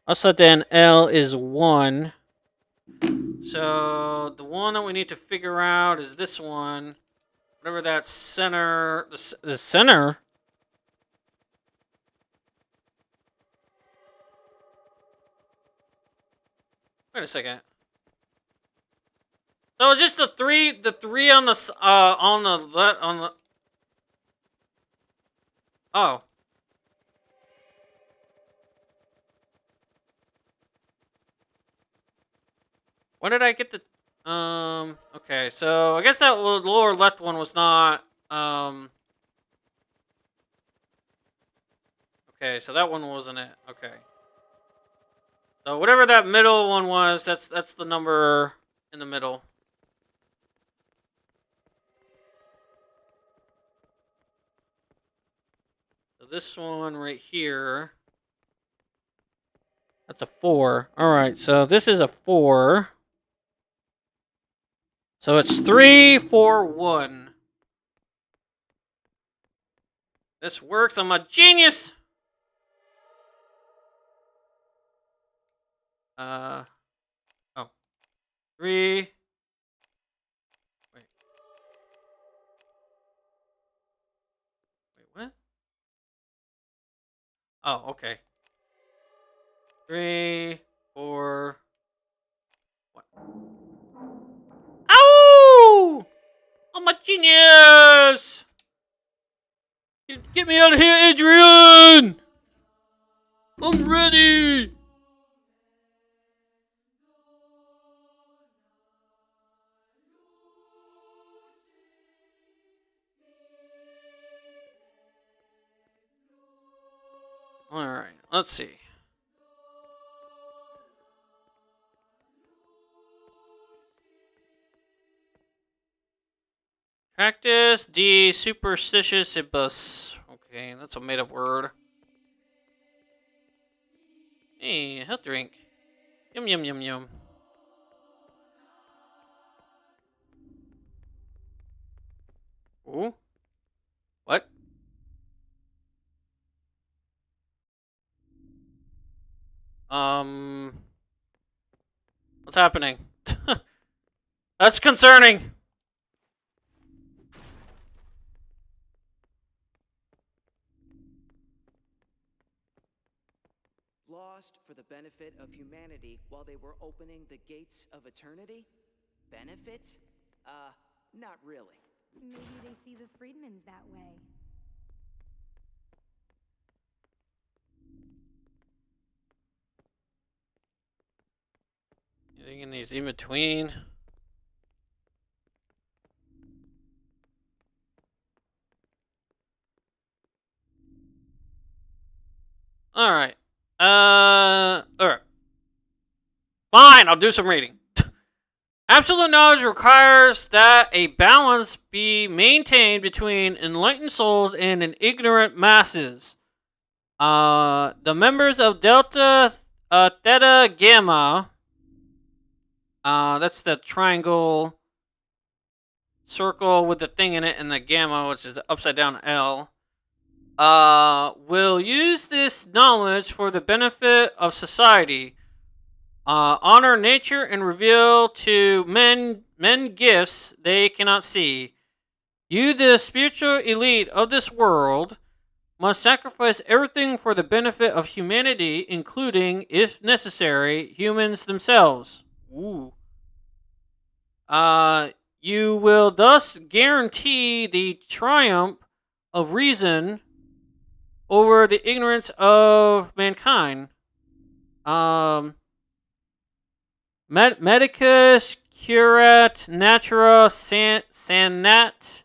upside down L is 1. So the one that we need to figure out is this one. Whatever that center... The center? Wait a second. So it's just the three on the on the. Oh. When did I get the? Okay, so I guess that lower left one was not. Okay, so that one wasn't it. Okay. So whatever that middle one was, that's the number in the middle. So this one right here. That's a 4. All right, so this is a 4. So it's 3, 4, 1. This works. I'm a genius. Oh. 3. Wait, what? Oh, okay. 3, 4. What? Ow! I'm a genius! Get me out of here, Adrian! I'm ready! Alright, let's see. Practice de superstitious. Okay, that's a made up word. Hey, health drink. Yum yum yum yum. Ooh. What? What's happening? That's concerning. Lost for the benefit of humanity while they were opening the gates of eternity? Benefit? Not really. Maybe they see the Freedmans that way. Anything in these in between? Alright. Alright. Fine, I'll do some reading. Absolute knowledge requires that a balance be maintained between enlightened souls and an ignorant masses. The members of Delta, Theta, Gamma. That's the triangle circle with the thing in it, and the gamma, which is the upside down L. Will use this knowledge for the benefit of society. Honor nature and reveal to men gifts they cannot see. You, the spiritual elite of this world, must sacrifice everything for the benefit of humanity, including, if necessary, humans themselves. Ooh. You will thus guarantee the triumph of reason over the ignorance of mankind. Medicus curat natura sanat.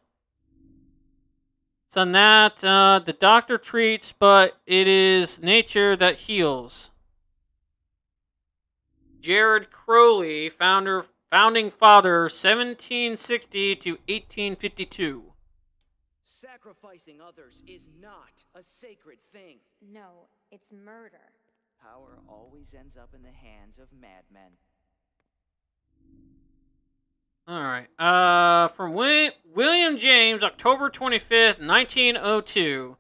The doctor treats, but it is nature that heals. Jared Crowley, founding father, 1760 to 1852. Sacrificing others is not a sacred thing. No, it's murder. Power always ends up in the hands of madmen. Alright, from William James, October 25th, 1902.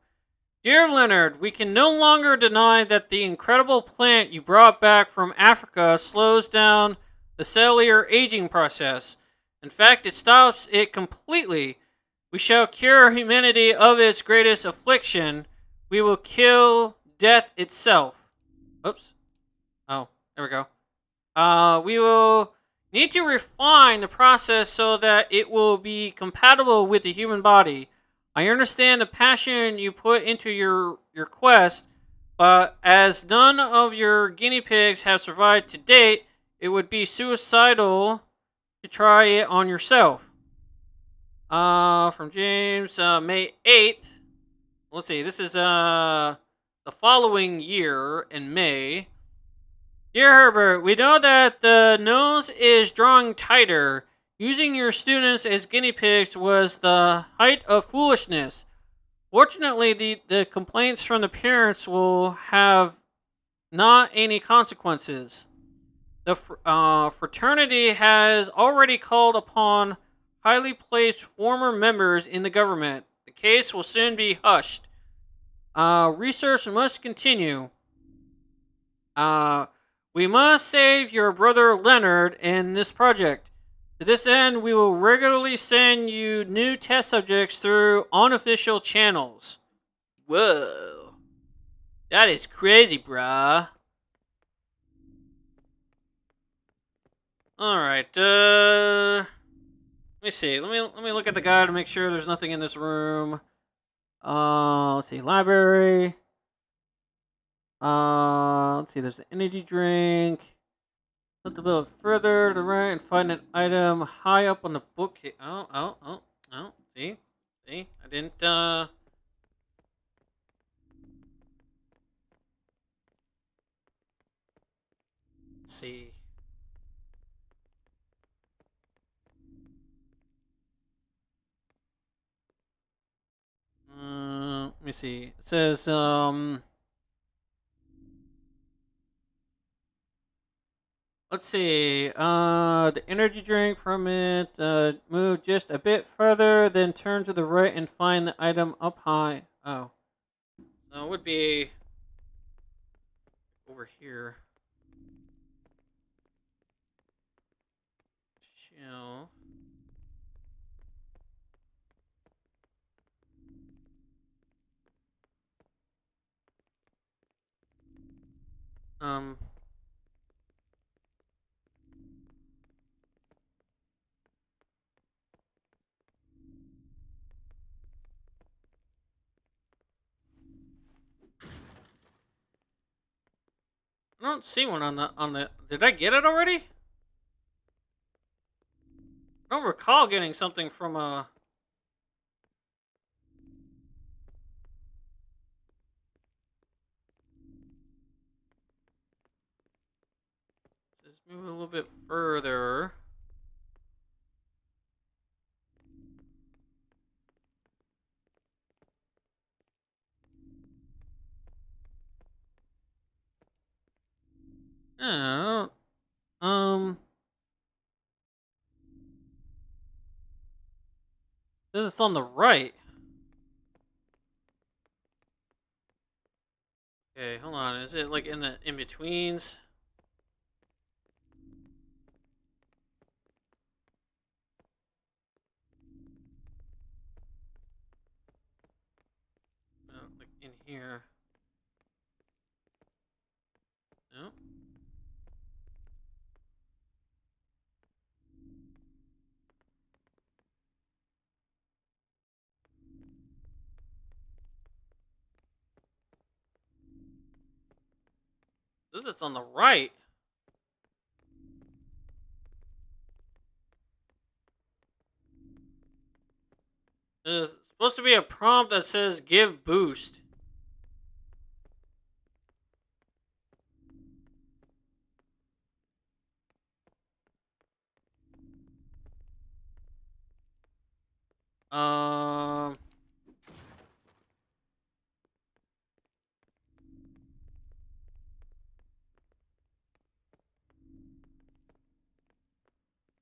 Dear Leonard, we can no longer deny that the incredible plant you brought back from Africa slows down the cellular aging process. In fact, it stops it completely. We shall cure humanity of its greatest affliction. We will kill death itself. Oops. Oh, there we go. We will need to refine the process so that it will be compatible with the human body. I understand the passion you put into your quest, but as none of your guinea pigs have survived to date, it would be suicidal to try it on yourself. From James, May 8th. Let's see, this is the following year in May. Dear Herbert, we know that the nose is drawing tighter. Using your students as guinea pigs was the height of foolishness. Fortunately, the complaints from the parents will have not any consequences. The fraternity has already called upon highly placed former members in the government. The case will soon be hushed. Research must continue. We must save your brother Leonard in this project. To this end, we will regularly send you new test subjects through unofficial channels. Whoa. That is crazy, bruh. Alright, let me see. Let me look at the guide to make sure there's nothing in this room. Let's see, library. Let's see, there's an energy drink. Look a little further to the right and find an item high up on the bookcase. Oh. See? I didn't, let's see. Let me see. It says, let's see. The energy drink from it. Move just a bit further, then turn to the right and find the item up high. Oh, so it would be over here. Shelf. Um. I don't see one on the. Did I get it already? I don't recall getting something from a. Let's move a little bit further. Yeah. This is on the right. Okay, hold on. Is it like in the in betweens? Like in here. No. This is on the right. There's supposed to be a prompt that says give boost. Um.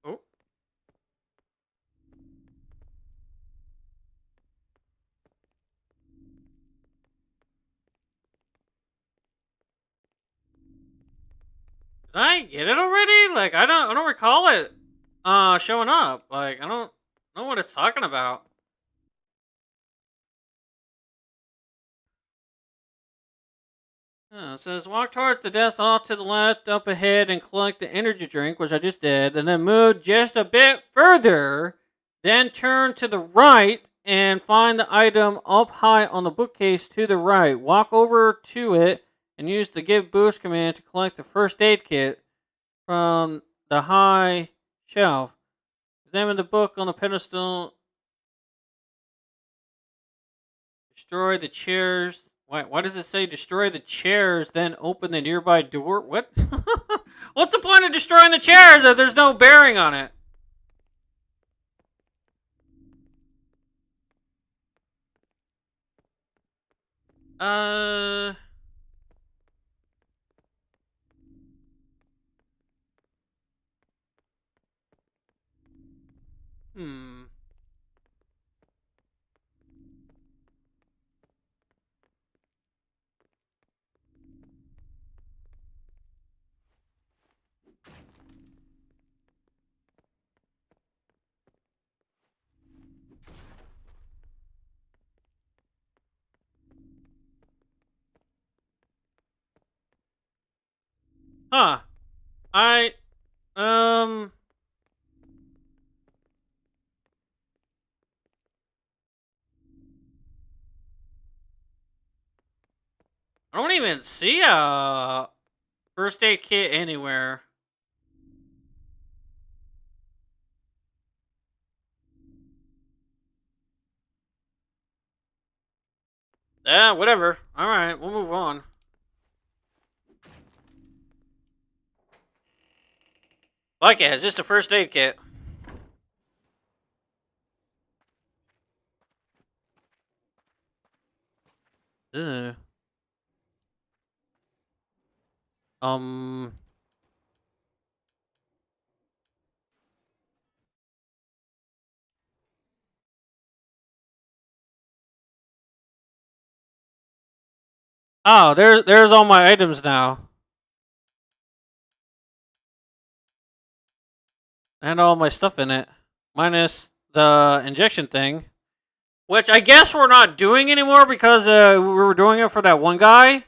Oh. Did I get it already? Like I don't recall it showing up. Like I don't know what it's talking about. It says walk towards the desk off to the left, up ahead, and collect the energy drink, which I just did, and then move just a bit further. Then turn to the right and find the item up high on the bookcase to the right. Walk over to it and use the give boost command to collect the first aid kit from the high shelf. Examine the book on the pedestal. Destroy the chairs. Why does it say destroy the chairs, then open the nearby door? What? What's the point of destroying the chairs if there's no bearing on it? Uh... Hmm. Huh. I... Um... I don't even see a first aid kit anywhere. Yeah, whatever. Alright, we'll move on. Like it, it's just a first aid kit. Ugh. Um... Oh, there's all my items now. And all my stuff in it. Minus the injection thing. Which I guess we're not doing anymore because we were doing it for that one guy.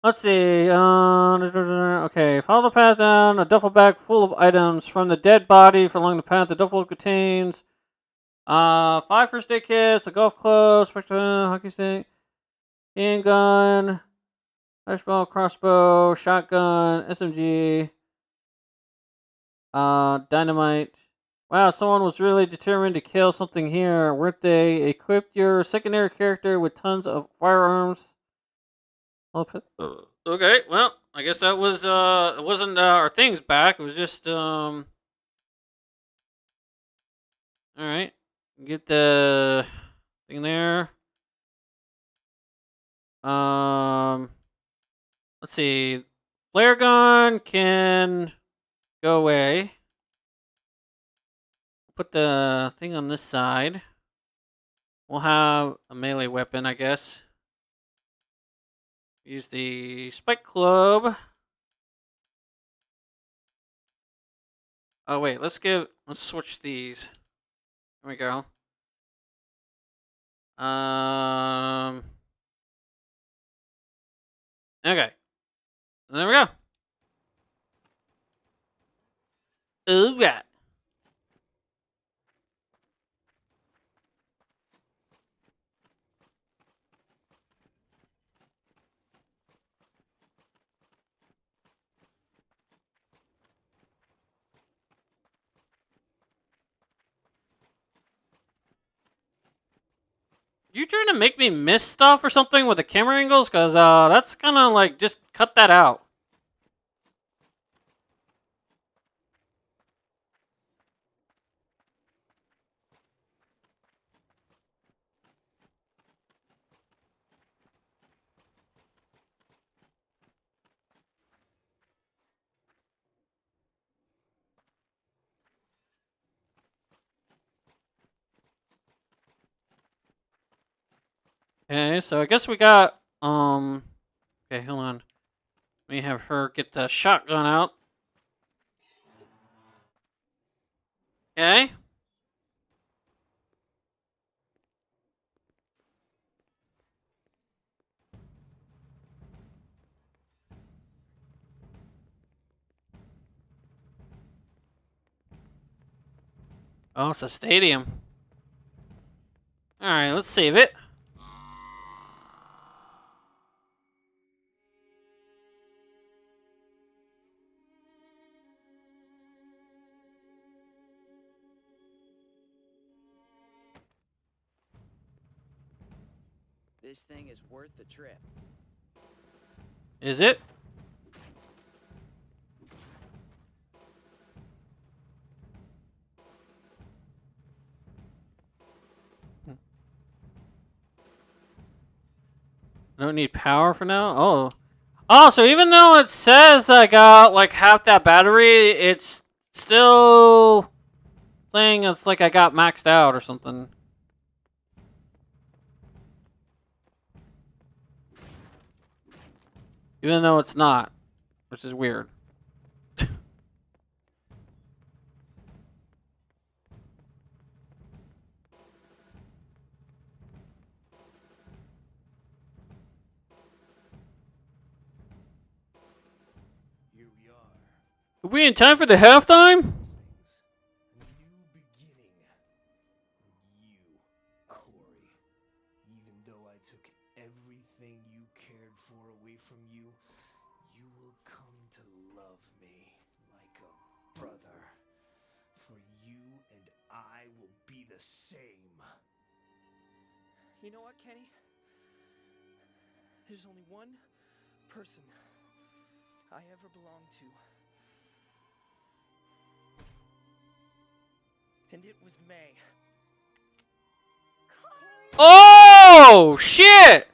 Let's see. Okay, follow the path down. A duffel bag full of items from the dead body along the path. The duffel contains 5 first aid kits, a golf club, spectrum, hockey stick, handgun, flashball, crossbow, shotgun, SMG, dynamite. Wow, someone was really determined to kill something here, weren't they? Equipped your secondary character with tons of firearms. Okay, well, I guess that was it wasn't our things back. It was just all right. Get the thing there. Let's see. Flare gun can go away. Put the thing on this side. We'll have a melee weapon, I guess. Use the spike club. Oh wait, let's switch these. There we go. Okay. There we go. Alright. You trying to make me miss stuff or something with the camera angles? Cause that's kind of like just cut that out. Okay, so I guess we got okay, hold on. Let me have her get the shotgun out. Okay. Oh, it's a stadium. Alright, let's save it. This thing is worth the trip. Is it? I don't need power for now? Oh. Oh, so even though it says I got like half that battery, it's still saying it's like I got maxed out or something. Even though it's not, which is weird. Here we are. Are we in time for the halftime? Things. A new beginning. You, Corey. Even though I took everything you cared for away from you, you will come to love me like a brother. For you and I will be the same. You know what, Kenny? There's only one person I ever belonged to. And it was May. Oh, shit!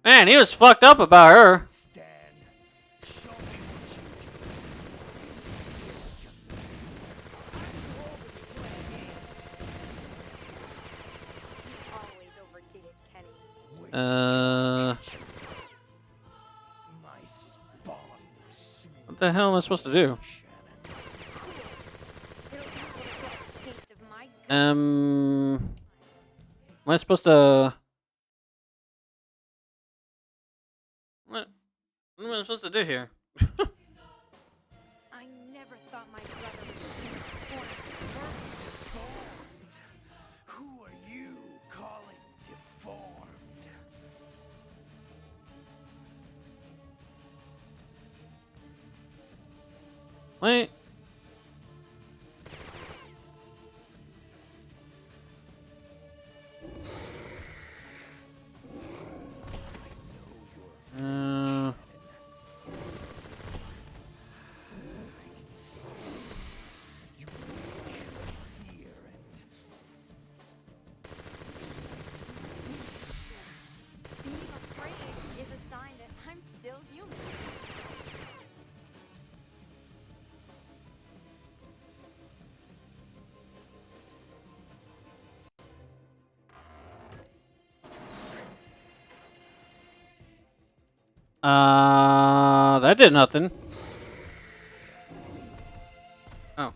Man, he was fucked up about her. Stan, show me what you can do. You always overdid it, Kenny. My spawn What the hell am I supposed to do? It'll be able to get a taste of my gut. Am I supposed to? What am I supposed to do here? I never thought my brother would become deformed. Deformed? Who are you calling deformed? Wait. Being afraid is a sign that I'm still human. That did nothing. Oh.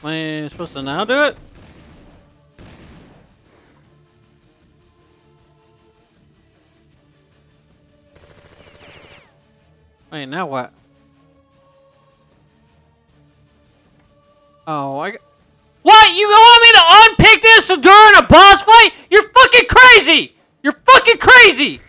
Am I supposed to now do it? Wait, now what? Oh, What? You want me to unpick this during a boss fight? You're fucking crazy! You're fucking crazy!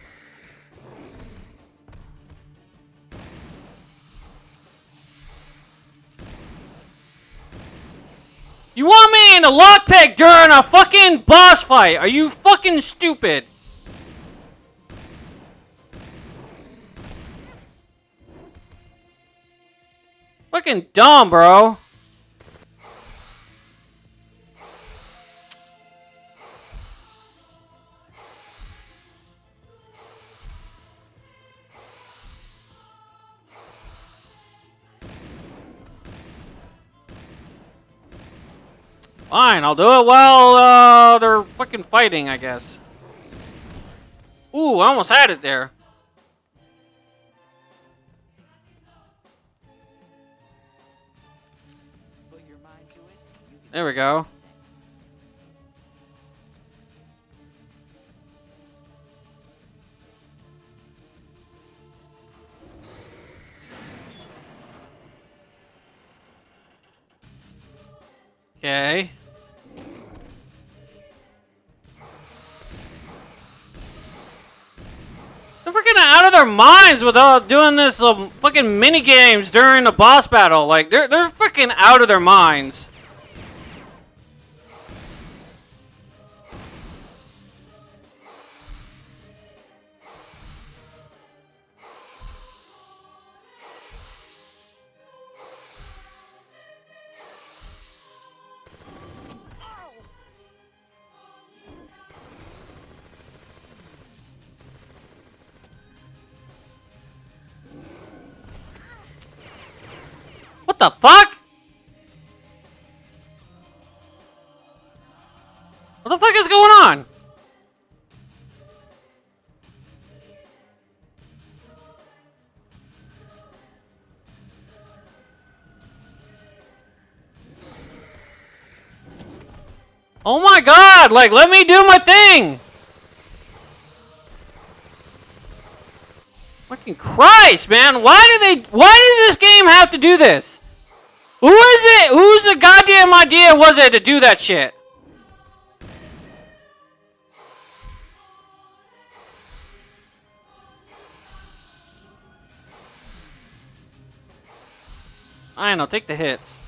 You want me in a lockpick during a fucking boss fight? Are you fucking stupid? Fucking dumb, bro. Fine, I'll do it while they're fucking fighting, I guess. Ooh, I almost had it there. Put your mind to it, and you can There we go. Okay. They're freaking out of their minds without doing this fucking mini games during the boss battle. Like they're freaking out of their minds. What the fuck? What the fuck is going on? Oh my god, like let me do my thing. Fucking Christ, man. Why does this game have to do this? Who is it? Whose the goddamn idea was it to do that shit? I know, take the hits.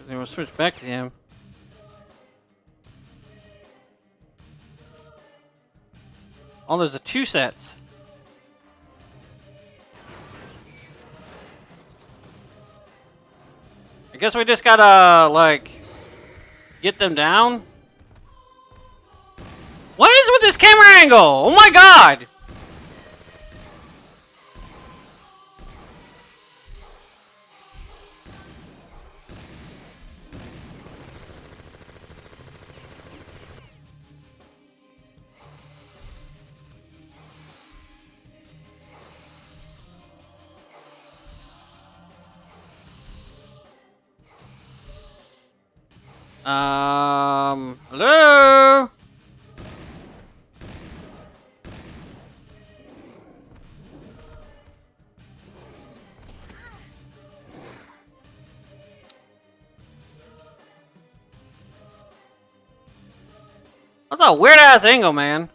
Then we'll switch back to him. Oh, there's 2 sets. I guess we just gotta, like, get them down. What is with this camera angle? Oh my god! Hello? That's a weird ass angle, man.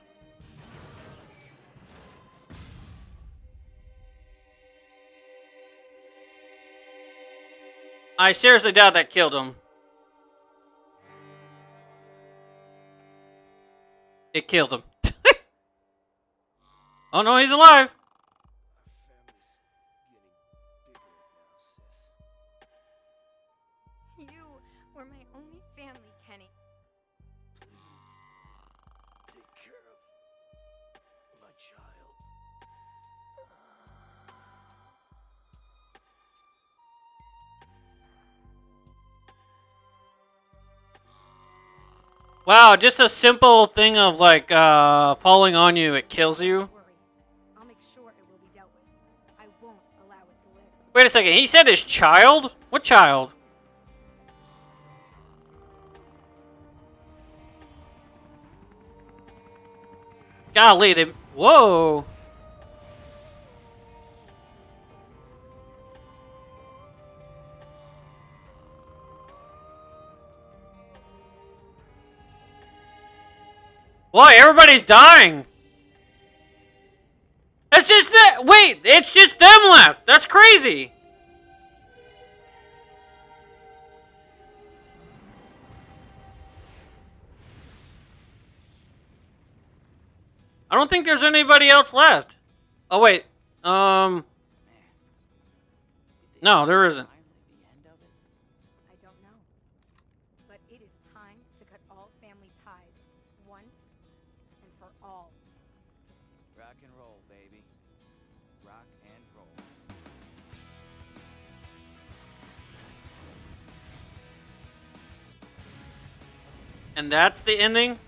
I seriously doubt that killed him. It killed him. Oh no, he's alive. You were my only family, Kenny. Take care of my child. Wow, just a simple thing of like falling on you, it kills you. Don't worry. I'll make sure it will be dealt with. I won't allow it to live. Wait a second, he said his child? What child? Golly, they... Whoa! Boy, everybody's dying! It's just that... Wait, it's just them left! That's crazy! I don't think there's anybody else left. Oh, wait. No, there isn't. I don't know. But it is time And that's the ending?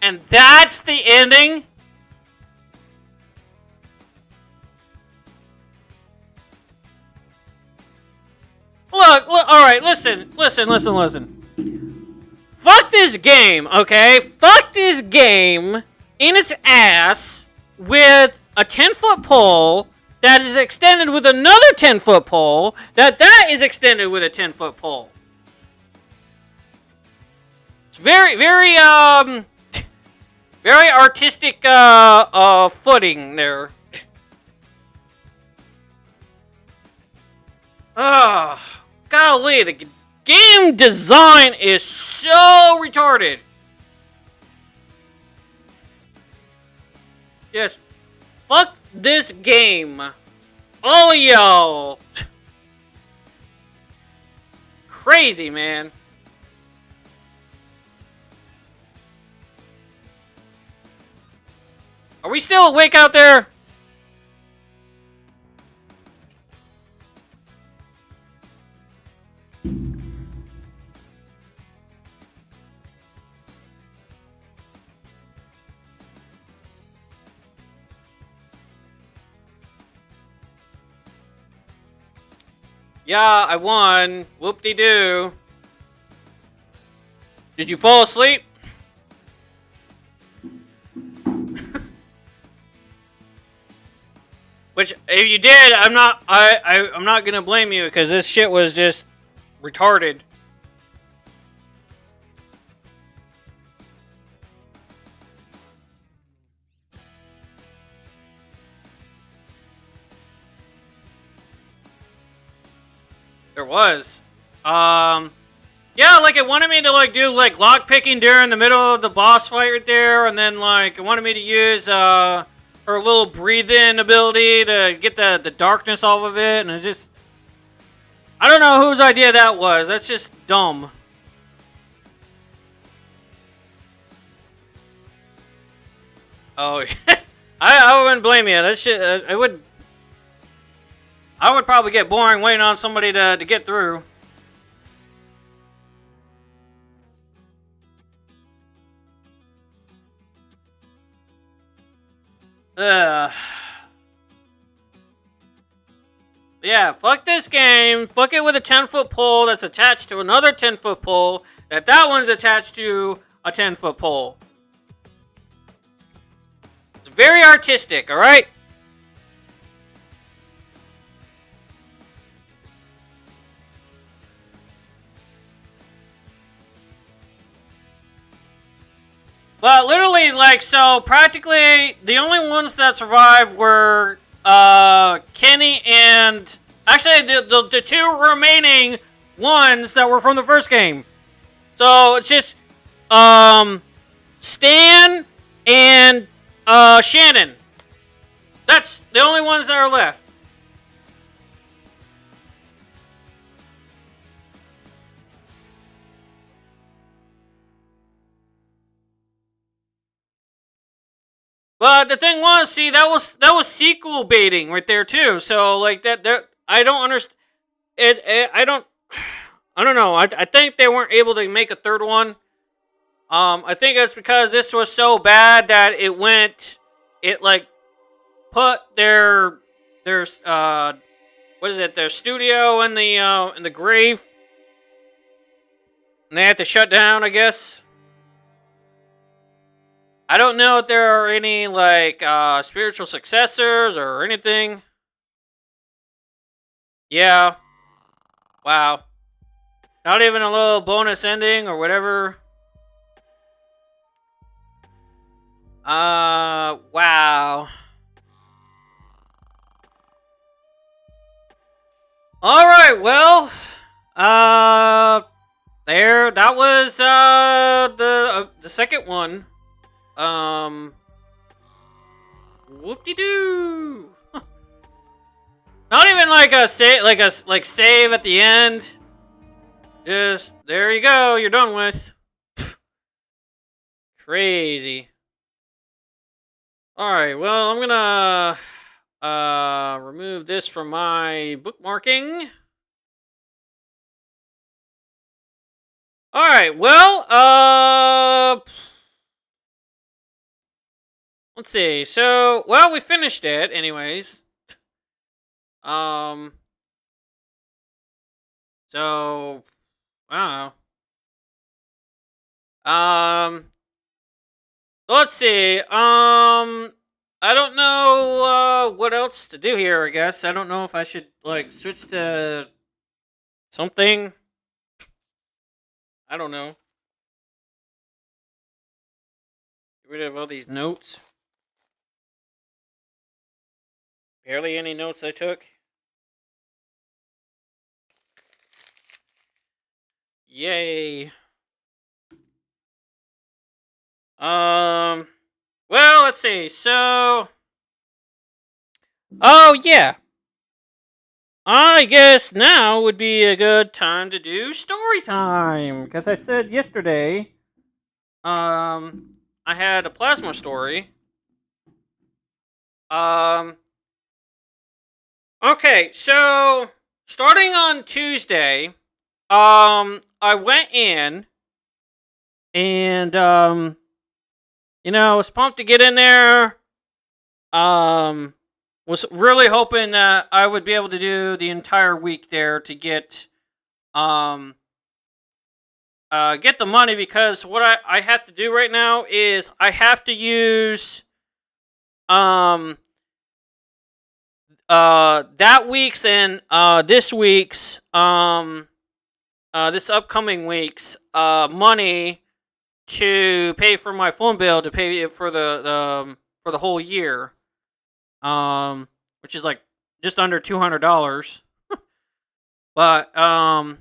And that's the ending? Look, alright, listen. Fuck this game, okay? Fuck this game in its ass with a 10-foot pole that is extended with another 10-foot pole that is extended with a 10-foot pole. It's very, very artistic footing there. Golly, the game design is so retarded. Just fuck this game. All of y'all. Crazy, man. Are we still awake out there? Yeah, I won. Whoop-de-doo. Did you fall asleep? Which, if you did, I'm not gonna blame you because this shit was just retarded. There was. Yeah, like it wanted me to like do like lock picking during the middle of the boss fight right there, and then like it wanted me to use her little breathe in ability to get the darkness off of it, and it's just I don't know whose idea that was. That's just dumb. Oh, I wouldn't blame you. That shit, I would probably get boring waiting on somebody to get through. Yeah, fuck this game. Fuck it with a 10-foot pole that's attached to another 10-foot pole. That one's attached to a 10-foot pole. It's very artistic, alright? But literally, like, so practically the only ones that survived were Kenny and actually the two remaining ones that were from the first game. So it's just Stan and Shannon. That's the only ones that are left. But the thing was, see, that was sequel baiting right there too. So like that I don't understand it. I don't know. I think they weren't able to make a third one. I think it's because this was so bad that it like put their what is it? Their studio in the grave, and they had to shut down, I guess. I don't know if there are any, like, spiritual successors or anything. Yeah. Wow. Not even a little bonus ending or whatever. Wow. Alright, well. That was, the second one. Whoop-de-doo. Not even like a save at the end. Just there you go. You're done with. Crazy. All right. Well, I'm gonna remove this from my bookmarking. All right. Well, let's see. So, well, we finished it, anyways. Um. So, I don't know. Let's see. I don't know what else to do here. I guess I don't know if I should like switch to something. I don't know. Get rid of all these notes. Barely any notes I took. Yay. Well, let's see. So, oh yeah. I guess now would be a good time to do story time because I said yesterday, I had a plasma story. Um, okay, so starting on Tuesday, I went in and I was pumped to get in there. Was really hoping that I would be able to do the entire week there to get get the money, because what I have to do right now is I have to use that week's and this week's this upcoming week's money to pay for my phone bill, to pay it for the whole year, which is like just under $200. But I'm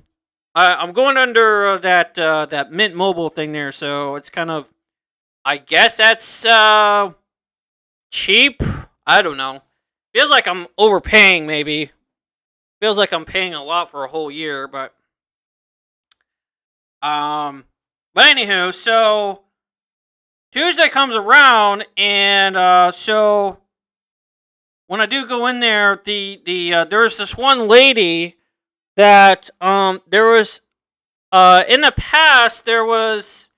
going under that Mint Mobile thing there, so it's kind of, I guess that's cheap. I don't know. Feels like I'm overpaying, maybe. Feels like I'm paying a lot for a whole year, but anywho, so Tuesday comes around, and so when I do go in there, there was this one lady that there was in the past there was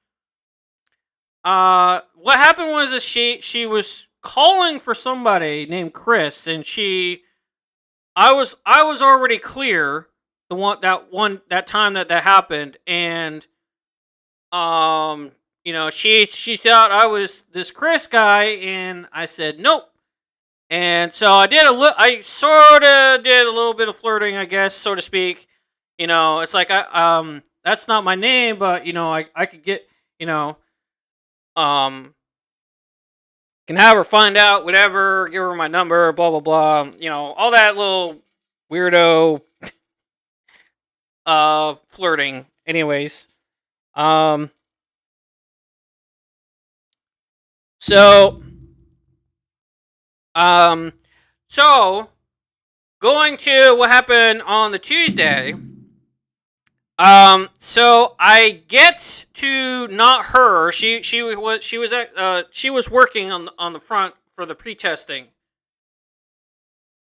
what happened was that she was calling for somebody named Chris, and I was already clear that time that happened, and she thought I was this Chris guy, and I said nope. And so I sort of did a little bit of flirting, I guess, so to speak. It's like that's not my name, but I could get, can have her find out whatever, give her my number, blah blah blah, all that little weirdo flirting. Anyways, so so going to what happened on the Tuesday. So I get to, not her. She was working on the front for the pre-testing.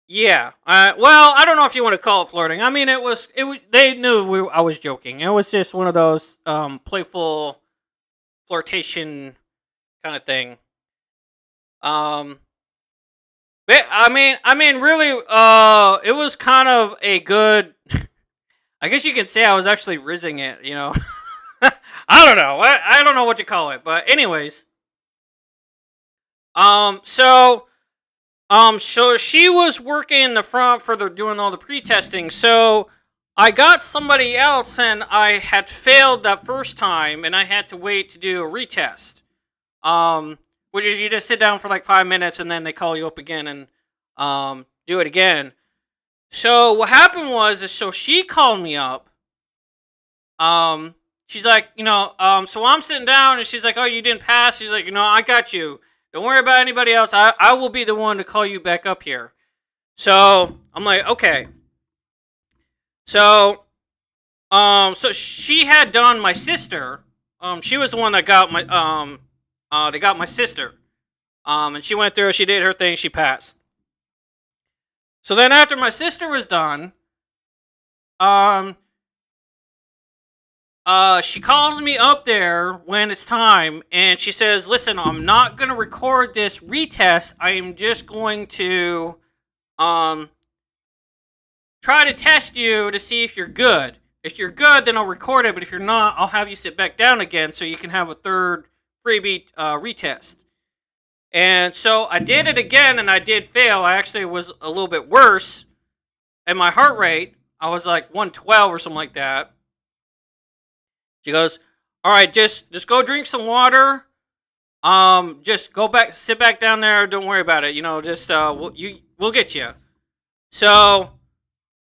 Yeah. Well, I don't know if you want to call it flirting. I mean, it was. They knew I was joking. It was just one of those playful flirtation kind of thing. But I mean, really, it was kind of a good. I guess you can say I was actually rizzing it, I don't know. I don't know what to call it, but anyways. So she was working in the front for doing all the pre-testing. So I got somebody else, and I had failed that first time, and I had to wait to do a retest. Which is you just sit down for like 5 minutes, and then they call you up again and do it again. So what happened was, so she called me up. She's like, so I'm sitting down, and she's like, oh, you didn't pass. She's like, I got you. Don't worry about anybody else. I will be the one to call you back up here. So I'm like, okay. So, so she had done my sister. She was the one that got my, they got my sister. And she went through, she did her thing, she passed. So then after my sister was done, she calls me up there when it's time, and she says, "Listen, I'm not gonna record this retest. I am just going to try to test you to see if you're good. If you're good, then I'll record it. But if you're not, I'll have you sit back down again so you can have a third freebie retest." And so I did it again, and I did fail. I actually was a little bit worse, and my heart rate, I was like 112 or something like that. She goes, "All right, just go drink some water. Just go back, sit back down there. Don't worry about it. Just we'll get you." So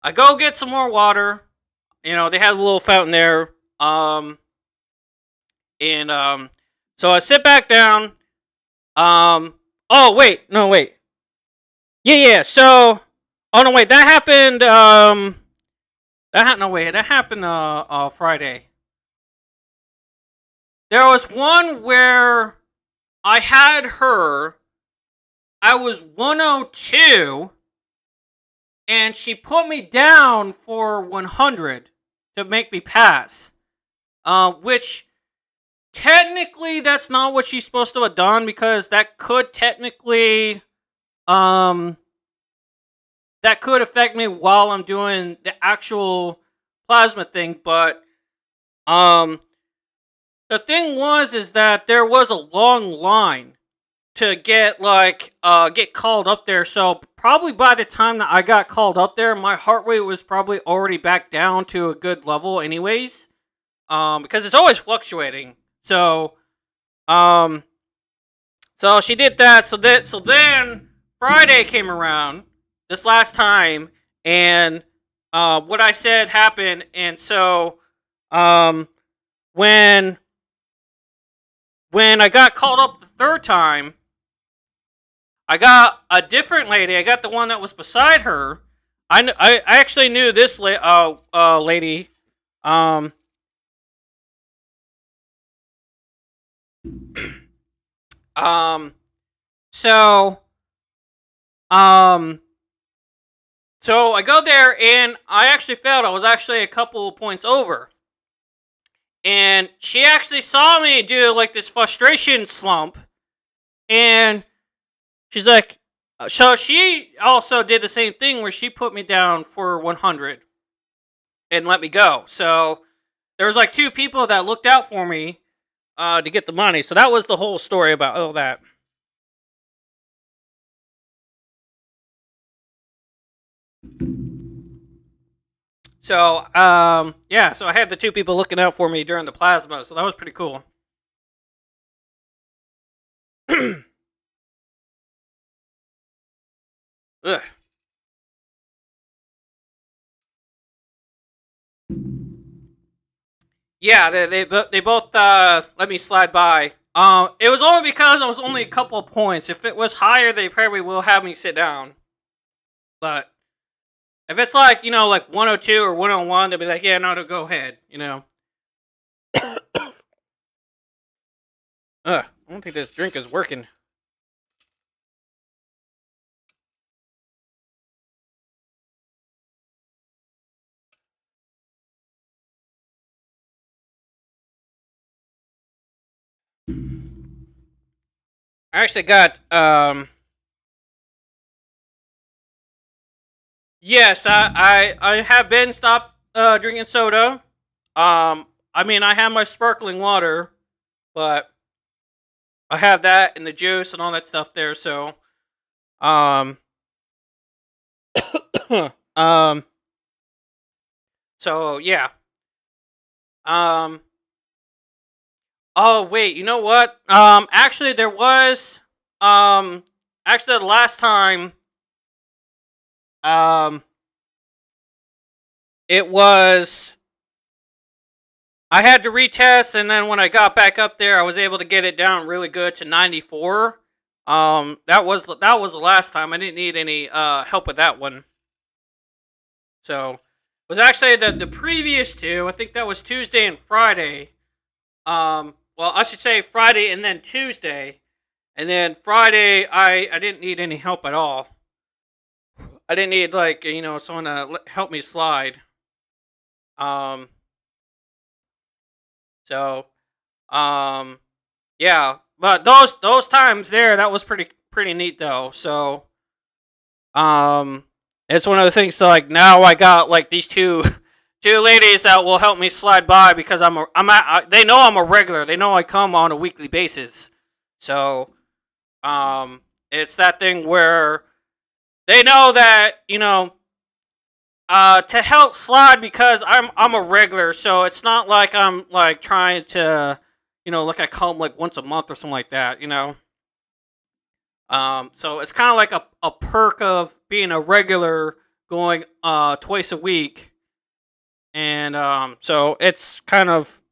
I go get some more water. They had a little fountain there. And so I sit back down. Oh wait, no wait. Yeah. So, oh no wait, that happened. That happened Friday. There was one where I had her. I was 102, and she put me down for 100 to make me pass. Which technically that's not what she's supposed to have done, because that could technically that could affect me while I'm doing the actual plasma thing. But the thing is that there was a long line to get called up there. So probably by the time that I got called up there, my heart rate was probably already back down to a good level anyways. Because it's always fluctuating. So she did that. So then Friday came around this last time, and what I said happened. And so when I got called up the third time, I got a different lady. I got the one that was beside her. I actually knew this lady. So I go there, and I actually failed. I was actually a couple of points over. And she actually saw me do like this frustration slump, and she's like, so she also did the same thing where she put me down for 100 and let me go. So there was like two people that looked out for me to get the money. So that was the whole story about all that. So, yeah, so I had the two people looking out for me during the plasma, so that was pretty cool. Ugh. Yeah, they both let me slide by. It was only because I was only a couple of points. If it was higher, they probably will have me sit down. But if it's like, like 102 or 101, they'll be like, yeah, no, go ahead, I don't think this drink is working. I actually got, yes, I have been stopped drinking soda. I mean, I have my sparkling water, but I have that and the juice and all that stuff there. So, so yeah. Oh wait, you know what? Actually, there was, actually the last time, it was. I had to retest, and then when I got back up there, I was able to get it down really good to 94. That was the last time. I didn't need any help with that one. So it was actually the previous two. I think that was Tuesday and Friday. Well, I should say Friday and then Tuesday, and then Friday I didn't need any help at all. I didn't need someone to help me slide. So, yeah, but those times there, that was pretty neat though. So, it's one of the things. So like now I got like these two ladies that will help me slide by because they know I'm a regular. They know I come on a weekly basis. So, it's that thing where they know that to help slide because I'm a regular. So it's not like I'm like trying to like I come like once a month or something like that. So it's kind of like a perk of being a regular going twice a week. And so it's kind of,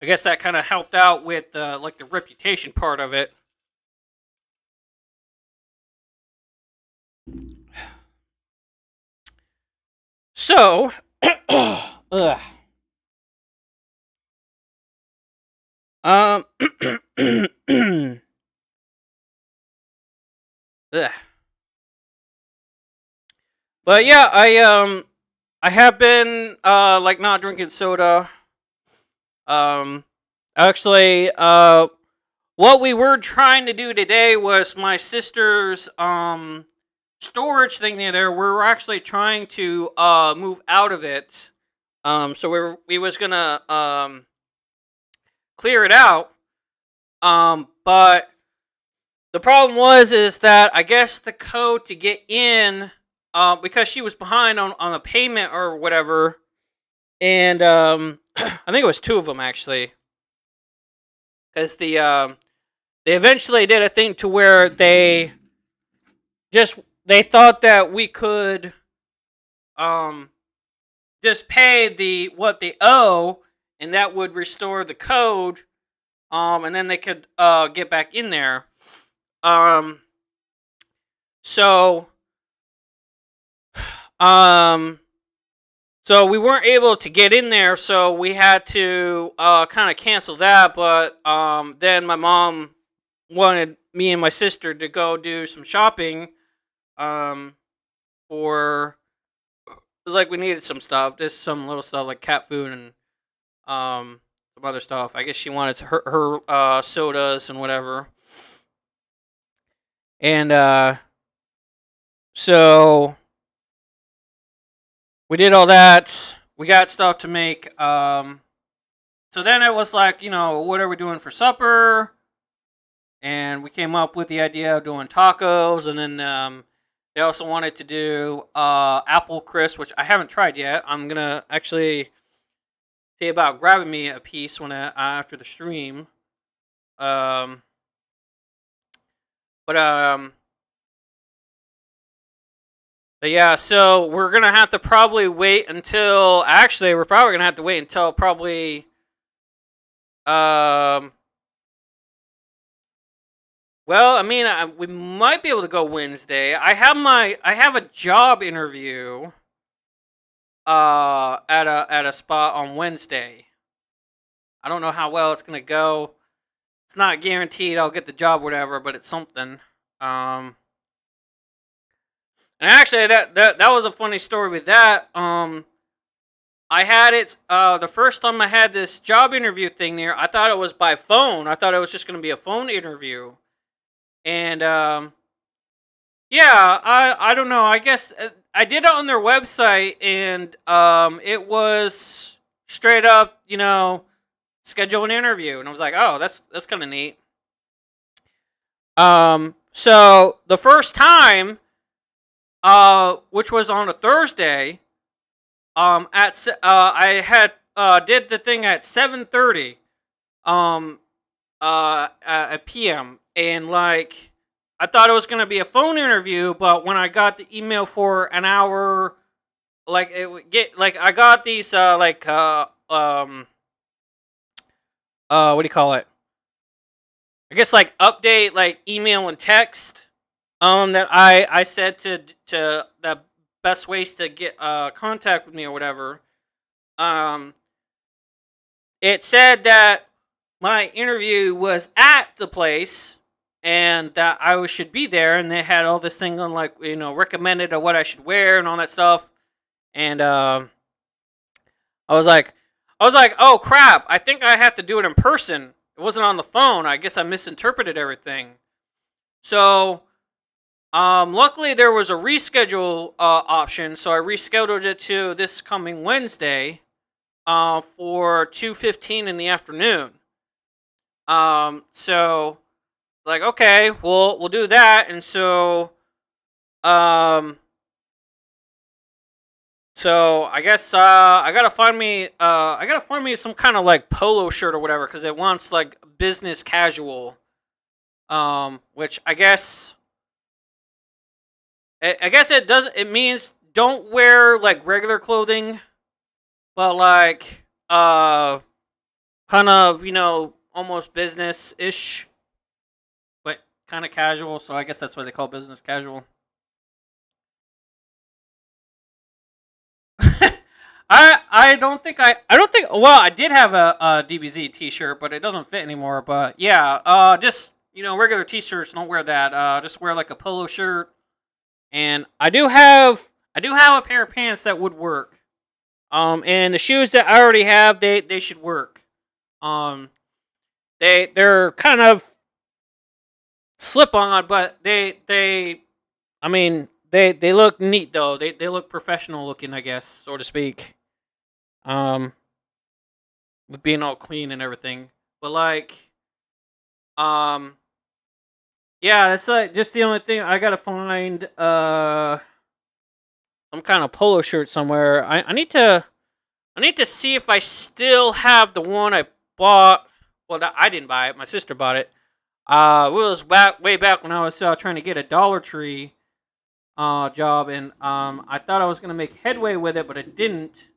I guess that kind of helped out with like the reputation part of it. So, ugh. Ugh. But yeah, I have been like not drinking soda. Actually, what we were trying to do today was my sister's storage thing there. We were actually trying to move out of it. So we was gonna clear it out. But the problem is that I guess the code to get in, because she was behind on a payment or whatever, and I think it was two of them actually, because they eventually did a thing to where they thought that we could just pay what they owe, and that would restore the code, and then they could get back in there. So so we weren't able to get in there, so we had to kind of cancel that. But then my mom wanted me and my sister to go do some shopping. For it was like we needed some stuff, just some little stuff like cat food and some other stuff. I guess she wanted her sodas and whatever. And so we did all that. We got stuff to make. So then it was like, what are we doing for supper? And we came up with the idea of doing tacos. And then they also wanted to do apple crisp, which I haven't tried yet. I'm going to actually see about grabbing me a piece after the stream. But yeah, so we're going to have to probably wait until... Actually, we're probably going to have to wait until probably... Well, I mean, we might be able to go Wednesday. I have a job interview at a spot on Wednesday. I don't know how well it's going to go. It's not guaranteed I'll get the job or whatever, but it's something. And actually, that was a funny story with that. I had it the first time I had this job interview thing there. I thought it was by phone. I thought it was just going to be a phone interview. And yeah, I don't know. I guess I did it on their website, and it was straight up, schedule an interview, and I was like, oh, that's kind of neat. So the first time, which was on a Thursday, I had did the thing at 7:30 at PM, and like I thought it was gonna be a phone interview, but when I got the email for an hour, like it would get like I got these what do you call it? I guess like update like email and text that I said to the best ways to get contact with me or whatever. It said that my interview was at the place and that I should be there, and they had all this thing on like recommended of what I should wear and all that stuff. And I was like, I was like, oh crap! I think I had to do it in person. It wasn't on the phone. I guess I misinterpreted everything. So, luckily there was a reschedule option, so I rescheduled it to this coming Wednesday, for 2:15 in the afternoon. So like, okay, we'll do that, and um, so I guess I gotta find me some kind of like polo shirt or whatever because it wants like business casual. Which I guess it does. It means don't wear like regular clothing, but like kind of almost business ish, but kind of casual. So I guess that's why they call business casual. I don't think well I did have a DBZ t-shirt but it doesn't fit anymore, but yeah, just regular t-shirts, don't wear that, just wear like a polo shirt, and I do have a pair of pants that would work, and the shoes that I already have, they should work. um they're kind of slip on, but I mean they look neat though, they look professional looking, I guess, so to speak. um with being all clean and everything. But like, um, yeah, that's like just the only thing I gotta find. Some kind of polo shirt somewhere. I need to see if I still have the one I bought. Well, that I didn't buy it. My sister bought it. It was way back when I was trying to get a Dollar Tree job, and I thought I was gonna make headway with it, but I didn't.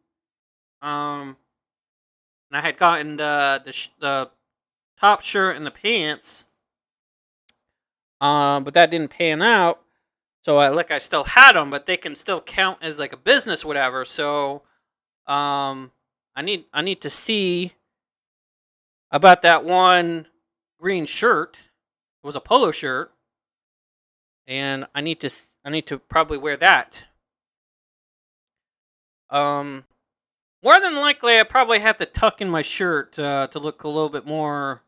Um, and I had gotten the top shirt and the pants, but that didn't pan out. So I still had them, but they can still count as like a business, whatever. So I need to see about that one green shirt. It was a polo shirt, and I need to probably wear that. Um, More than likely, I probably have to tuck in my shirt to look a little bit more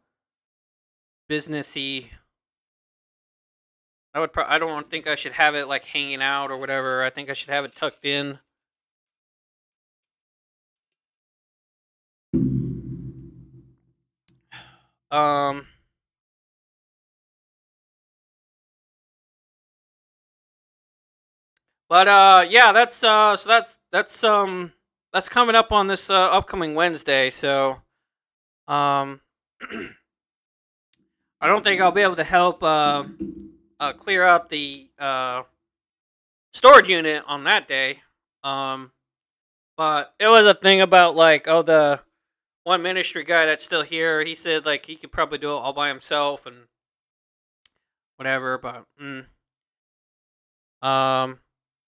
businessy. I don't think I should have it like hanging out or whatever. I think I should have it tucked in. Um, but yeah, that's coming up on this upcoming Wednesday. So um, I don't think I'll be able to help clear out the storage unit on that day. Um, but it was a thing about like, oh, the one ministry guy that's still here. He said like he could probably do it all by himself and whatever. Um,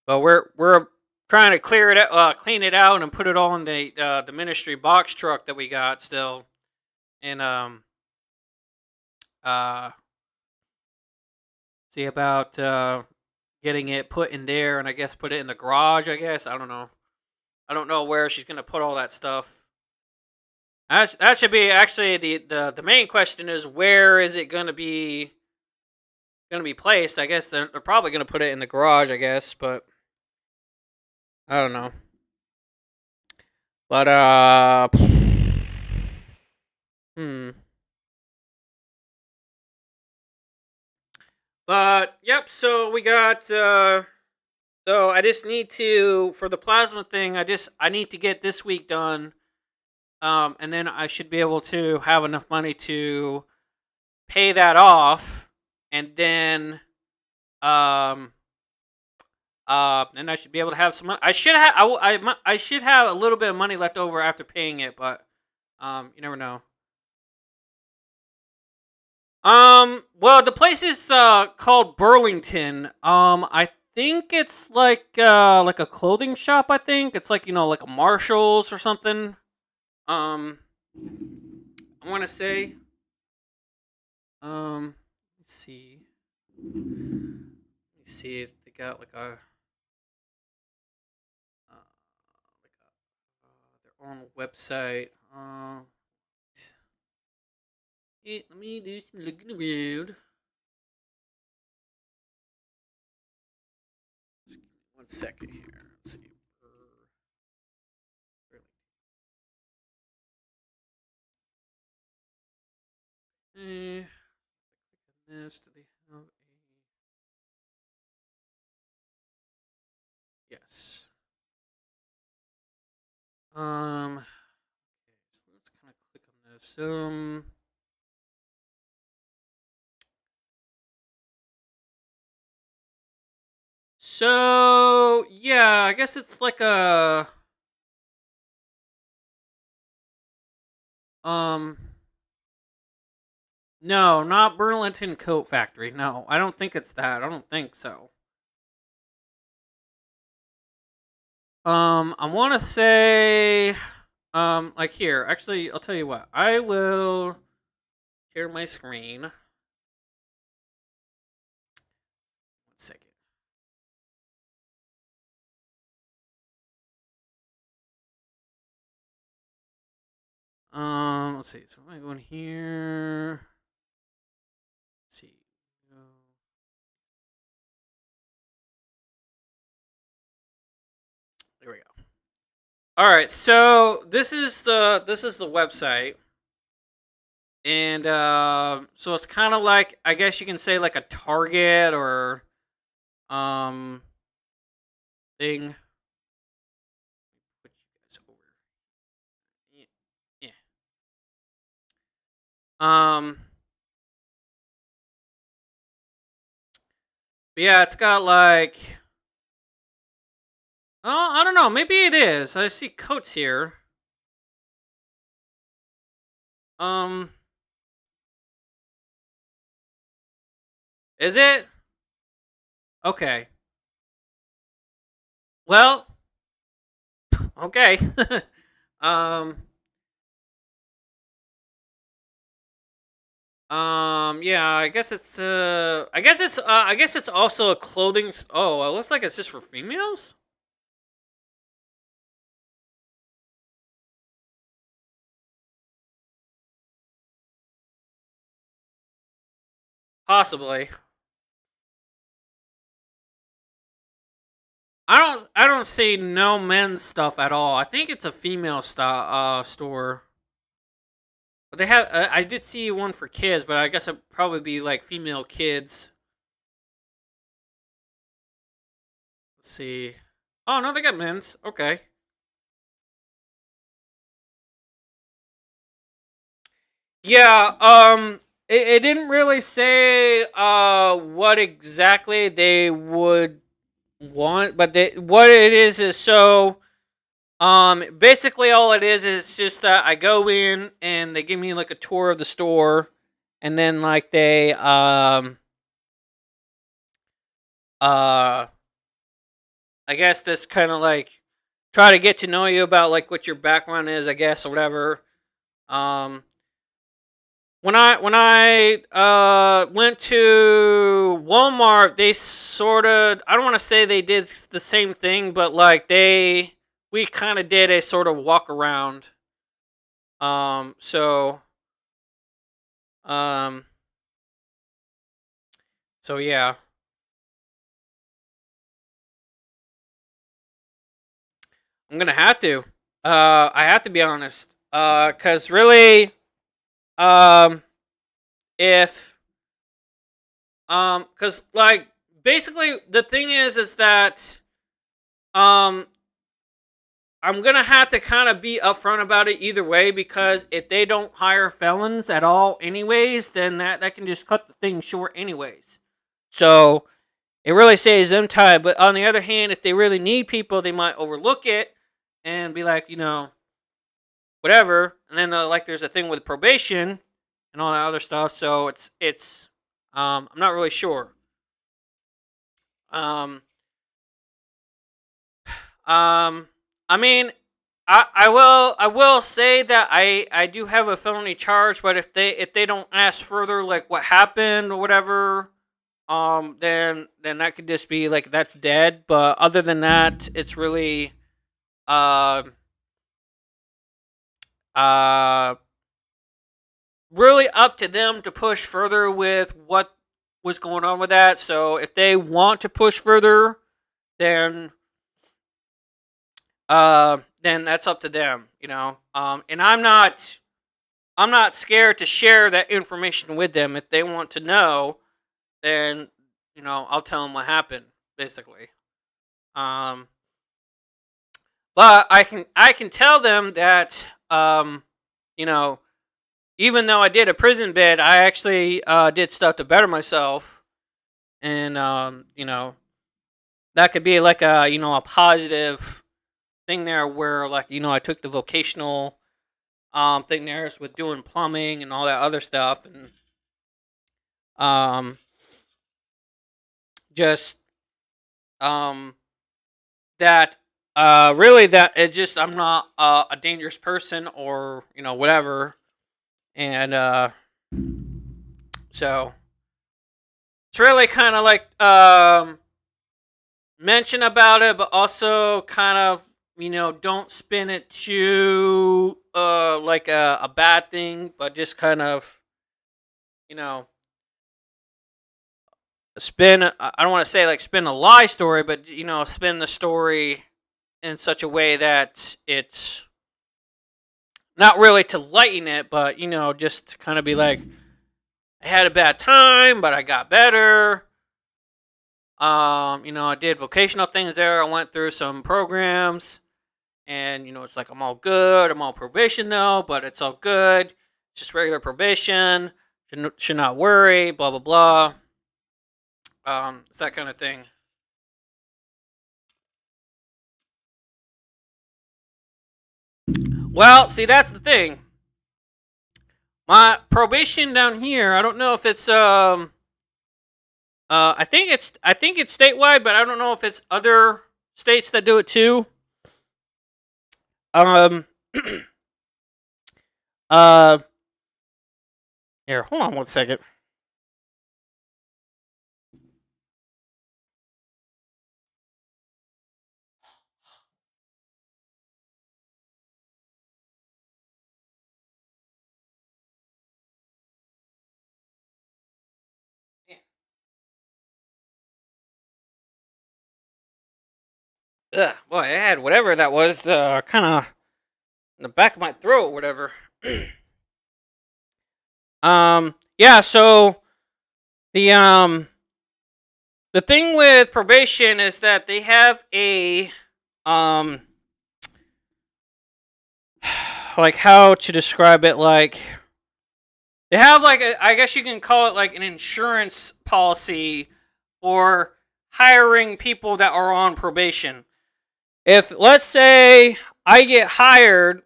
but we're trying to clean it out, and put it all in the ministry box truck that we got still, and uh see about getting it put in there, and I guess put it in the garage. I guess I don't know. I don't know where she's gonna put all that stuff. That should be actually the main question is where is it gonna be placed? I guess they're probably gonna put it in the garage. I guess, but I don't know. But hmm. But yep. So we got. So I just need to, for the plasma thing. I need to get this week done. And then I should be able to have enough money to pay that off, and then um and I should be able to have some money. I should have I should have a little bit of money left over after paying it, but you never know. Well, the place is called Burlington. I think it's like a clothing shop. I think it's like like a Marshalls or something. Um, I want to say. Let's see. Let's see if they got like a their on the website. Let me do some looking around. Just give me 1 second here. Let's see. Click on this. Do they have a? Yes. Okay, so let's kind of click on this. So yeah, I guess it's like a no, not Burlington Coat Factory. No, I don't think it's that. I don't think so. I want to say, like here. Actually, I'll tell you what. I will share my screen. 1 second. Let's see. So I'm going here. Let's see. There we go. All right. So this is the website, and so it's kind of like, I guess you can say, like a Target or thing. Put you guys over. Yeah. But yeah, it's got like, oh, I don't know. Maybe it is. I see coats here. Is it? Okay. Well, okay. um, yeah, I guess it's I guess it's also a clothing. Oh, it looks like it's just for females. Possibly. I don't see no men's stuff at all. I think it's a female store. But they have. I did see one for kids, but I guess it'd probably be like female kids. Let's see. Oh no, they got men's. Okay. Yeah. It didn't really say what exactly they would want, but what it is so. Basically all it is just that I go in and they give me like a tour of the store, and then like they I guess that's kind of like try to get to know you about like what your background is, I guess, or whatever. Um, when I went to Walmart, they sort of, I don't want to say they did the same thing, but like we kind of did a sort of walk around. So um, so yeah. I'm gonna have to. I have to be honest. Cause really, um, if cause like basically the thing is that um, I'm gonna have to kind of be upfront about it either way, because if they don't hire felons at all, anyways, then that can just cut the thing short, anyways. So it really saves them time. But on the other hand, if they really need people, they might overlook it and be like, whatever. And then like there's a thing with probation and all that other stuff. So it's I'm not really sure. Um, I mean, I will say that I do have a felony charge, but if they don't ask further like what happened or whatever, then that could just be like that's dead. But other than that, it's really really up to them to push further with what was going on with that. So if they want to push further, then that's up to them, and I'm not scared to share that information with them. If they want to know, then I'll tell them what happened, basically. But I can tell them that even though I did a prison bid, I actually did stuff to better myself, and that could be like a positive thing there, where I took the vocational thing there with doing plumbing and all that other stuff, and just that really that it just I'm not a dangerous person, or whatever, and so it's really kind of like mention about it, but also kind of don't spin it too like a bad thing, but just kind of spin. I don't want to say like spin a lie story, but spin the story in such a way that it's not really to lighten it, but just to kind of be like, I had a bad time, but I got better. I did vocational things there. I went through some programs, and it's like I'm all good. I'm on probation though, but it's all good. It's just regular probation. Should not worry. Blah blah blah. It's that kind of thing. Well, see, that's the thing. My probation down here, I don't know if it's I think it's statewide, but I don't know if it's other states that do it too. Here, hold on one second. Ugh, boy, I had whatever that was, kind of in the back of my throat, whatever. Yeah. So the thing with probation is that they have a like, how to describe it, like they have like I guess you can call it like an insurance policy for hiring people that are on probation. If let's say I get hired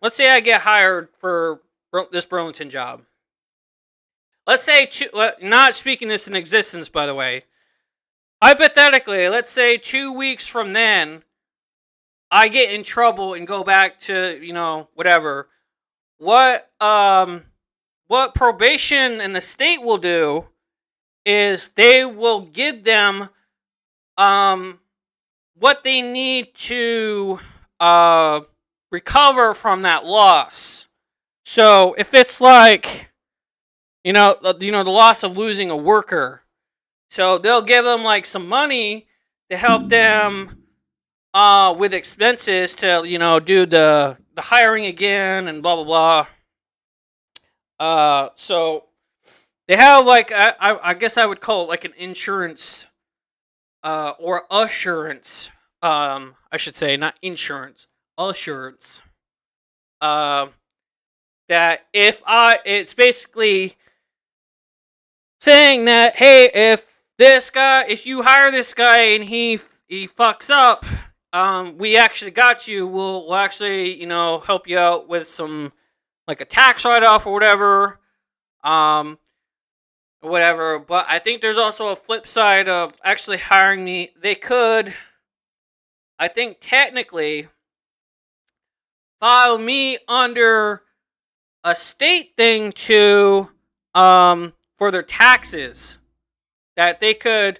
for this Burlington job. Let's say not speaking this in existence, by the way. Hypothetically, let's say 2 weeks from then, I get in trouble and go back to whatever. What probation and the state will do is they will give them what they need to recover from that loss. So if it's like the loss of losing a worker, so they'll give them like some money to help them with expenses to do the hiring again and blah blah blah. So they have like I guess I would call it like an insurance or assurance. I should say, not insurance, assurance. That it's basically saying that, hey, if you hire this guy and he fucks up, we actually got you. We'll actually help you out with some like a tax write off or whatever. Whatever. But I think there's also a flip side of actually hiring me. They could, I think, technically file me under a state thing to for their taxes, that they could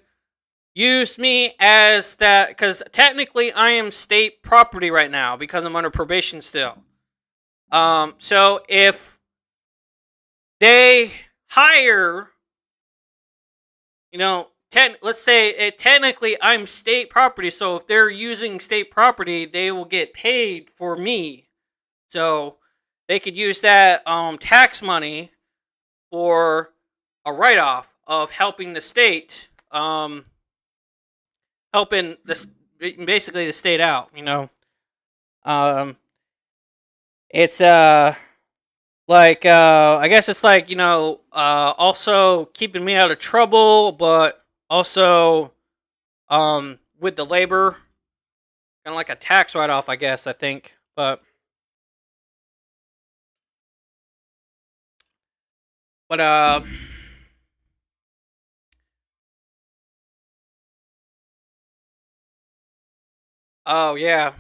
use me as that, because technically I am state property right now because I'm under probation still. So if they hire, let's say technically I'm state property. So if they're using state property, they will get paid for me. So they could use that tax money for a write-off of helping the state, helping basically the state out. It's like I guess it's like also keeping me out of trouble, but also with the labor, kind of like a tax write-off, I guess. I think, but oh yeah.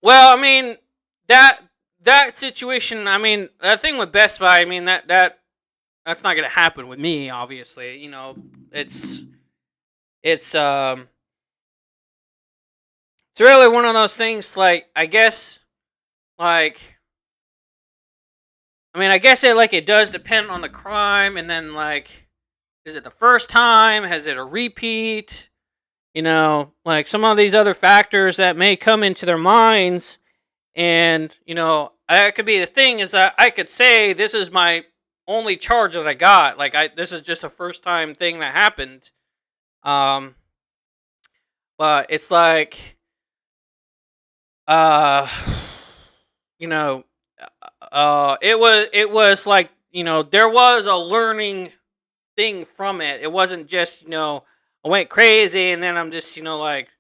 Well, I mean that situation. I mean that thing with Best Buy. I mean that's not gonna happen with me. Obviously, it's it's really one of those things. Like I guess, like I guess it does depend on the crime, and then like, is it the first time? Has it a repeat? Like some of these other factors that may come into their minds, and that could be the thing is that I could say this is my only charge that I got. Like this is just a first time thing that happened. But it's like, it was like there was a learning thing from it. It wasn't just I went crazy and then I'm just like,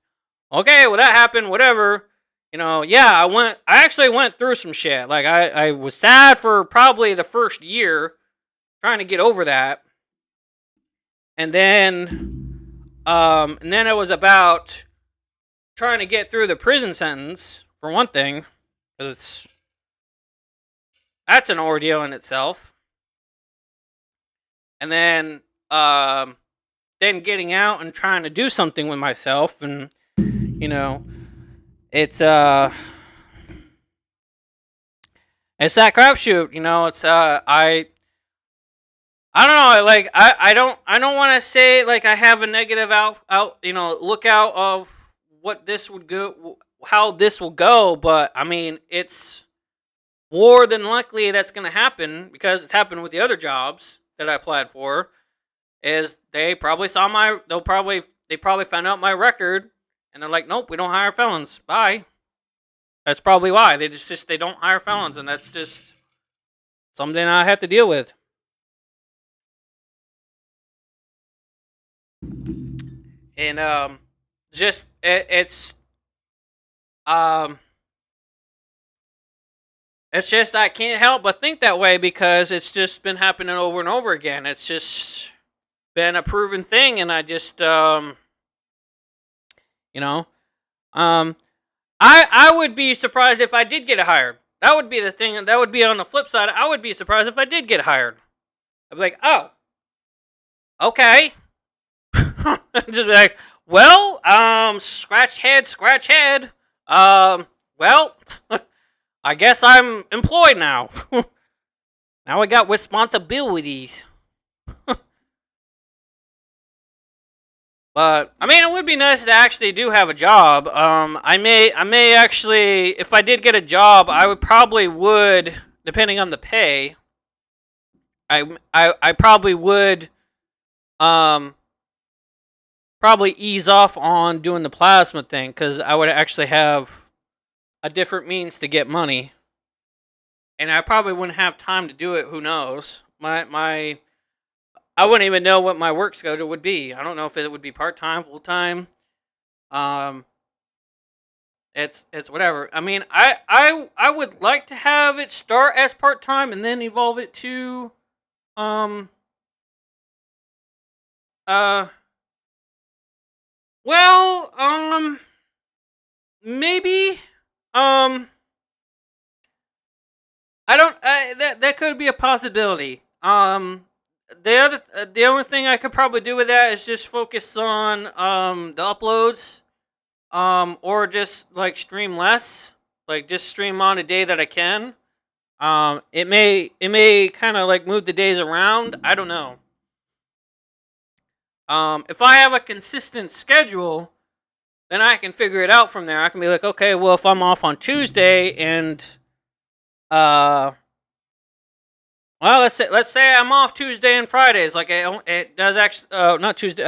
okay, well that happened, whatever. Yeah, I actually went through some shit. Like I was sad for probably the first year, trying to get over that, and then it was about trying to get through the prison sentence for one thing, because that's an ordeal in itself. And then getting out and trying to do something with myself, and it's that crapshoot. It's I don't know. Like I don't want to say like I have a negative lookout of what this would go, how this will go, but I mean it's more than likely that's going to happen, because it's happened with the other jobs that I applied for. Is they probably they probably found out my record, and they're like, nope, we don't hire felons. Bye. That's probably why they they don't hire felons, and that's just something I have to deal with. And just it's just I can't help but think that way, because it's just been happening over and over again. It's just been a proven thing, and I just I would be surprised if I did get hired. That would be the thing, and that would be on the flip side. I would be surprised if I did get hired. I'd be like, oh, okay. Just be like, well, scratch head. Well, I guess I'm employed now. Now I got responsibilities. But I mean, it would be nice to actually do have a job. I may actually, if I did get a job, I would, depending on the pay. I probably would, probably ease off on doing the plasma thing, because I would actually have a different means to get money, and I probably wouldn't have time to do it. Who knows? I wouldn't even know what my work schedule would be. I don't know if it would be part-time, full-time. It's whatever. I mean, I would like to have it start as part-time and then evolve it to maybe I don't that could be a possibility. The only thing I could probably do with that is just focus on the uploads, or just like stream less. like just stream on a day that I can. It may kind of like move the days around. I don't know. If I have a consistent schedule, then I can figure it out from there. I can be like, okay, well, if I'm off on Tuesday and well, let's say I'm off Tuesday and Fridays. Like it does actually not Tuesday.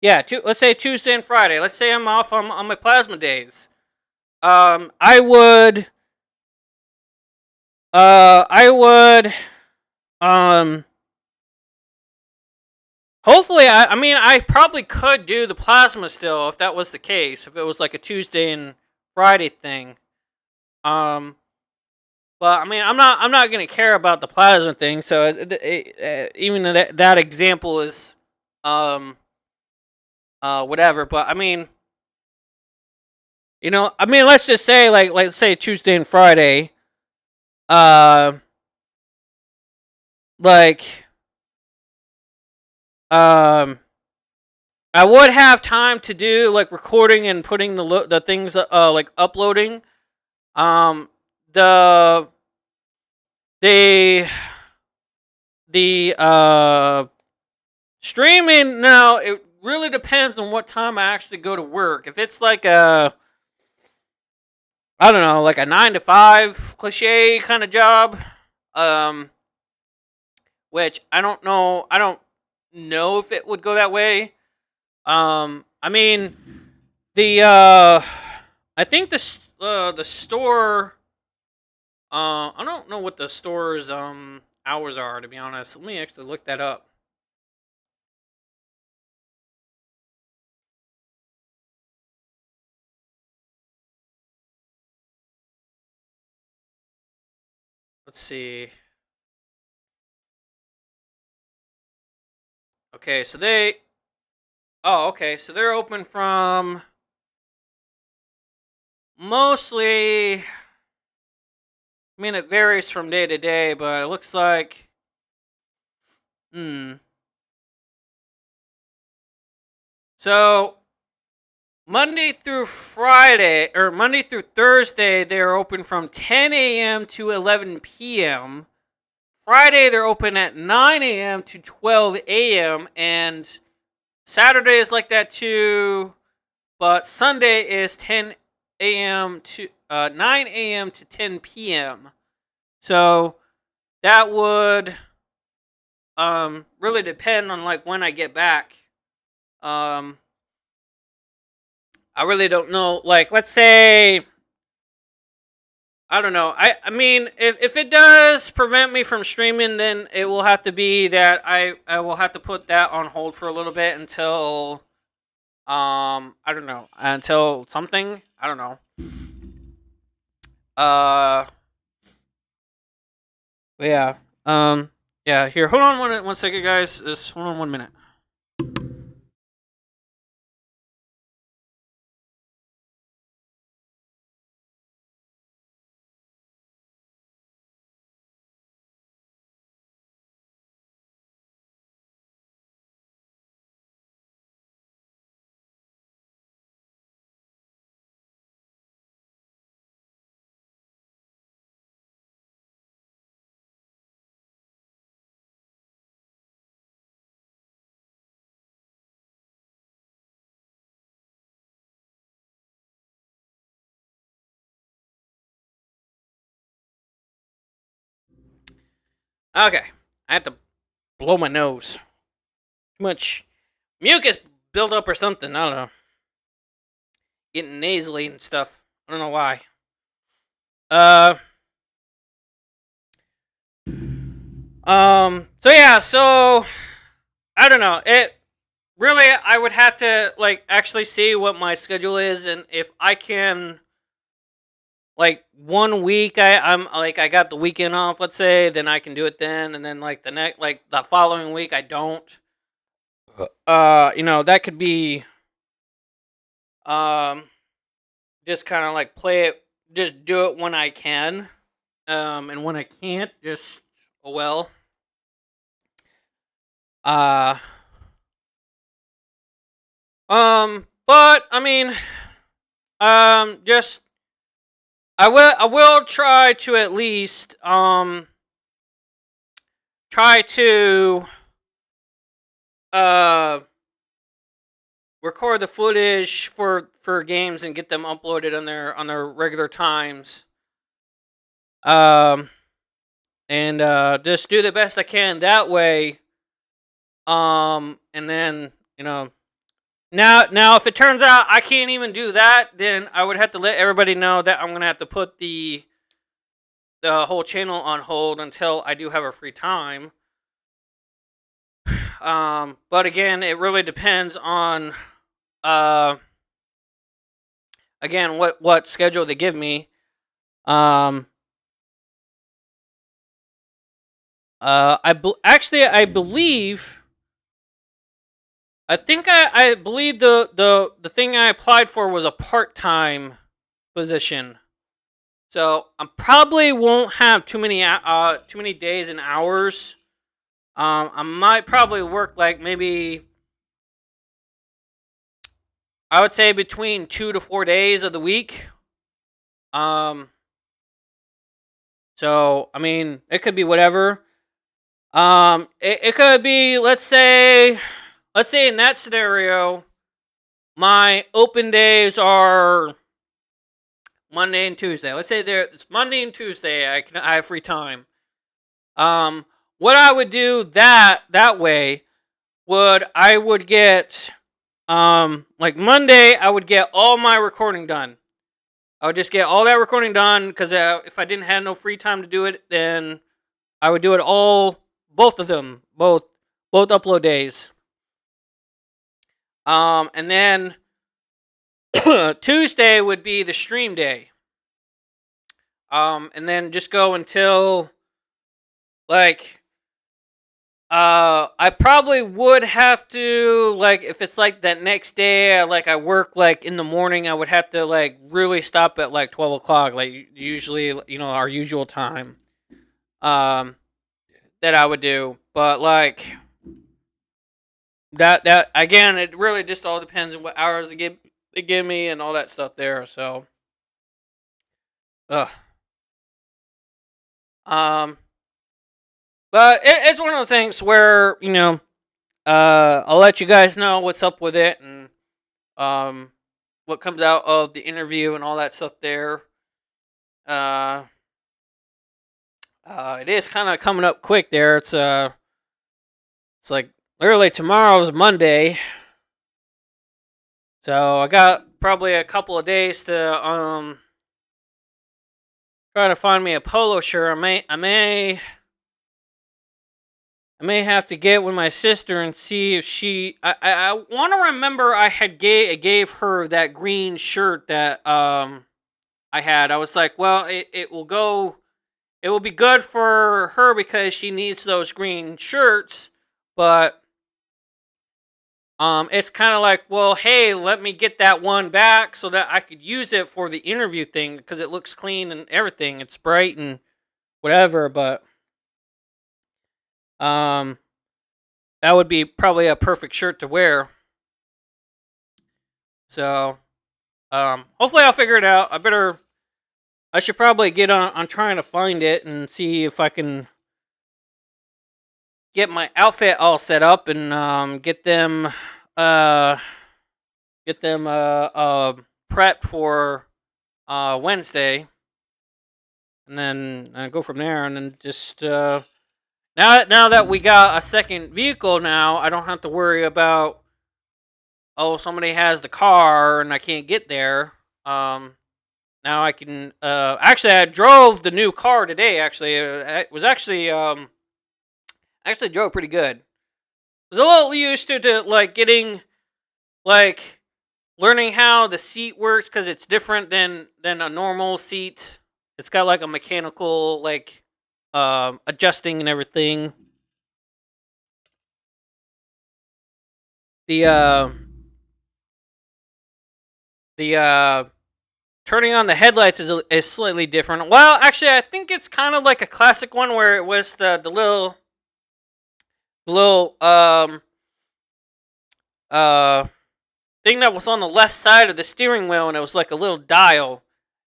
Yeah, let's say Tuesday and Friday. Let's say I'm off on my plasma days. I would hopefully, I mean, I probably could do the plasma still if that was the case. If it was like a Tuesday and Friday thing. But I mean, I'm not gonna care about the plasma thing. So even that example is whatever. But I mean, I mean, let's just say like let's say Tuesday and Friday. Like I would have time to do like recording and putting the things like uploading. The streaming now, it really depends on what time I actually go to work. If it's like I don't know, like a 9 to 5 cliche kind of job, which I don't know if it would go that way. I mean, I think the store. I don't know what the store's hours are, to be honest. Let me actually look that up. Let's see. Okay, so okay, so they're open from mostly. I mean, it varies from day to day, but it looks like. So Monday through Friday, or Monday through Thursday, they're open from 10 a.m. to 11 p.m. Friday, they're open at 9 a.m. to 12 a.m. And Saturday is like that too. But Sunday is 10 a.m. to 9 a.m. to 10 p.m. So that would really depend on like when I get back. I really don't know. Like, let's say, I don't know. I mean, if it does prevent me from streaming, then it will have to be that I will have to put that on hold for a little bit until I don't know, until something, I don't know. Yeah. Yeah. Here, hold on one second, guys. Just hold on 1 minute. Okay, I have to blow my nose. Too much mucus built up or something. I don't know. Getting nasally and stuff. I don't know why. So yeah. So I don't know. It really. I would have to like actually see what my schedule is, and if I can. Like 1 week, I'm like I got the weekend off. Let's say, then I can do it then, and then like the following week I don't. That could be just kind of like play it, just do it when I can, and when I can't, just oh well. Uh, but I mean, just I will try to at least try to record the footage for games and get them uploaded on their regular times. And just do the best I can that way. And then now if it turns out I can't even do that, then I would have to let everybody know that I'm gonna have to put the whole channel on hold until I do have a free time. But again, it really depends on again what schedule they give me. I believe. I believe the thing I applied for was a part-time position, so I probably won't have too many days and hours. I might probably work like maybe I would say between 2 to 4 days of the week. So I mean, it could be whatever. It could be let's say in that scenario, my open days are Monday and Tuesday. Let's say it's Monday and Tuesday. I have free time. What I would do that way I would get like Monday I would get all my recording done. I would just get all that recording done because if I didn't have no free time to do it, then I would do it both of them, both upload days. And then Tuesday would be the stream day. And then just go until like I probably would have to like if it's like that next day I work like in the morning, I would have to like really stop at like 12 o'clock, like usually our usual time that I would do. But like that again, it really just all depends on what hours they give me and all that stuff there. So but it's one of those things where I'll let you guys know what's up with it and what comes out of the interview and all that stuff there. It is kind of coming up quick there. It's like literally tomorrow's Monday, so I got probably a couple of days to try to find me a polo shirt. I may have to get with my sister and see if she. I want to remember I had gave her that green shirt that I had. I was like, well, it will go. It will be good for her because she needs those green shirts, but it's kind of like, well, hey, let me get that one back so that I could use it for the interview thing because it looks clean and everything. It's bright and whatever, but that would be probably a perfect shirt to wear. So hopefully I'll figure it out. I should probably get on trying to find it and see if I can get my outfit all set up and get them prepped for Wednesday, and then go from there. And then just now that we got a second vehicle, now I don't have to worry about somebody has the car and I can't get there. Now I can actually I drove the new car today. Actually, it was actually drove pretty good. I was a little used to like getting like learning how the seat works because it's different than a normal seat. It's got like a mechanical like adjusting and everything. The turning on the headlights is slightly different. Well, actually, I think it's kind of like a classic one where it was the little thing that was on the left side of the steering wheel, and it was like a little dial,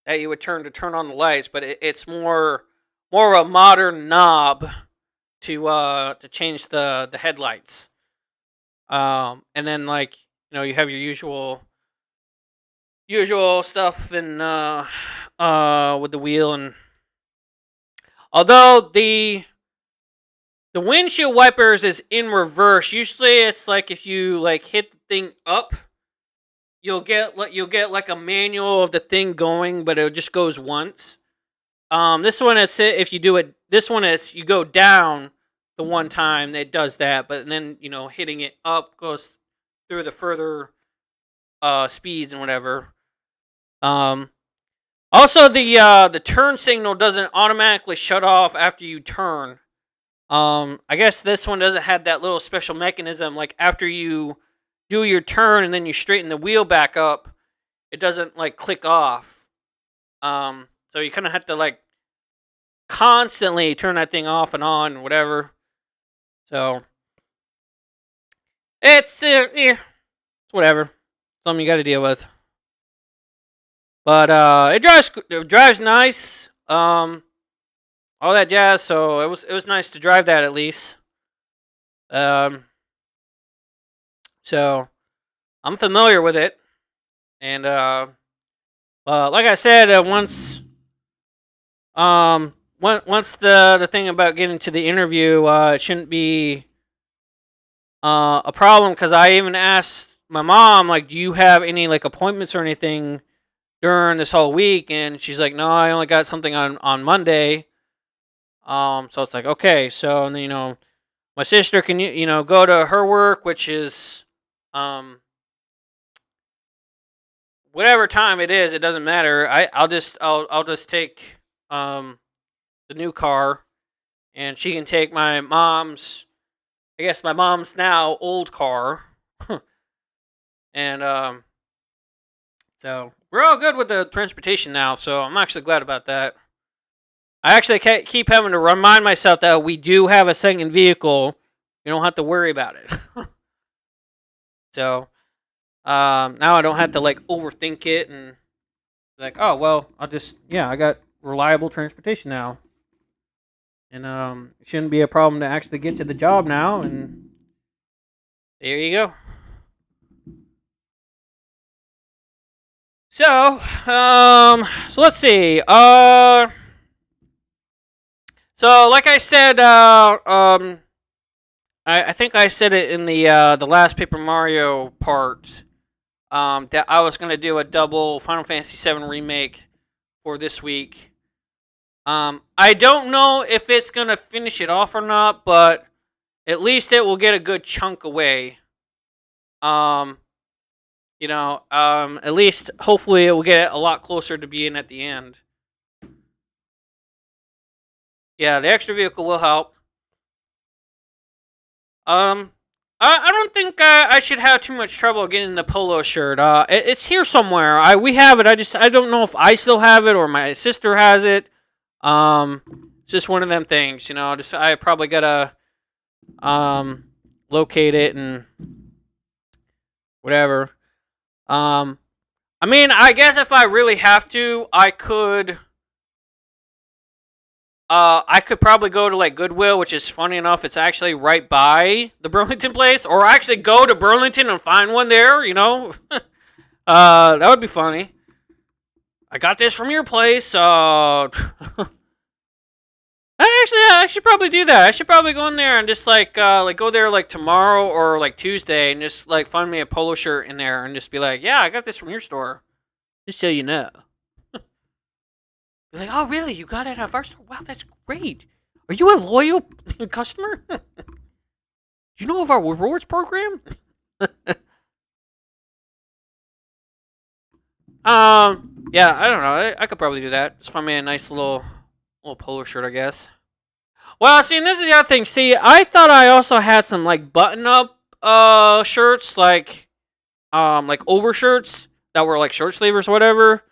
that you would turn on the lights, but it's more of a modern knob to change the headlights. And then like you have your usual stuff and with the wheel, and although the windshield wipers is in reverse, usually it's like if you like hit the thing up, you'll get like a manual of the thing going, but it just goes once. This one it's if you do it. This one is you go down the one time it does that, but then hitting it up goes through the further speeds and whatever. Also the turn signal doesn't automatically shut off after you turn. I guess this one doesn't have that little special mechanism. Like after you do your turn and then you straighten the wheel back up, it doesn't like click off. So you kind of have to like constantly turn that thing off and on and whatever. So it's whatever. Something you got to deal with. But it drives nice. All that jazz. So it was nice to drive that at least. So I'm familiar with it, and like I said, once the thing about getting to the interview, it shouldn't be a problem, because I even asked my mom, like, do you have any like appointments or anything during this whole week? And she's like, no, I only got something on Monday. So it's like, okay, so, and then, my sister can, go to her work, which is, whatever time it is, it doesn't matter. I'll just take, the new car, and she can take my mom's now old car. And, so we're all good with the transportation now, so I'm actually glad about that. I actually keep having to remind myself that we do have a second vehicle. You don't have to worry about it. So, now I don't have to like overthink it and like, oh well, I got reliable transportation now, and it shouldn't be a problem to actually get to the job now. And there you go. So, so let's see. So like I said, I think I said it in the last Paper Mario part, that I was gonna do a double Final Fantasy VII remake for this week. I don't know if it's gonna finish it off or not, but at least it will get a good chunk away. At least hopefully it will get a lot closer to being at the end. Yeah, the extra vehicle will help. I don't think I should have too much trouble getting the polo shirt. It's here somewhere. We have it. I don't know if I still have it or my sister has it. It's just one of them things, I probably gotta locate it and whatever. I mean, I guess if I really have to, I could probably go to like Goodwill, which is funny enough, it's actually right by the Burlington place, or actually go to Burlington and find one there, that would be funny. I got this from your place. I should probably do that. I should probably go in there and just like go there like tomorrow or like Tuesday and just like find me a polo shirt in there and just be like, yeah, I got this from your store. Just so you know. Be like, oh really? You got it at our store? Wow, that's great. Are you a loyal customer? You know of our rewards program? Yeah, I don't know. I could probably do that. Just find me a nice little polo shirt, I guess. Well, see, and this is the other thing. See, I thought I also had some like button-up shirts, like overshirts that were like short sleevers or whatever.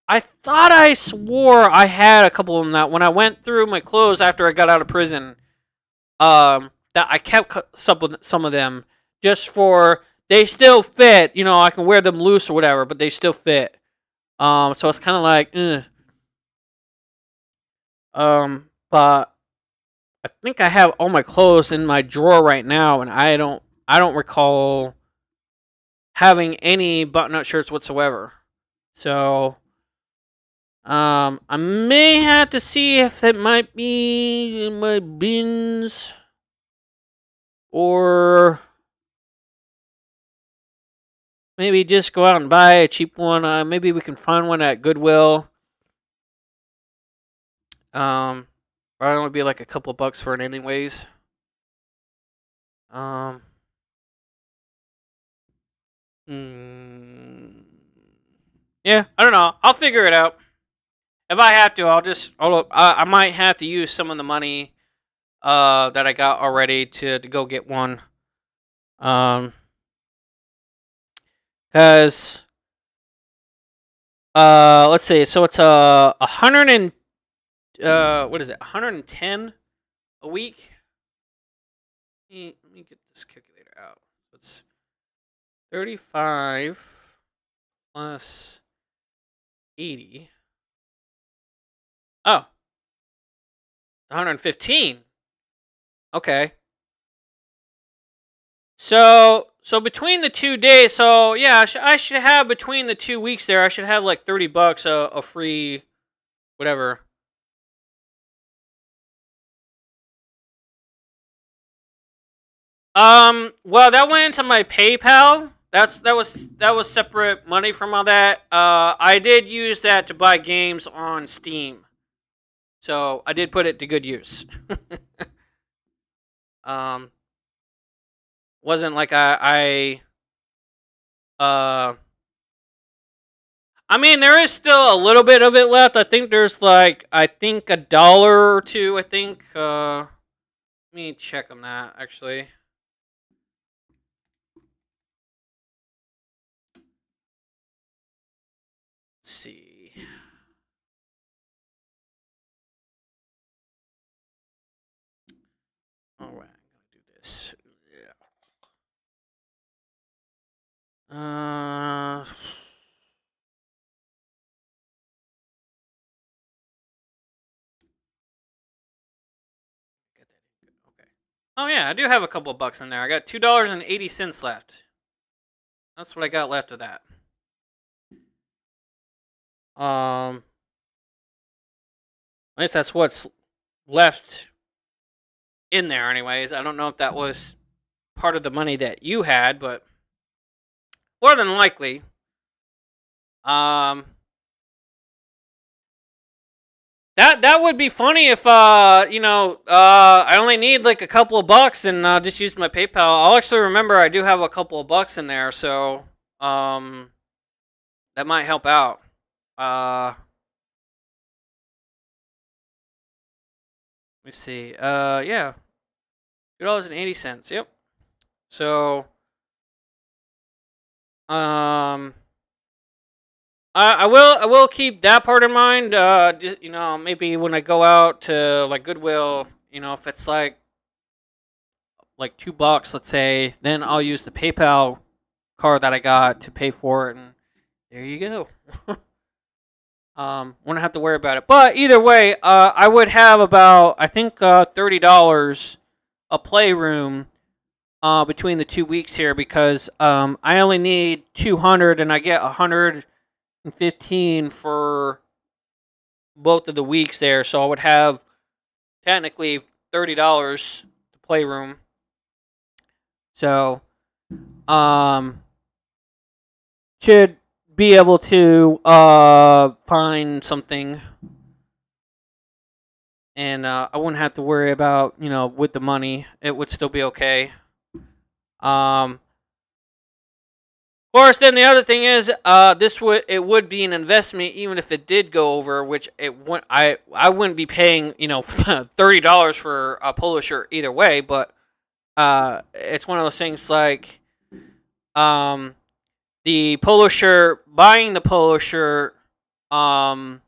I thought I swore I had a couple of them that when I went through my clothes after I got out of prison, that I kept some of them just for they still fit. I can wear them loose or whatever, but they still fit. So it's kind of like, but I think I have all my clothes in my drawer right now, and I don't recall having any button-up shirts whatsoever. So, I may have to see if it might be in my bins, or maybe just go out and buy a cheap one. Maybe we can find one at Goodwill. Probably only be like a couple bucks for it anyways. Um, yeah, I don't know. I'll figure it out. If I have to, I might have to use some of the money that I got already to go get one. Cause let's see. So it's a hundred and what is it? 110 a week. Let me get this calculator out. It's 35 plus 80. Oh, 115. Okay. So between the 2 days, so yeah, I should have between the 2 weeks there. I should have like $30 a free, whatever. Well, that went into my PayPal. That was separate money from all that. I did use that to buy games on Steam, so I did put it to good use. um, wasn't like I mean, there is still a little bit of it left. I think there's like a dollar or two. I think. Let me check on that actually. Let's see. All right, I'm gonna do this. Yeah. Okay. Oh yeah, I do have a couple of bucks in there. I got $2.80 left. That's what I got left of that. At least that's what's left in there, anyways. I don't know if that was part of the money that you had, but more than likely. That would be funny if I only need like a couple of bucks and just use my PayPal. I'll actually remember I do have a couple of bucks in there, so that might help out. Let me see. Yeah, $2.80. Yep. So I will keep that part in mind. Maybe when I go out to like Goodwill, if it's like $2, let's say, then I'll use the PayPal card that I got to pay for it, and there you go. Won't have to worry about it. But either way, I would have about I think $30 a playroom between the 2 weeks here because I only need 200 and I get 115 for both of the weeks there, so I would have technically $30 to playroom. So, should be able to find something, and I wouldn't have to worry about with the money. It would still be okay. Of course, then the other thing is, it would be an investment even if it did go over, which I wouldn't be paying $30 for a polo shirt either way, but it's one of those things like the polo shirt, buying the polo shirt, of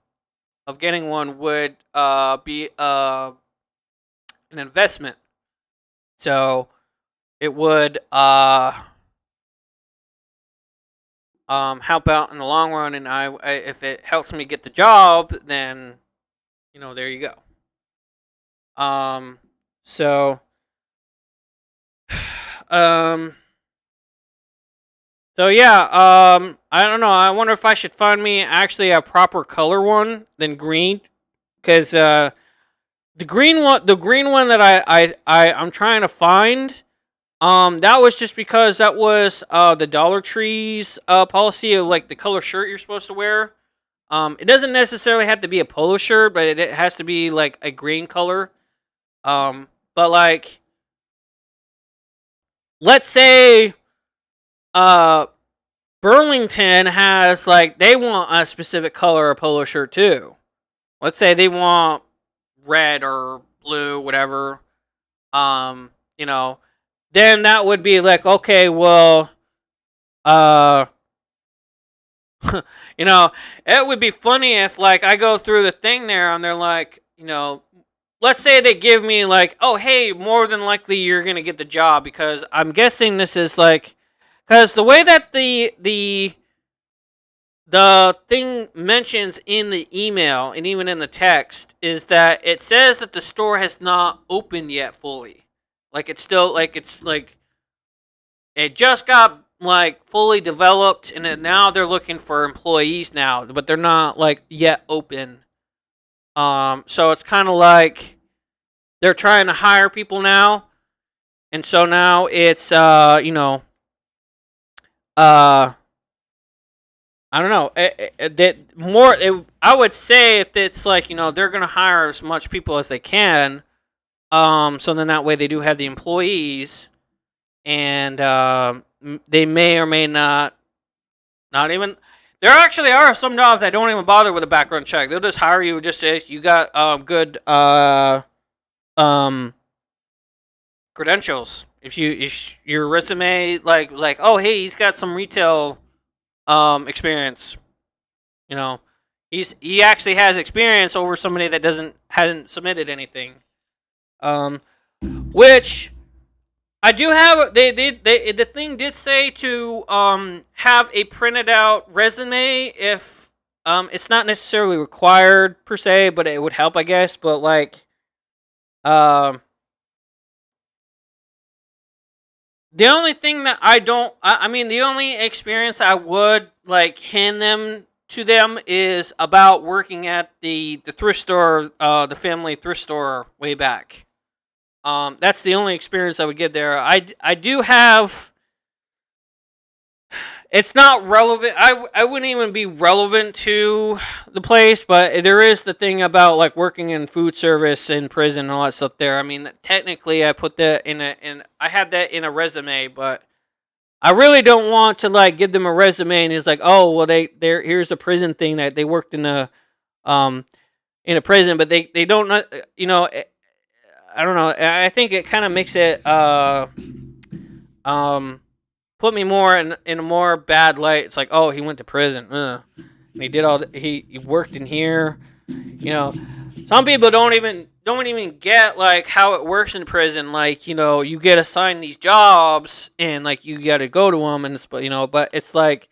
getting one would be an investment. So it would help out in the long run, and I if it helps me get the job, then there you go. So um so yeah, I don't know. I wonder if I should find me actually a proper color one than green, because the green one that I'm trying to find, that was just because that was the Dollar Tree's policy of like the color shirt you're supposed to wear. It doesn't necessarily have to be a polo shirt, but it has to be like a green color. But like, let's say uh Burlington has like they want a specific color of polo shirt too. Let's say they want red or blue, whatever. Um, you know, then that would be like, okay, well, uh, it would be funny if like I go through the thing there and they're like, let's say they give me like, oh, hey, more than likely you're gonna get the job, because I'm guessing this is like, because the way that the thing mentions in the email and even in the text is that it says that the store has not opened yet fully. Like it's still like it just got like fully developed, and now they're looking for employees now, but they're not like yet open. So it's kind of like they're trying to hire people now, and so now it's I don't know. I would say if it's like they're gonna hire as much people as they can. So then that way they do have the employees, and they may or may not even. There actually are some jobs that don't even bother with a background check. They'll just hire you just as you got good credentials. If your resume like oh hey, he's got some retail experience. He actually has experience over somebody that hasn't submitted anything. Which I do have. The thing did say to have a printed out resume if it's not necessarily required per se, but it would help, I guess. But like the only thing that I mean, the only experience I would like hand them to them is about working at the thrift store, the family thrift store way back. That's the only experience I would get there. I do have. It's not relevant. I wouldn't even be relevant to the place, but there is the thing about like working in food service in prison and all that stuff there. I mean, technically, I put that in I have that in a resume, but I really don't want to like give them a resume and it's like, oh well, here's a prison thing that they worked in a prison, but they don't I don't know. I think it kind of makes it put me more in a more bad light. It's like, oh, he went to prison. And he did he worked in here. Some people don't even get like how it works in prison. Like, you get assigned these jobs and like you got to go to them, and it's but it's like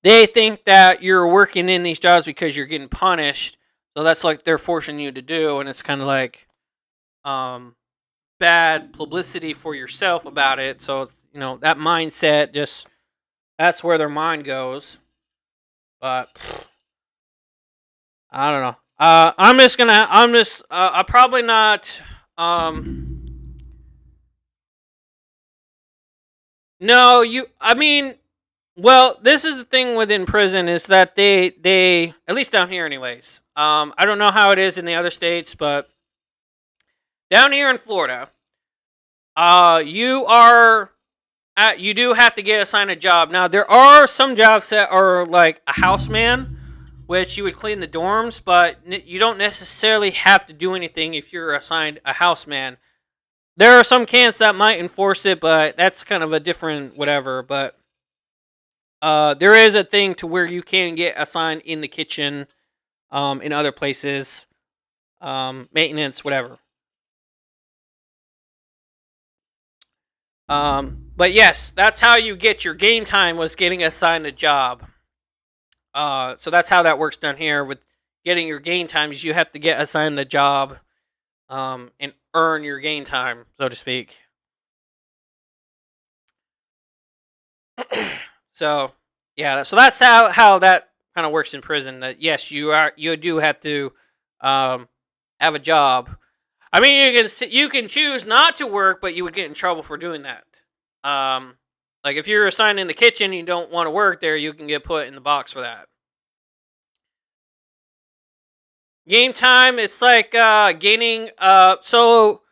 they think that you're working in these jobs because you're getting punished. So that's like they're forcing you to do, and it's kind of like bad publicity for yourself about it. So that mindset that's where their mind goes. But I don't know. I'm probably not. No, I mean, well, this is the thing within prison is that they at least down here, anyways. I don't know how it is in the other states, but down here in Florida, you do have to get assigned a job. Now, there are some jobs that are like a houseman, which you would clean the dorms, but you don't necessarily have to do anything if you're assigned a houseman. There are some camps that might enforce it, but that's kind of a different whatever. But there is a thing to where you can get assigned in the kitchen, in other places, maintenance, whatever. But yes, that's how you get your game time, was getting assigned a job. So that's how that works down here with getting your game time. Is you have to get assigned the job, and earn your game time, so to speak. So yeah, so that's how that kind of works in prison. That yes, you do have to have a job. I mean, you can choose not to work, but you would get in trouble for doing that. Like if you're assigned in the kitchen and you don't want to work there, you can get put in the box for that. Game time, it's like gaining. So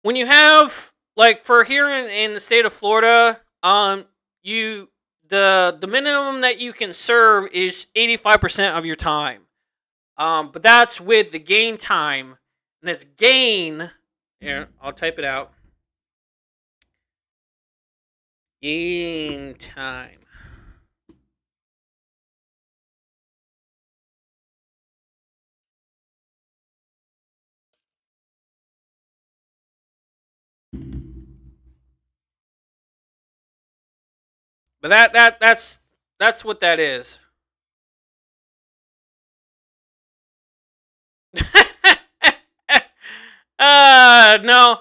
when you have, like, for here in the state of Florida, you the minimum that you can serve is 85% of your time. But that's with the game time, and it's gain. Here, I'll type it out. Game time. But that's what that is. No,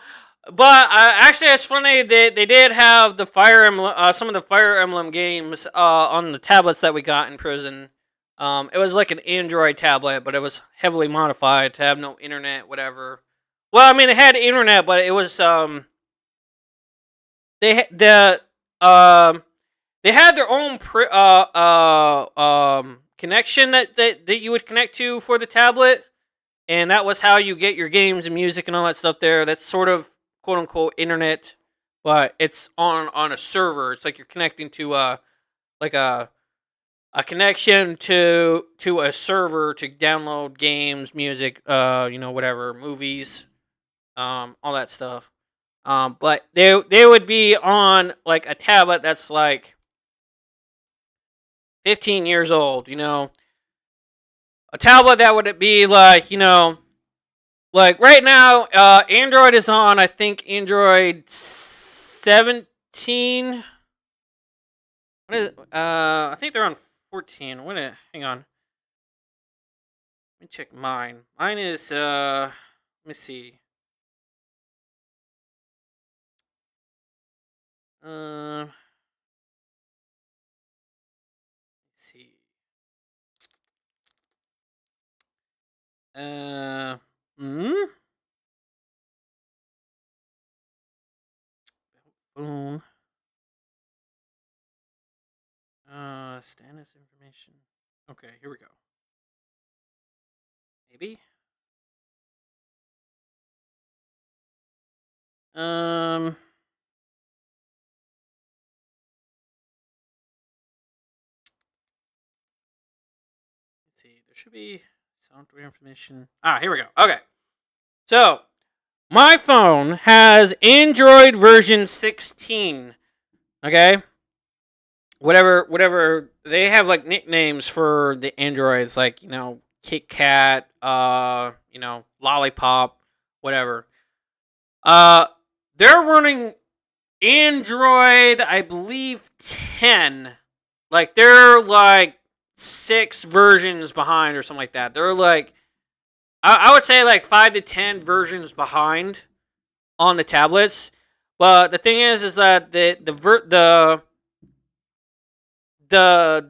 but actually, it's funny. They did have the Fire Emblem, some of the Fire Emblem games on the tablets that we got in prison. It was like an Android tablet, but it was heavily modified to have no internet, whatever. Well, I mean, it had internet, but it was they had their own connection that you would connect to for the tablet, and that was how you get your games and music and all that stuff there. That's sort of quote unquote internet, but it's on a server. It's like you're connecting to like a connection to a server to download games, music, whatever, movies, all that stuff. But they would be on like a tablet that's like 15 years old, a tablet that would be like, like right now, Android is on, I think, Android 17. What is I think they're on 14. Hang on. Let me check mine. Mine is let me see. Let's see. Boom. Status information. Okay, here we go. Maybe. Let's see. There should be software information. Here we go. Okay. So, my phone has Android version 16. Okay? Whatever they have, like, nicknames for the Androids, like, Kit Kat, Lollipop, whatever. They're running Android, I believe, 10. Like, they're like 6 versions behind or something like that. They're like, I would say like 5 to 10 versions behind on the tablets. But the thing is that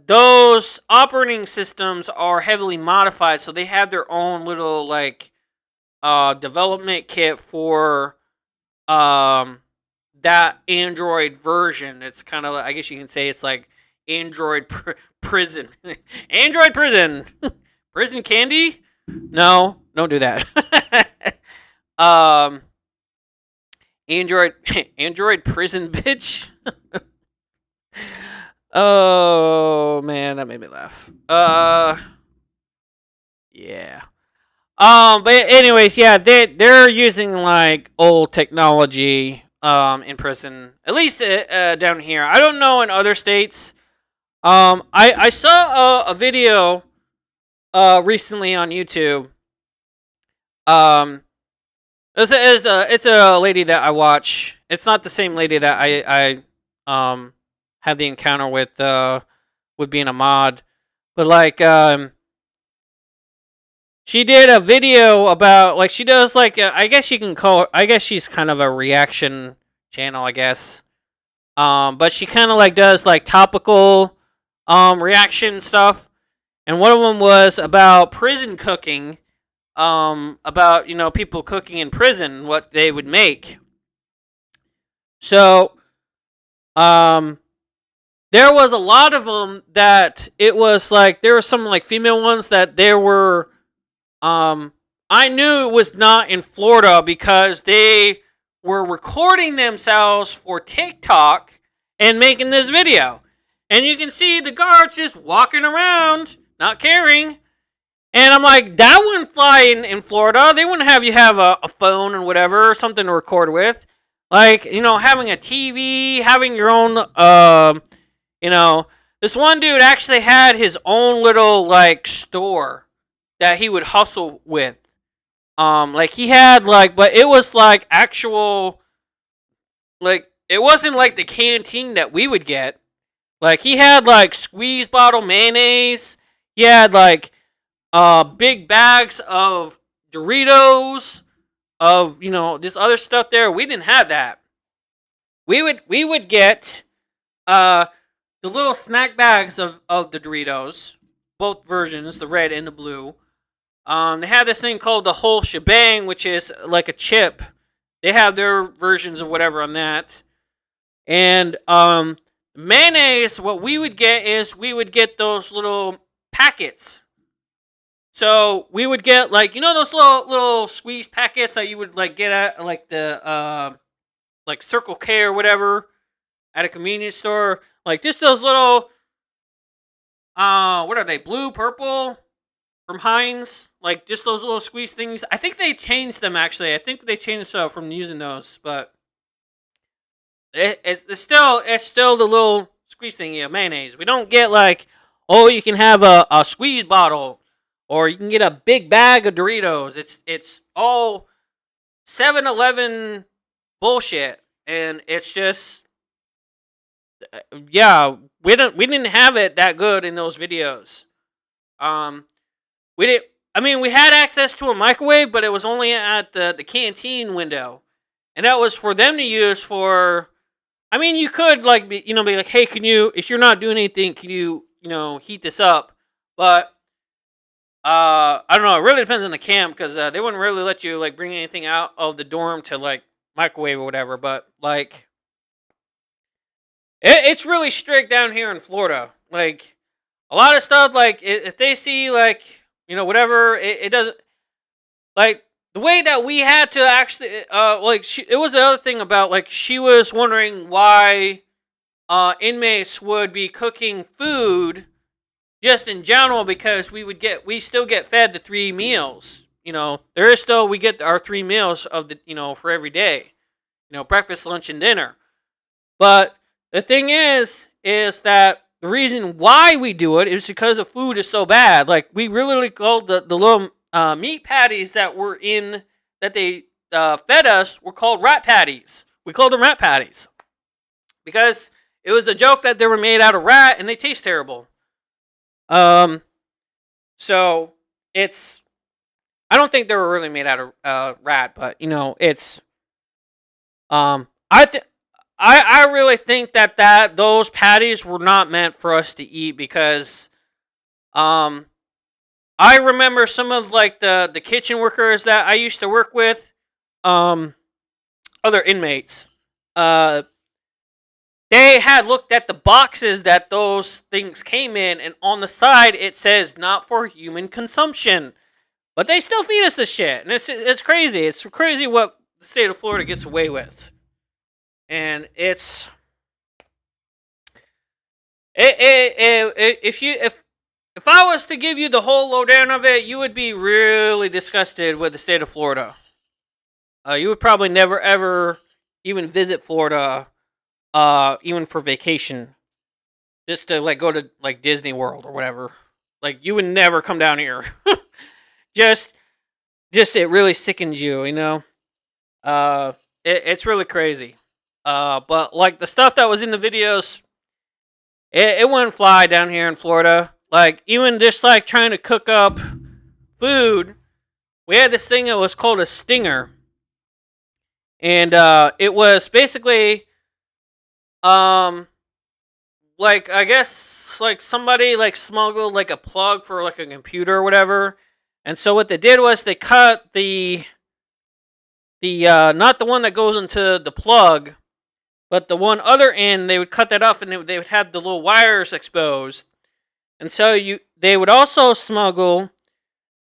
those operating systems are heavily modified, so they have their own little like development kit for that Android version. It's kind of, I guess you can say, it's like Android prison. Android prison. Prison candy? No, don't do that. Android prison bitch. Oh man, that made me laugh. Yeah. But anyways, yeah, they're using like old technology in prison, at least down here. I don't know in other states. I saw a video recently on YouTube. It's a lady that I watch, it's not the same lady that I had the encounter with being a mod, but like she did a video about like she does like I guess you can call her, I guess she's kind of a reaction channel, I guess. But she kind of like does like topical reaction stuff, and one of them was about prison cooking, about people cooking in prison, what they would make. So there was a lot of them that it was like there were some like female ones that there were I knew it was not in Florida because they were recording themselves for TikTok and making this video. And you can see the guards just walking around, not caring. And I'm like, that wouldn't fly in Florida. They wouldn't have you have a phone and whatever, something to record with. Like, having a TV, having your own, this one dude actually had his own little, like, store that he would hustle with. Like, he had, like, but it was, like, actual, like, it wasn't like the canteen that we would get. Like, he had, like, squeeze bottle mayonnaise. He had, like, big bags of Doritos, of, this other stuff there. We didn't have that. We would get, the little snack bags of the Doritos. Both versions, the red and the blue. They have this thing called the whole shebang, which is like a chip. They have their versions of whatever on that. And mayonnaise, what we would get is we would get those little packets. So we would get like those little squeeze packets that you would like get at like the like Circle K or whatever at a convenience store. Like just those little what are they? Blue, purple from Heinz, like just those little squeeze things. I think they changed them actually. I think they changed from using those, but it's still the little squeeze thingy of mayonnaise. We don't get like, oh, you can have a squeeze bottle, or you can get a big bag of Doritos. It's all 7-Eleven bullshit, and it's just yeah, we didn't have it that good in those videos. We did. I mean, we had access to a microwave, but it was only at the canteen window, and that was for them to use for. I mean, you could like be like, hey, can you, if you're not doing anything, can you heat this up? But I don't know. It really depends on the camp because they wouldn't really let you like bring anything out of the dorm to like microwave or whatever. But like, it's really strict down here in Florida. Like a lot of stuff, like if they see like whatever, it doesn't like. The way that we had to actually, it was the other thing about, like, she was wondering why inmates would be cooking food just in general because we still get fed the 3 meals. There is still, we get our 3 meals of the, for every day. Breakfast, lunch, and dinner. But the thing is that the reason why we do it is because the food is so bad. Like, we really called the little meat patties that they fed us were called rat patties. We called them rat patties because it was a joke that they were made out of rat and they taste terrible. So it's, I don't think they were really made out of rat, but it's I really think that those patties were not meant for us to eat because I remember some of like the kitchen workers that I used to work with, other inmates. They had looked at the boxes that those things came in, and on the side it says not for human consumption. But they still feed us this shit, and it's crazy. It's crazy what the state of Florida gets away with, and if I was to give you the whole lowdown of it, you would be really disgusted with the state of Florida. You would probably never ever even visit Florida, even for vacation, just to like go to like Disney World or whatever. Like you would never come down here. just it really sickens you, it's really crazy. But like the stuff that was in the videos, it wouldn't fly down here in Florida. Like even just like trying to cook up food, we had this thing that was called a stinger, and it was basically like I guess like somebody like smuggled like a plug for like a computer or whatever, and so what they did was they cut the not the one that goes into the plug, but the one other end. They would cut that off, and they would have the little wires exposed, and so they would also smuggle.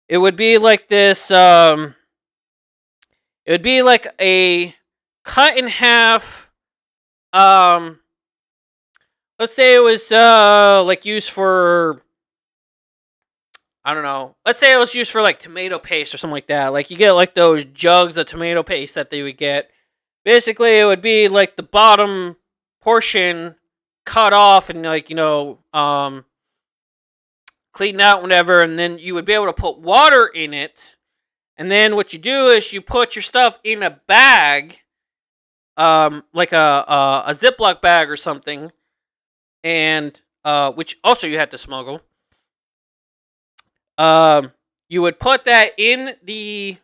It would be like this. It would be like a cut in half. Let's say it was like used for, I don't know. Let's say it was used for like tomato paste or something like that. Like you get like those jugs of tomato paste that they would get. Basically, it would be like the bottom portion cut off and like cleaned out, whatever, and then you would be able to put water in it. And then what you do is you put your stuff in a bag, like a Ziploc bag or something, and which also you have to smuggle. You would put that in the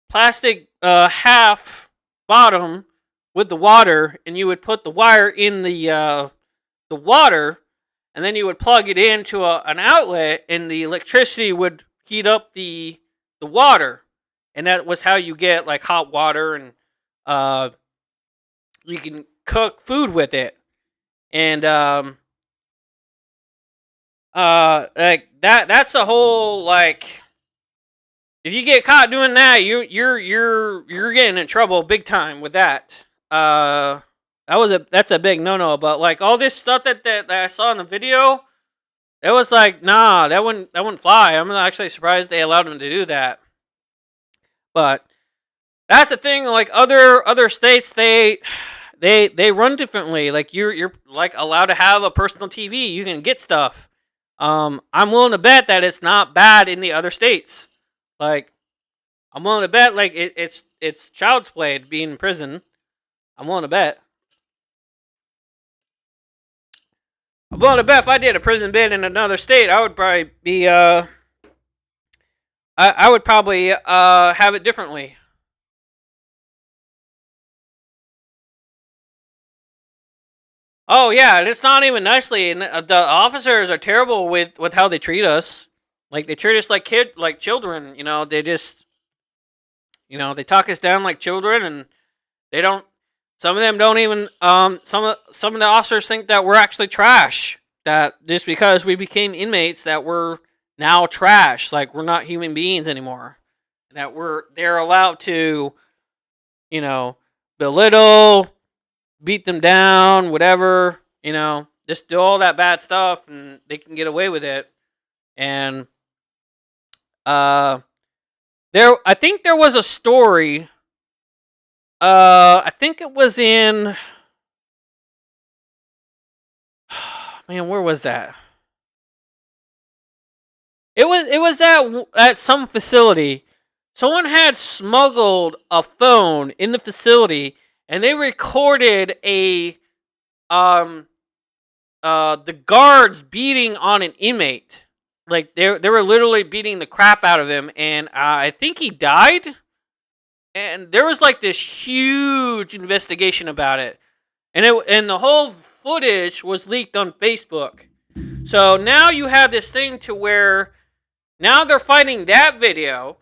plastic half bottom with the water, and you would put the wire in the water, and then you would plug it into an outlet, and the electricity would heat up the water, and that was how you get like hot water, and you can cook food with it, and like that's the whole like. If you get caught doing that, you're getting in trouble big time with that. That's a big no-no. But like all this stuff that I saw in the video, it was like, nah, that wouldn't fly. I'm actually surprised they allowed them to do that. But that's the thing. Like other states, they run differently. Like you're like allowed to have a personal TV. You can get stuff. I'm willing to bet that it's not bad in the other states. Like, I'm willing to bet like it's child's play to be in prison. I'm willing to bet. I'm willing to bet if I did a prison bid in another state, I would probably be I would probably have it differently. Oh yeah, it's not even nicely, and the officers are terrible with how they treat us. Like they treat us like children. They just, they talk us down like children, and they don't. Some of them don't even. Some of the officers think that we're actually trash. That just because we became inmates, that we're now trash. Like we're not human beings anymore. That they're allowed to, belittle, beat them down, whatever. Just do all that bad stuff, and they can get away with it. And I think there was a story. I think it was in. Man, where was that? It was at some facility. Someone had smuggled a phone in the facility, and they recorded the guards beating on an inmate. Like they were literally beating the crap out of him, and I think he died. And there was like this huge investigation about it, and the whole footage was leaked on Facebook. So now you have this thing to where now they're fighting that video.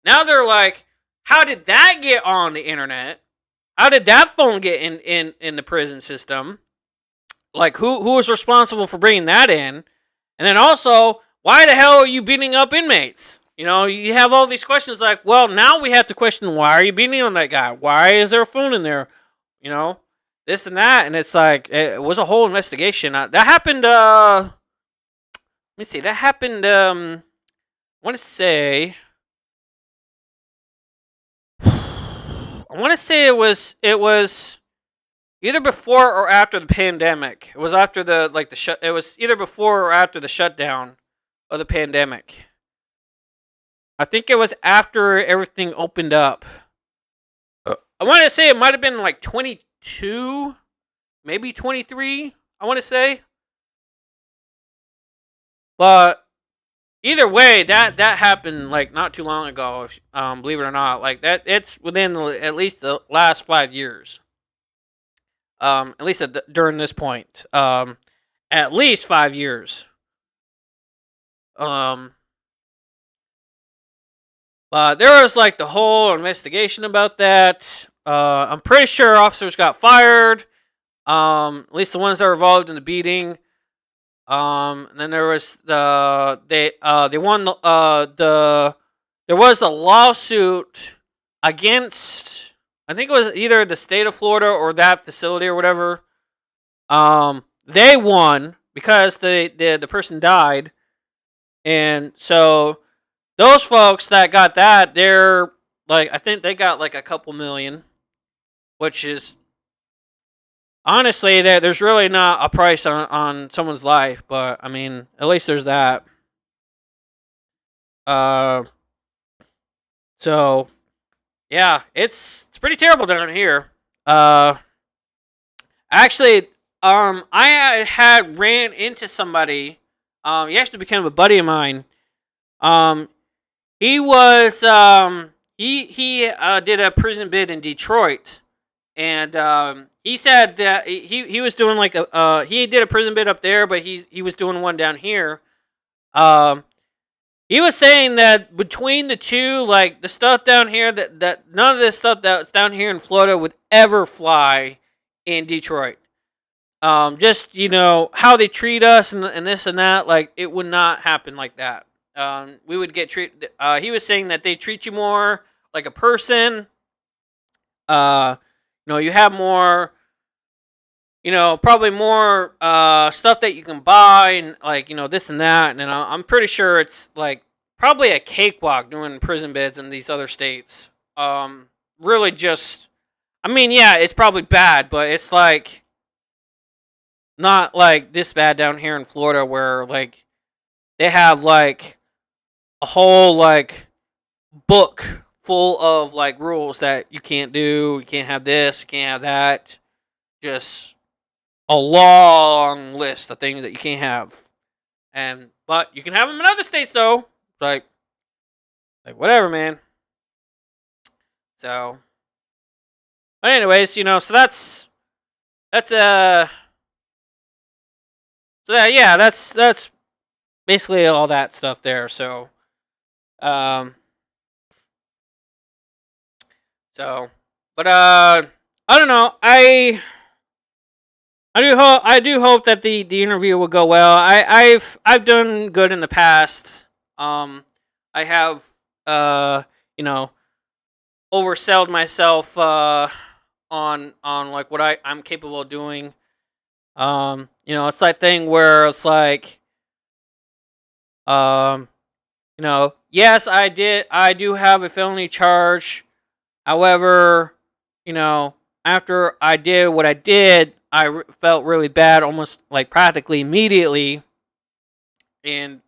Now they're like, how did that get on the internet? How did that phone get in the prison system? Like who was responsible for bringing that in? And then also, why the hell are you beating up inmates? You have all these questions like, well, now we have to question, why are you beating on that guy? Why is there a phone in there? This and that. And it's like, it was a whole investigation. That happened, let me see, that happened, I want to say it was either before or after the pandemic. It was after it was either before or after the shutdown of the pandemic. I think it was after everything opened up. I want to say it might have been like 2020 22, maybe 23, I want to say. But either way, that happened like not too long ago. Believe it or not, like that, it's within at least the last 5 years. At least during this point, at least 5 years. Um, but there was like the whole investigation about that. I'm pretty sure officers got fired. At least the ones that were involved in the beating. And then there was they won there was a lawsuit against, I think it was either the state of Florida or that facility or whatever. They won because the person died, and so those folks that got that, they're like, I think they got like a couple million, which is honestly, there's really not a price on someone's life, but I mean, at least there's that. So yeah, it's pretty terrible down here. Actually, I had ran into somebody. He actually became a buddy of mine. He was he did a prison bid in Detroit, and he said that he was doing like he did a prison bid up there, but he was doing one down here. He was saying that between the two, like the stuff down here, that none of this stuff that's down here in Florida would ever fly in Detroit. Just, how they treat us and this and that, like it would not happen like that. We would get treated. He was saying that they treat you more like a person. You have more, probably more stuff that you can buy, and like, this and that. And I'm pretty sure it's like probably a cakewalk doing prison bids in these other states. Really just, I mean, yeah, it's probably bad, but it's like not like this bad down here in Florida, where like they have like a whole like book full of like rules that you can't do, you can't have this, you can't have that. Just a long list of things that you can't have. But you can have them in other states though. It's like whatever, man. So, but anyways, so that's that's basically all that stuff there. So, but I don't know. I do hope that the interview will go well. I've done good in the past. I have overselled myself on like what I'm capable of doing. It's that thing where it's like, yes, I do have a felony charge. However, after I did what I did, felt really bad, almost like practically immediately, and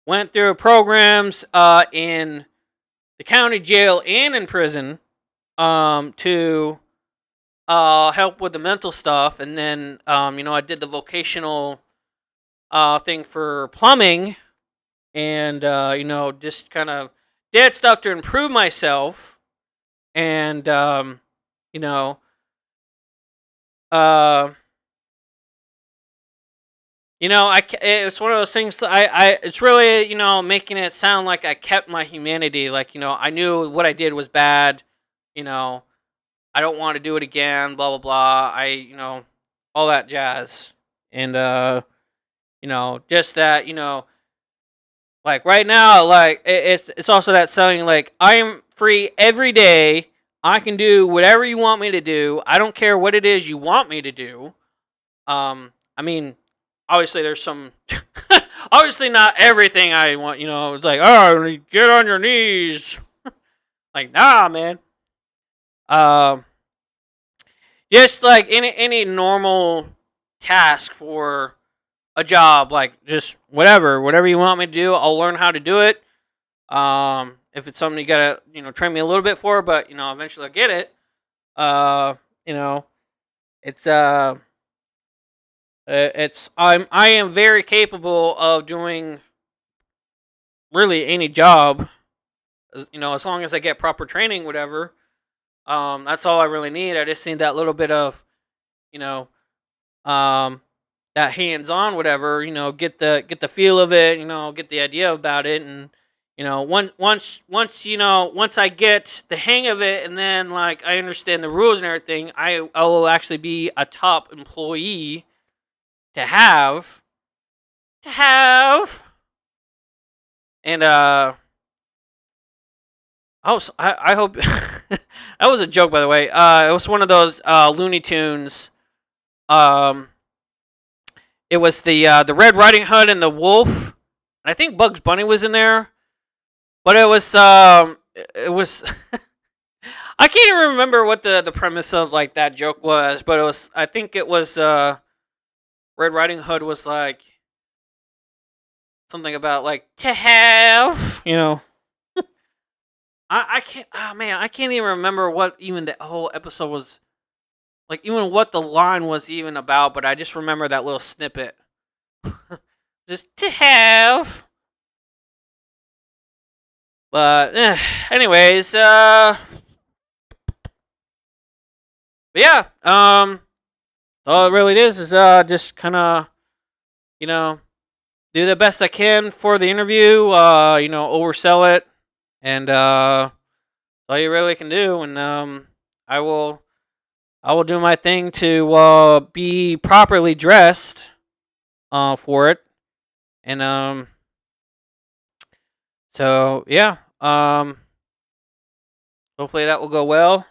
went through programs in the county jail and in prison to help with the mental stuff, and then I did the vocational thing for plumbing, and just kind of did stuff to improve myself, and it's one of those things. It's really making it sound like I kept my humanity. Like I knew what I did was bad. I don't want to do it again. Blah blah blah. All that jazz, and just that like right now, like it's also that saying, like I am free every day. I can do whatever you want me to do. I don't care what it is you want me to do. I mean, obviously there's some obviously not everything I want, it's like, oh, get on your knees. Like, nah, man. Just like any normal task for a job, like just whatever you want me to do, I'll learn how to do it. If it's something you gotta train me a little bit for, but eventually I'll get it. You know, it's I am very capable of doing really any job. You know, as long as I get proper training, whatever. That's all I really need. I just need that little bit of, you know, um, that hands on, whatever. You know, get the feel of it. You know, get the idea about it, and you know, once I get the hang of it, and then like I understand the rules and everything, I will actually be a top employee to have to have. And I hope that was a joke, by the way. It was one of those Looney Tunes. Um, it was the Red Riding Hood and the Wolf, and I think Bugs Bunny was in there. But it was I can't even remember what the premise of like that joke was, but it was, I think it was Red Riding Hood was like something about like to have, you know. I can't, oh man, I can't even remember what even the whole episode was like, even what the line was even about, but I just remember that little snippet. Just to have. But anyways, but yeah, all it really is just kind of, you know, do the best I can for the interview, you know, oversell it, and all you really can do. And I will do my thing to be properly dressed for it, and so yeah, hopefully that will go well.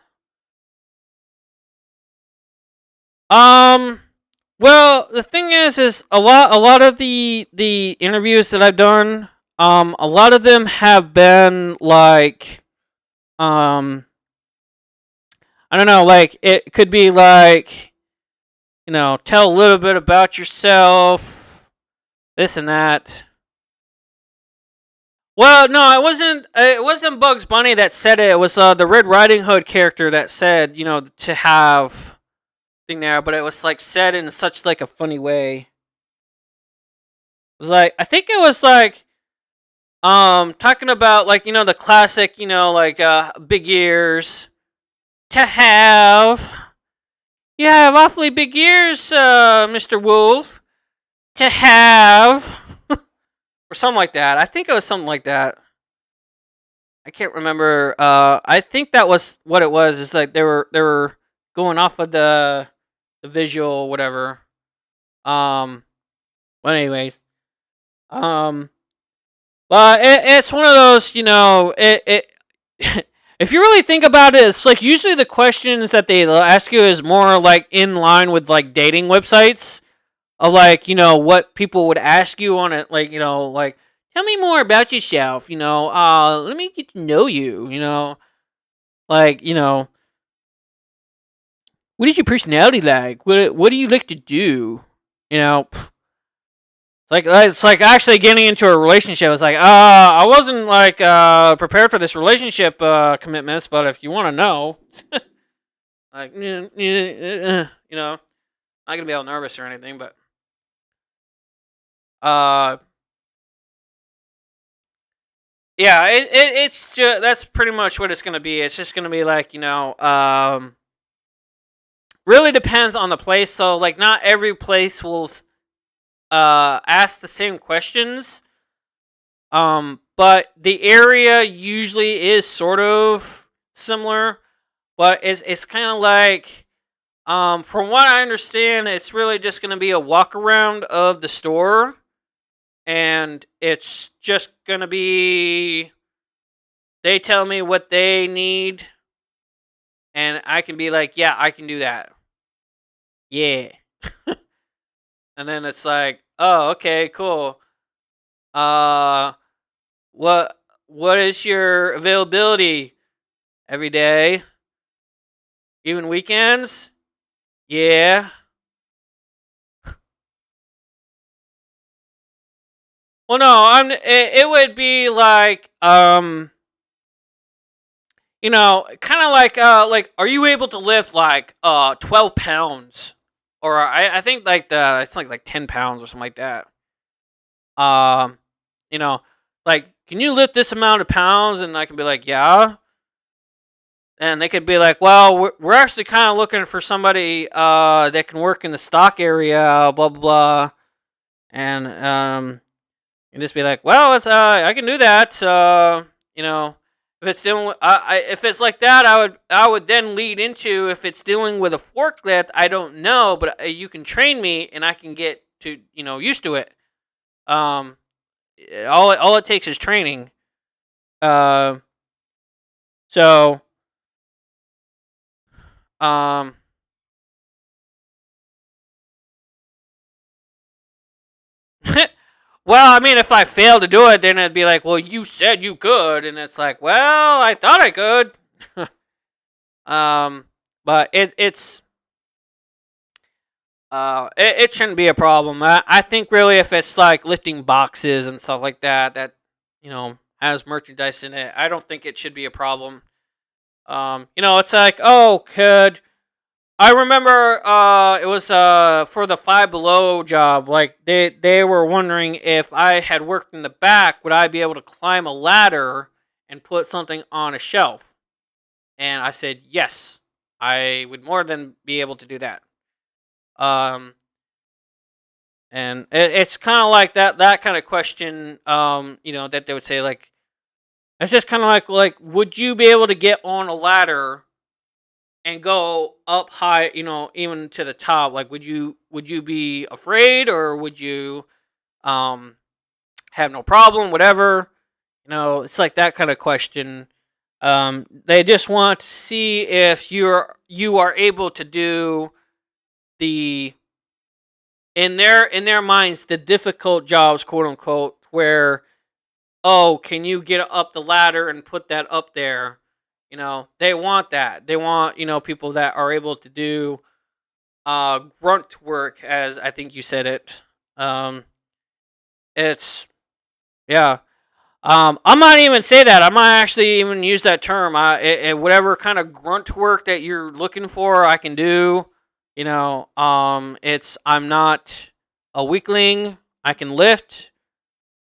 Um, well, the thing is a lot of the interviews that I've done, a lot of them have been like, um, I don't know, like it could be like, you know, tell a little bit about yourself, this and that. Well, no, it wasn't. It wasn't Bugs Bunny that said it. It was the Red Riding Hood character that said, you know, to have thing there, but it was like said in such like a funny way. It was like, I think it was like talking about like, you know, the classic, you know, like big ears to have. You have awfully big ears, Mr. Wolf. To have or something like that. I think it was something like that. I can't remember. I think that was what it was. It's like they were going off of the visual, whatever. Um. But anyways, um. But it's one of those, you know. It if you really think about it, it's like usually the questions that they ask you is more like in line with like dating websites of like, you know, what people would ask you on it, like, you know, like tell me more about yourself, you know, let me get to know you, you know, like, you know, what is your personality like, what do you like to do, you know. It's like actually getting into a relationship. It's like, I wasn't like prepared for this relationship commitments, but if you want to know, like, you know, not gonna be all nervous or anything, but uh, yeah, it's just, that's pretty much what it's gonna be. It's just gonna be like, you know, really depends on the place. So like, not every place will ask the same questions. But the area usually is sort of similar, but it's kind of like, from what I understand, it's really just gonna be a walk around of the store, and it's just gonna be, they tell me what they need, and I can be like, yeah, I can do that. Yeah. And then it's like, oh, okay, cool. Uh, what is your availability every day? Even weekends? Yeah. Well, no, it would be like, you know, kind of like, are you able to lift like 12 pounds, or I think like it's like 10 pounds or something like that. Um, you know, like, can you lift this amount of pounds? And I can be like, yeah. And they could be like, well, we're actually kind of looking for somebody that can work in the stock area, blah blah blah, and just be like, well, it's I can do that. You know, if it's dealing with, if it's like that, I would then lead into, if it's dealing with a forklift, I don't know, but you can train me and I can get to, used to it. Um, all it takes is training. Uh, so um. Well, I mean, if I fail to do it, then it'd be like, well, you said you could, and it's like, well, I thought I could. um, but it shouldn't be a problem. I think really, if it's like lifting boxes and stuff like that has merchandise in it, I don't think it should be a problem. It's like, oh, could I remember it was for the Five Below job. Like, they were wondering if I had worked in the back, would I be able to climb a ladder and put something on a shelf? And I said yes, I would more than be able to do that. Um, and it's kind of like that kind of question. That they would say, like, it's just kind of like, would you be able to get on a ladder and go up high, even to the top? Like, would you be afraid, or would you have no problem, whatever? It's like that kind of question. They just want to see if you are able to do the, in their minds, the difficult jobs, quote unquote, where, oh, can you get up the ladder and put that up there? They want that. They want, people that are able to do grunt work, as I think you said it. It's, yeah. I might even say that. I might actually even use that term. Whatever kind of grunt work that you're looking for, I can do. I'm not a weakling. I can lift.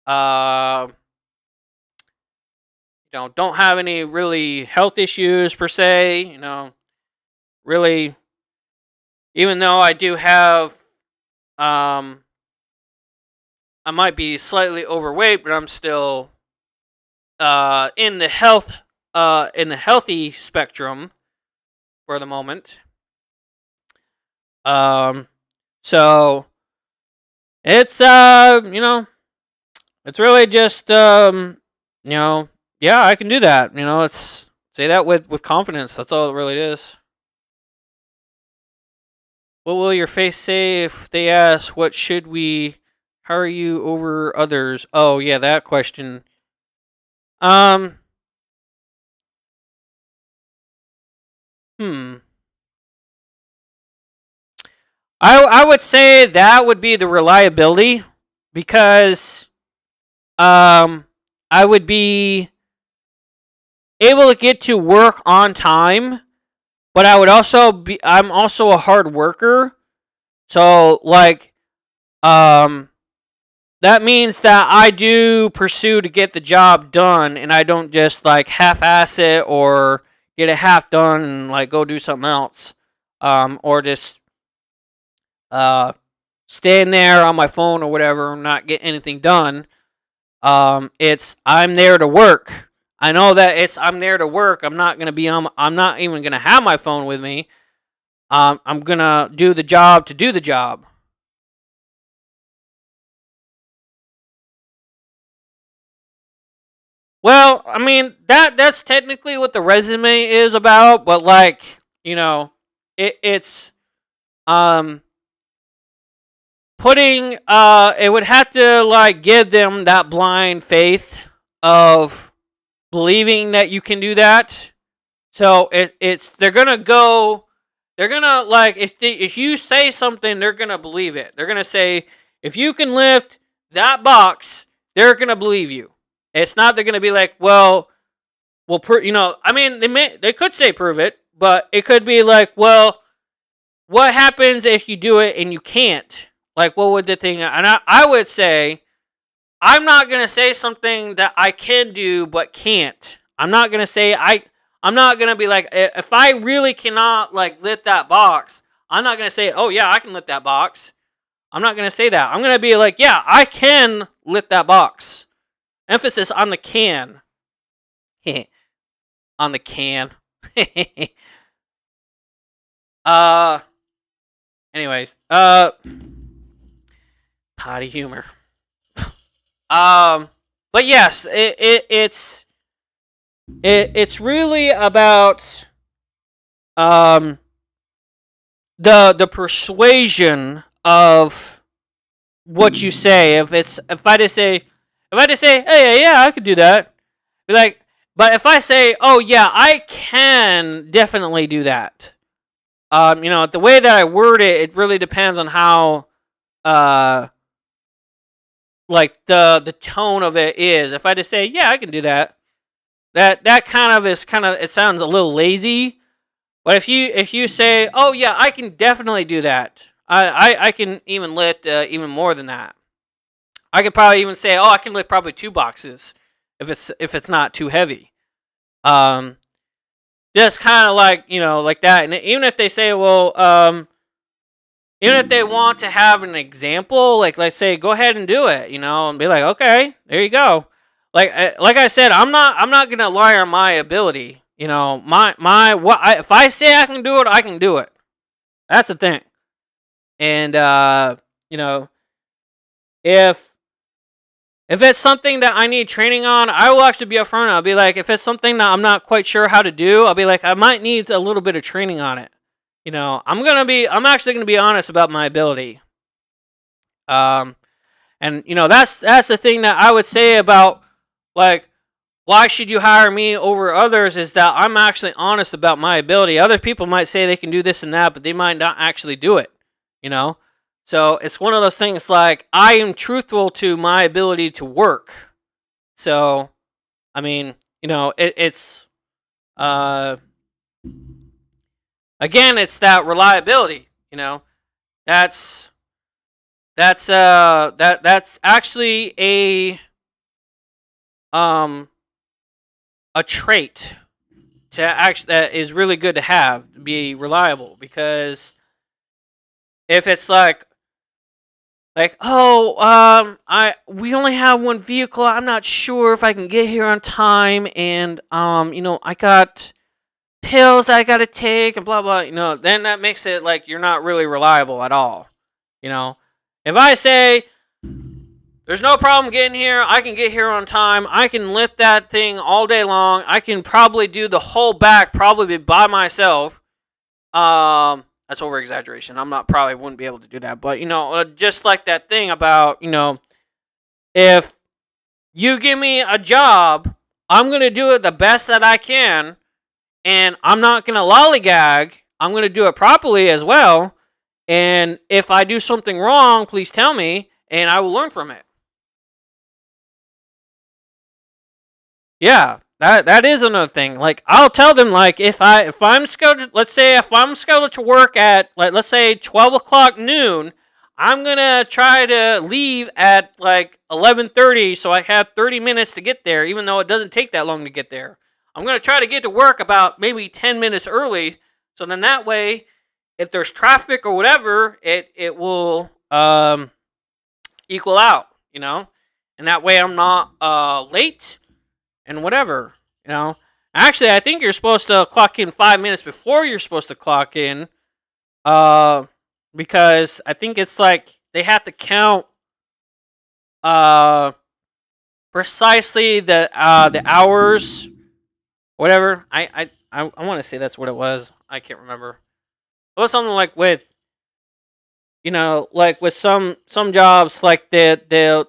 Uh, don't have any really health issues per se. Really, even though I do have, I might be slightly overweight, but I'm still in the healthy spectrum for the moment. So it's it's really just yeah, I can do that. It's say that with confidence. That's all it really is. What will your face say if they ask, what should we hire you over others? Oh yeah, that question. Um hmm. I would say that would be the reliability, because I would be able to get to work on time, but I'm also a hard worker. So, like, that means that I do pursue to get the job done, and I don't just like half-ass it or get it half done and like go do something else, or just stand there on my phone or whatever and not get anything done. It's I'm there to work. I know that I'm there to work. I'm not gonna be on. I'm not even gonna have my phone with me. I'm gonna do the job to do the job. Well, I mean, that's technically what the resume is about, but like, it's um putting it would have to like give them that blind faith of believing that you can do that. So they're gonna go, they're gonna, like, if you say something, they're gonna believe it. They're gonna say, if you can lift that box, they're gonna believe you. It's not they're gonna be like, well, well, I mean, they could say prove it, but it could be like, well, what happens if you do it and you can't? Like, what would the thing? And I would say, I'm not gonna say something that I can do but can't. I'm not gonna say I'm not gonna be like, if I really cannot like lift that box, I'm not gonna say, oh yeah, I can lift that box. I'm not gonna say that. I'm gonna be like, yeah, I can lift that box. Emphasis on the can. On the can. Anyways, potty humor. But yes, it's really about the persuasion of what you say. If I just say, hey, yeah, I could do that. Be like, but if I say, oh yeah, I can definitely do that. The way that I word it, it really depends on how like the tone of it is. If I just say, yeah, I can do that, that kind of it sounds a little lazy. But if you say, oh yeah, I can definitely do that. I can even lift even more than that. I could probably even say, oh, I can lift probably 2 boxes if it's not too heavy. Just kind of like, like that. And even if they say, well, even if they want to have an example, like let's say, go ahead and do it, and be like, okay, there you go. Like I said, I'm not gonna lie on my ability. If I say I can do it, I can do it. That's the thing. And if it's something that I need training on, I will actually be upfront. I'll be like, if it's something that I'm not quite sure how to do, I'll be like, I might need a little bit of training on it. I'm actually gonna be honest about my ability. And that's the thing that I would say about like, why should you hire me over others, is that I'm actually honest about my ability. Other people might say they can do this and that, but they might not actually do it. So it's one of those things like, I am truthful to my ability to work. So, I mean, it's again, it's that reliability. That's actually a trait that is really good to have, to be reliable. Because if it's like, we only have one vehicle, I'm not sure if I can get here on time, and I got pills I gotta take and blah blah, then that makes it like you're not really reliable at all. If I say there's no problem getting here, I can get here on time, I can lift that thing all day long, I can probably do the whole back probably by myself. That's over exaggeration. Wouldn't be able to do that. But just like that thing about, if you give me a job, I'm gonna do it the best that I can, and I'm not gonna lollygag. I'm gonna do it properly as well. And if I do something wrong, please tell me, and I will learn from it. Yeah, that is another thing. Like, I'll tell them, like, if I'm scheduled, let's say if I'm scheduled to work at, like, let's say 12 o'clock noon, I'm gonna try to leave at like 11:30, so I have 30 minutes to get there, even though it doesn't take that long to get there. I'm gonna try to get to work about maybe 10 minutes early, so then that way, if there's traffic or whatever, it will equal out, and that way I'm not late and whatever, Actually, I think you're supposed to clock in 5 minutes before you're supposed to clock in, because I think it's like they have to count precisely the hours, whatever. I want to say that's what it was. I can't remember. It was something like with, like with some jobs, like they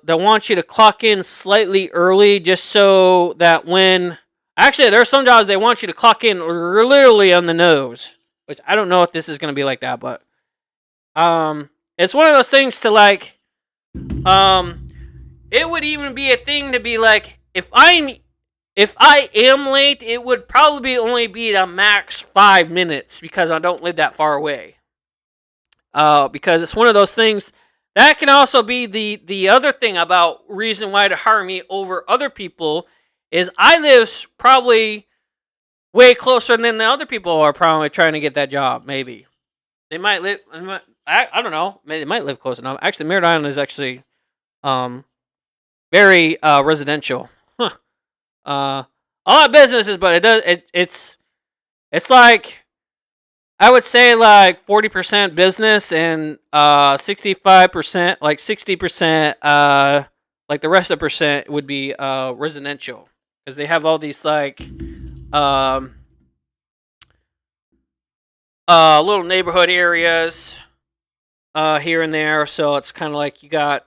want you to clock in slightly early, just so that when, actually, there are some jobs they want you to clock in literally on the nose, which I don't know if this is going to be like that, but it's one of those things to like, it would even be a thing to be like, if I'm if I am late, it would probably only be the max 5 minutes because I don't live that far away. Because it's one of those things that can also be the other thing about reason why to hire me over other people is I live probably way closer than the other people are probably trying to get that job. Maybe they might live. I don't know. Maybe they might live close enough. Actually, Merritt Island is actually very residential. Huh. A lot of businesses, but it's like I would say like 40% business and 65%, like 60%, like the rest of the percent would be residential because they have all these like little neighborhood areas here and there. So it's kind of like you got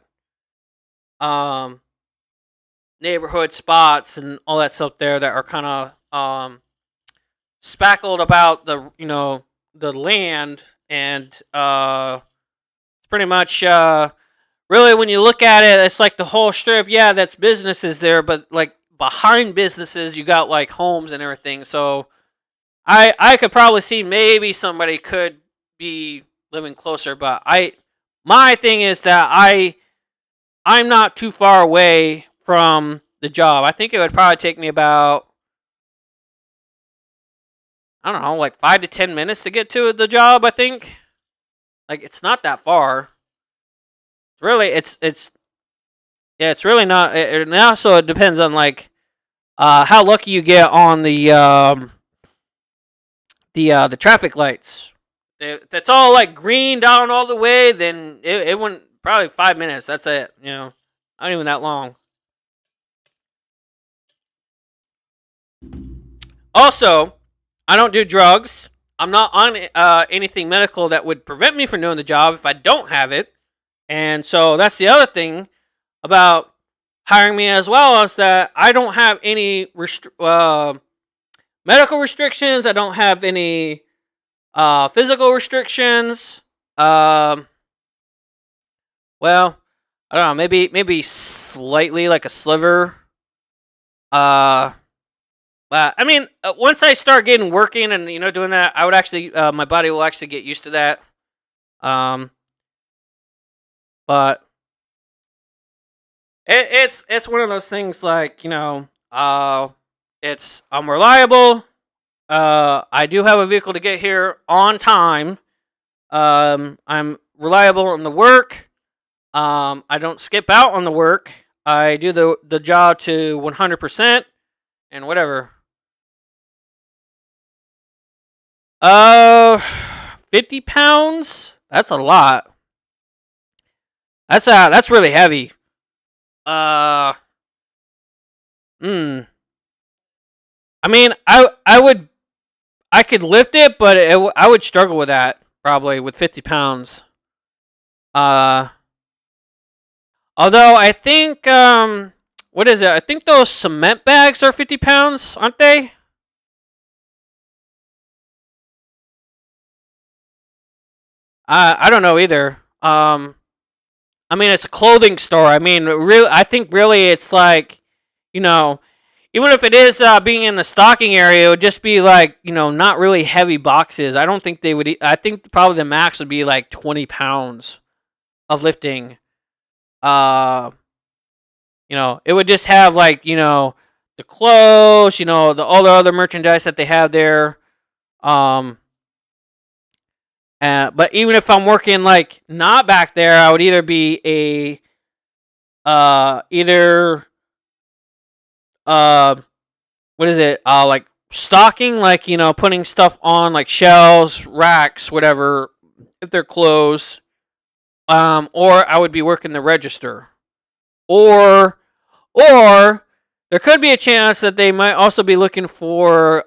neighborhood spots and all that stuff there that are kind of spackled about the land and pretty much really when you look at it, it's like the whole strip. Yeah, that's businesses there, but like behind businesses, you got like homes and everything. So I could probably see maybe somebody could be living closer, but my thing is that I'm not too far away from the job. I think it would probably take me about, I don't know, like 5 to 10 minutes to get to the job. I think, like, it's not that far. Really, it's really not. And also, it depends on like how lucky you get on the traffic lights. If it's all like green down all the way, then it wouldn't, probably 5 minutes. That's it. Not even that long. Also, I don't do drugs. I'm not on anything medical that would prevent me from doing the job if I don't have it. And so that's the other thing about hiring me as well, is that I don't have any medical restrictions. I don't have any physical restrictions. Well, I don't know. Maybe slightly like a sliver. I mean, once I start getting working and doing that, I would actually my body will actually get used to that. But it's one of those things like I'm reliable. I do have a vehicle to get here on time. I'm reliable in the work. I don't skip out on the work. I do the job to 100% and whatever. 50 pounds? That's a lot. That's really heavy. I mean, I could lift it, but I would struggle with that probably with 50 pounds. Although I think what is it? I think those cement bags are 50 pounds, aren't they? I don't know either. I mean, it's a clothing store. I mean, really, I think really it's like, even if it is being in the stocking area, it would just be like, not really heavy boxes. I don't think they would. I think probably the max would be like 20 pounds of lifting. It would just have like, the clothes, all the other merchandise that they have there. But even if I'm working like not back there, I would either be what is it? Like stocking, like putting stuff on like shelves, racks, whatever, if they're closed. Or I would be working the register. Or there could be a chance that they might also be looking for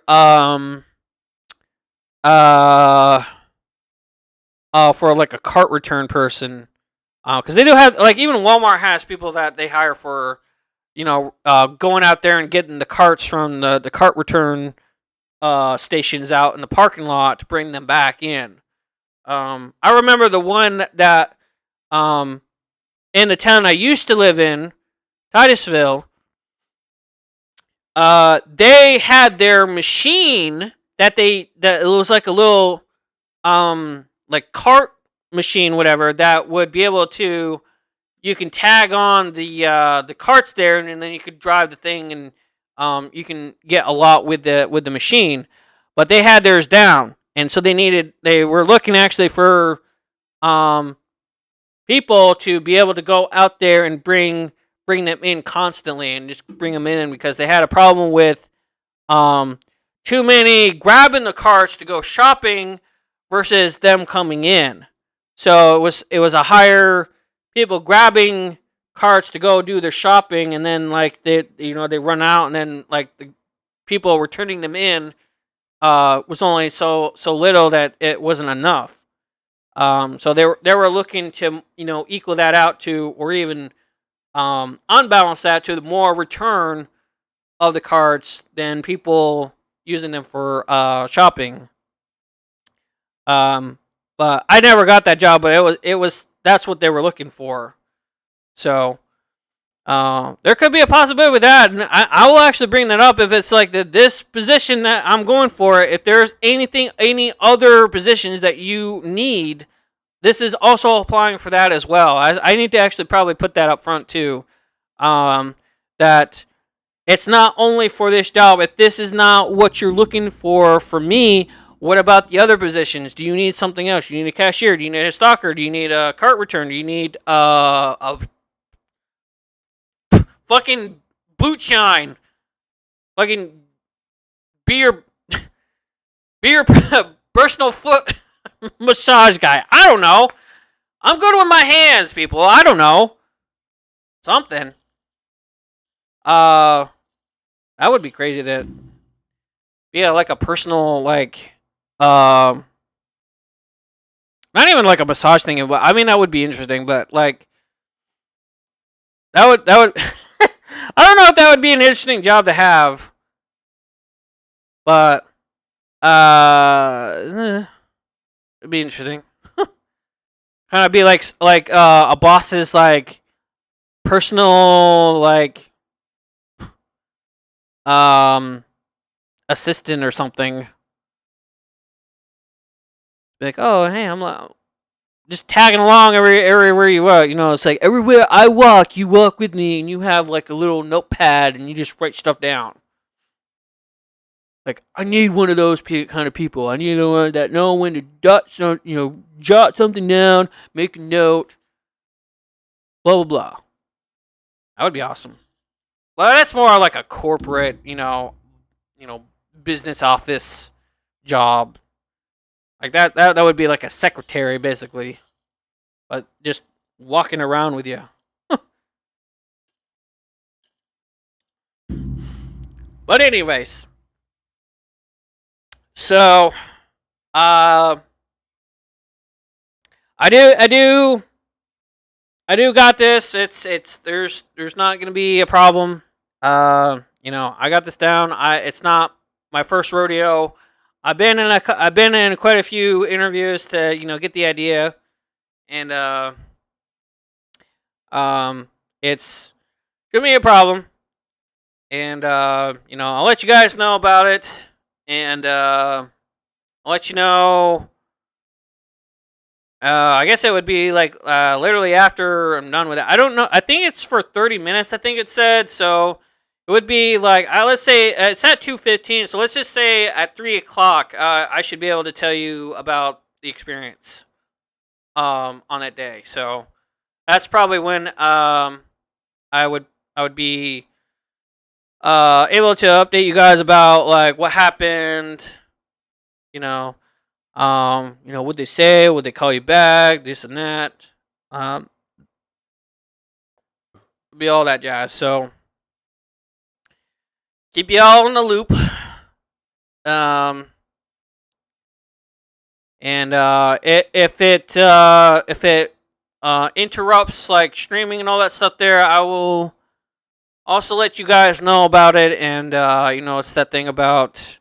for like a cart return person, because they do have, like, even Walmart has people that they hire for, going out there and getting the carts from the cart return stations out in the parking lot to bring them back in. I remember the one that in the town I used to live in, Titusville. they had their machine that it was like a little like cart machine, whatever, that would be able to, you can tag on the carts there, and then you could drive the thing, and you can get a lot with the machine. But they had theirs down, and so they were looking actually for people to be able to go out there and bring them in constantly, and just bring them in, because they had a problem with too many grabbing the carts to go shopping versus them coming in. So it was a higher people grabbing carts to go do their shopping, and then like they run out, and then like the people returning them in was only so little that it wasn't enough. So they were looking to equal that out to, or even unbalance that to the more return of the carts than people using them for shopping. But I never got that job, but it was that's what they were looking for. So there could be a possibility with that, and I will actually bring that up if it's like this position that I'm going for. If there's any other positions that you need, this is also applying for that as well. I need to actually probably put that up front too. That it's not only for this job. If this is not what you're looking for me, what about the other positions? Do you need something else? Do you need a cashier? Do you need a stalker? Do you need a cart return? Do you need a fucking boot shine? Fucking beer personal foot massage guy. I don't know. I'm good with my hands, people. I don't know. Something. That would be crazy to be like a personal, like not even like a massage thing, but I mean that would be interesting, but like that would I don't know if that would be an interesting job to have. But it'd be interesting. Kind of be like a boss's like personal like assistant or something. Like, oh hey, I'm just tagging along everywhere you walk. It's like everywhere I walk, you walk with me, and you have like a little notepad, and you just write stuff down. Like, I need one of those kind of people. I need one that know when to jot something down, make a note, blah blah blah. That would be awesome. Well, that's more like a corporate, business office job. Like that would be like a secretary, basically. But just walking around with you. But anyways. So, I do got this. There's not gonna be a problem. I got this down. It's not my first rodeo. I've been in quite a few interviews to get the idea, and it's gonna be a problem, and I'll let you guys know about it, and I'll let you know. I guess it would be like literally after I'm done with it. I don't know. I think it's for 30 minutes. I think it said so. It would be like let's say it's at 2:15. So let's just say at 3:00, I should be able to tell you about the experience on that day. So that's probably when I would be able to update you guys about like what happened. What they say, would they call you back, this and that. Be all that jazz. So keep you all in the loop. And if it interrupts like streaming and all that stuff there, I will also let you guys know about it. And it's that thing about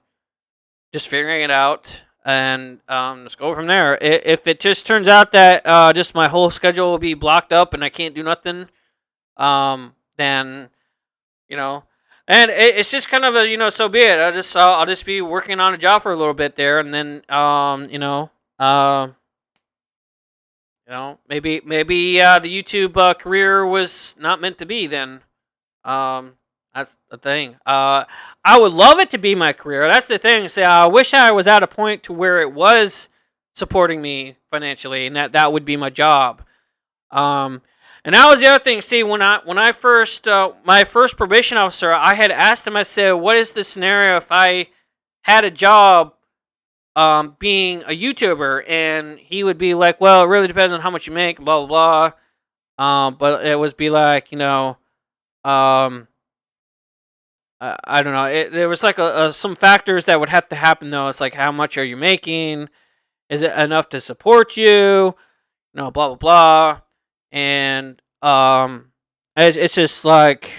just figuring it out. And let's go from there. If it just turns out that just my whole schedule will be blocked up and I can't do nothing, then And it's just kind of a, so be it. I'll just be working on a job for a little bit there, and then maybe the YouTube career was not meant to be then. That's the thing. I would love it to be my career. That's the thing. Say, I wish I was at a point to where it was supporting me financially, and that would be my job. And that was the other thing. See, when I first my first probation officer, I had asked him. I said, "What is the scenario if I had a job being a YouTuber?" And he would be like, "Well, it really depends on how much you make, blah blah blah." But it would be like, I don't know. There was like some factors that would have to happen though. It's like, how much are you making? Is it enough to support you? Blah blah blah. And it's just like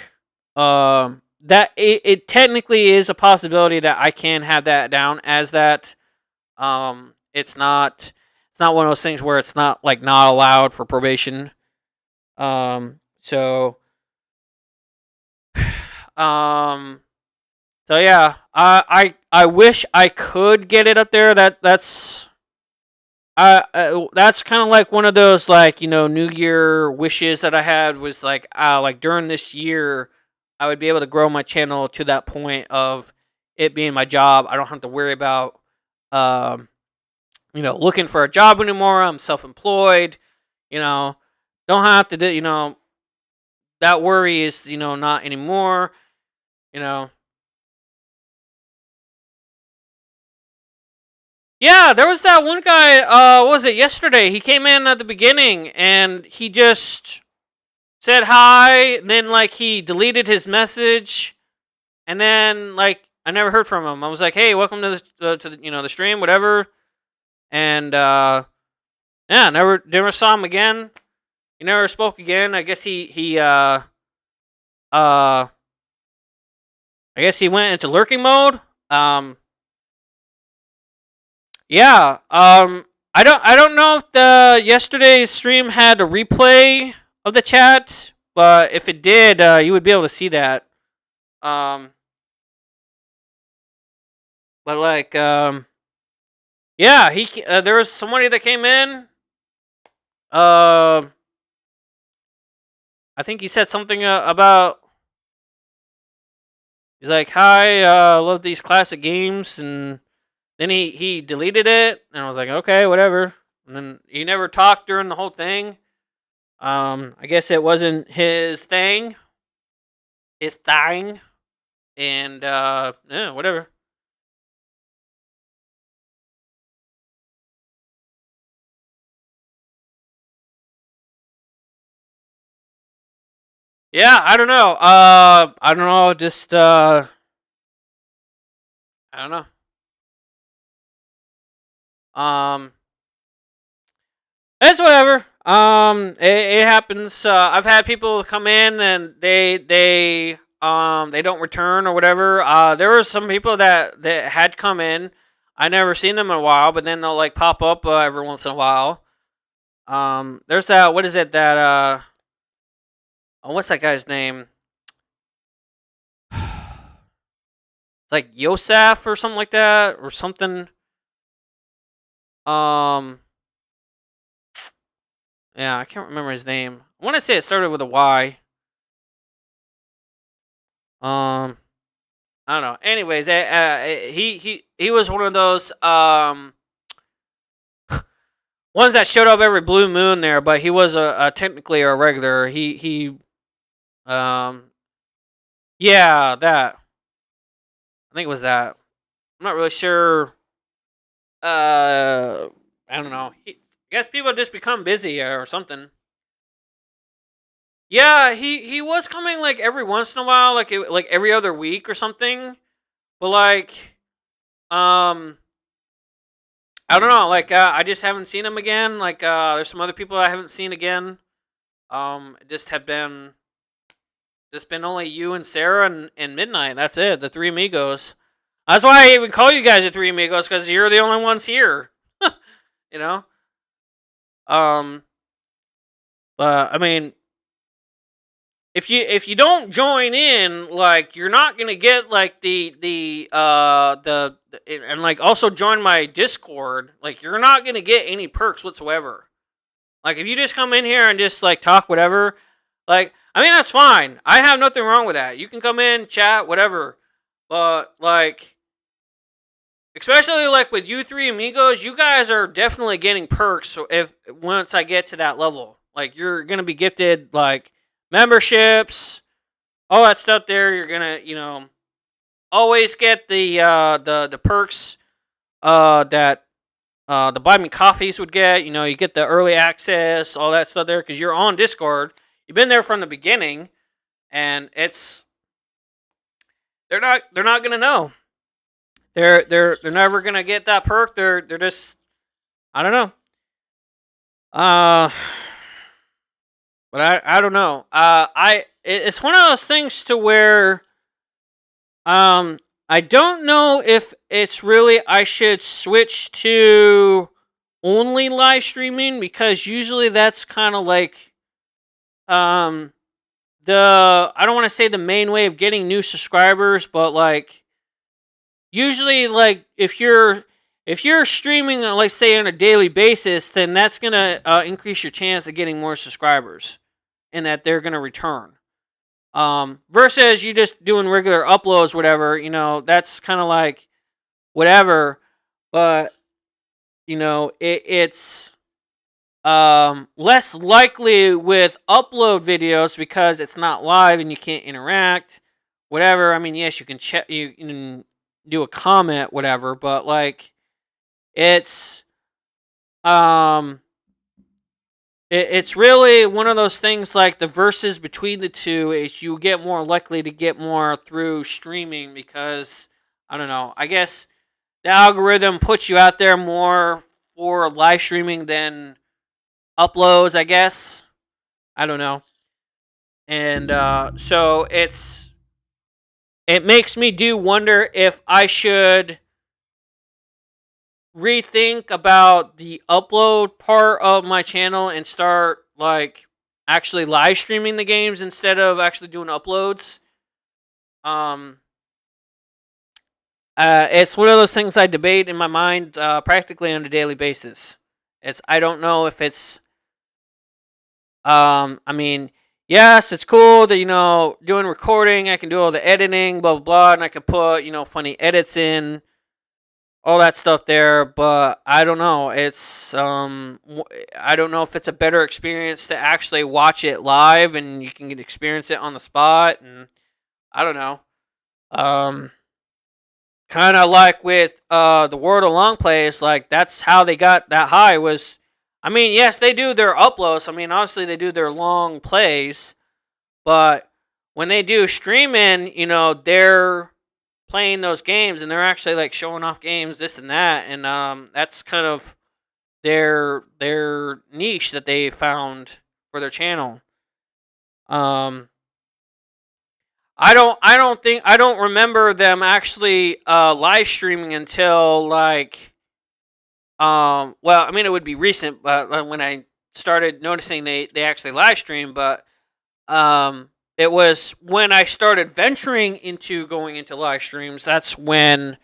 that. It technically is a possibility that I can have that down as that. It's not one of those things where it's not like not allowed for probation. So so yeah, I wish I could get it up there. That's kind of like one of those, like, New Year wishes that I had, was like during this year I would be able to grow my channel to that point of it being my job. I don't have to worry about looking for a job anymore. I'm self-employed. Don't have to do that worry is not anymore. Yeah, there was that one guy, what was it, yesterday? He came in at the beginning and he just said hi, then like he deleted his message, and then like I never heard from him. I was like, "Hey, welcome to the stream, whatever." And yeah, never saw him again. He never spoke again. I guess I guess he went into lurking mode. Yeah. I don't know if the yesterday's stream had a replay of the chat, but if it did, you would be able to see that. But like, yeah, there was somebody that came in. I think he said something about. He's like, "Hi, love these classic games," and then he deleted it, and I was like, "Okay, whatever." And then he never talked during the whole thing. I guess it wasn't his thing. And yeah, whatever. Yeah, I don't know. I don't know. Just I don't know. It's whatever. It happens. I've had people come in and they don't return or whatever. There were some people that had come in. I never seen them in a while, but then they'll like pop up every once in a while. There's that. What is it that what's that guy's name? It's like Yosef or something like that, or something. Yeah, I can't remember his name. I want to say it started with a Y. I don't know. Anyways, he was one of those ones that showed up every blue moon there, but he was technically a regular. Yeah, that. I think it was that. I'm not really sure. I don't know. I guess people just become busy or something. Yeah, he was coming like every once in a while, like every other week or something. But like, I don't know. Like, I just haven't seen him again. Like, there's some other people I haven't seen again. It just been only you and Sarah and Midnight. That's it. The three amigos. That's why I even call you guys the three amigos, because you're the only ones here. you know. But I mean, if you don't join in, like, you're not gonna get like the and like also join my Discord, like you're not gonna get any perks whatsoever. Like if you just come in here and just like talk whatever, like I mean that's fine. I have nothing wrong with that. You can come in, chat, whatever. But like especially like with you three amigos, you guys are definitely getting perks. So if once I get to that level, like you're gonna be gifted like memberships, all that stuff. There, you're gonna always get the perks that the buy me coffees would get. You get the early access, all that stuff there because you're on Discord. You've been there from the beginning, and they're not gonna know. They're never gonna get that perk. They're just I don't know. But I don't know. It's one of those things to where I don't know if it's really I should switch to only live streaming because usually that's kind of like the I don't want to say the main way of getting new subscribers, but like usually like if you're streaming like say on a daily basis, then that's gonna increase your chance of getting more subscribers, and that they're gonna return. Versus you just doing regular uploads, whatever. That's kind of like whatever, but it's less likely with upload videos because it's not live and you can't interact, whatever. I mean, yes, you can check, you can do a comment, whatever, but like it's it's really one of those things like the verses between the two is you get more likely to get more through streaming because I don't know. I guess the algorithm puts you out there more for live streaming than uploads, I guess. I don't know. And so it makes me do wonder if I should rethink about the upload part of my channel and start like actually live streaming the games instead of actually doing uploads. It's one of those things I debate in my mind practically on a daily basis. I don't know if it's I mean, yes, it's cool that doing recording, I can do all the editing, blah blah blah, and I can put funny edits in, all that stuff there. But I don't know. I don't know if it's a better experience to actually watch it live and you can experience it on the spot, and I don't know. Kind of like with the World of Long Plays, like that's how they got that high was. I mean, yes, they do their uploads. I mean, obviously they do their long plays, but when they do streaming, they're playing those games and they're actually like showing off games, this and that, and that's kind of their niche that they found for their channel. I don't remember them actually live streaming until like well, I mean it would be recent, but when I started noticing they actually live stream, but it was when I started venturing into going into live streams. That's when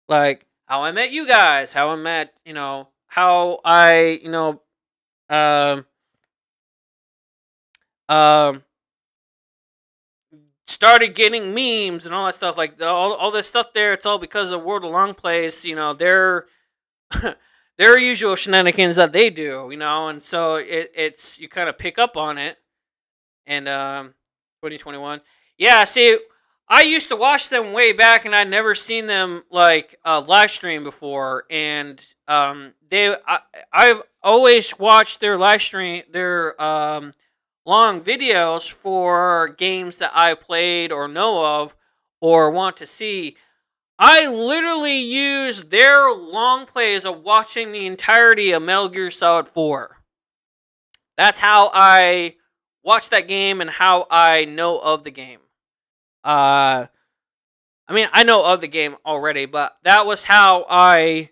like how I met you guys, how I met how I um um started getting memes and all that stuff, like all this stuff there. It's all because of World of Long Plays. Their their usual shenanigans that they do. And so it's you kind of pick up on it. And 2021, yeah. See, I used to watch them way back, and I'd never seen them like live stream before. And I've always watched their live stream, their long videos for games that I played or know of or want to see. I literally use their long plays of watching the entirety of Metal Gear Solid 4. That's how I watch that game and how I know of the game. I mean, I know of the game already, but that was how I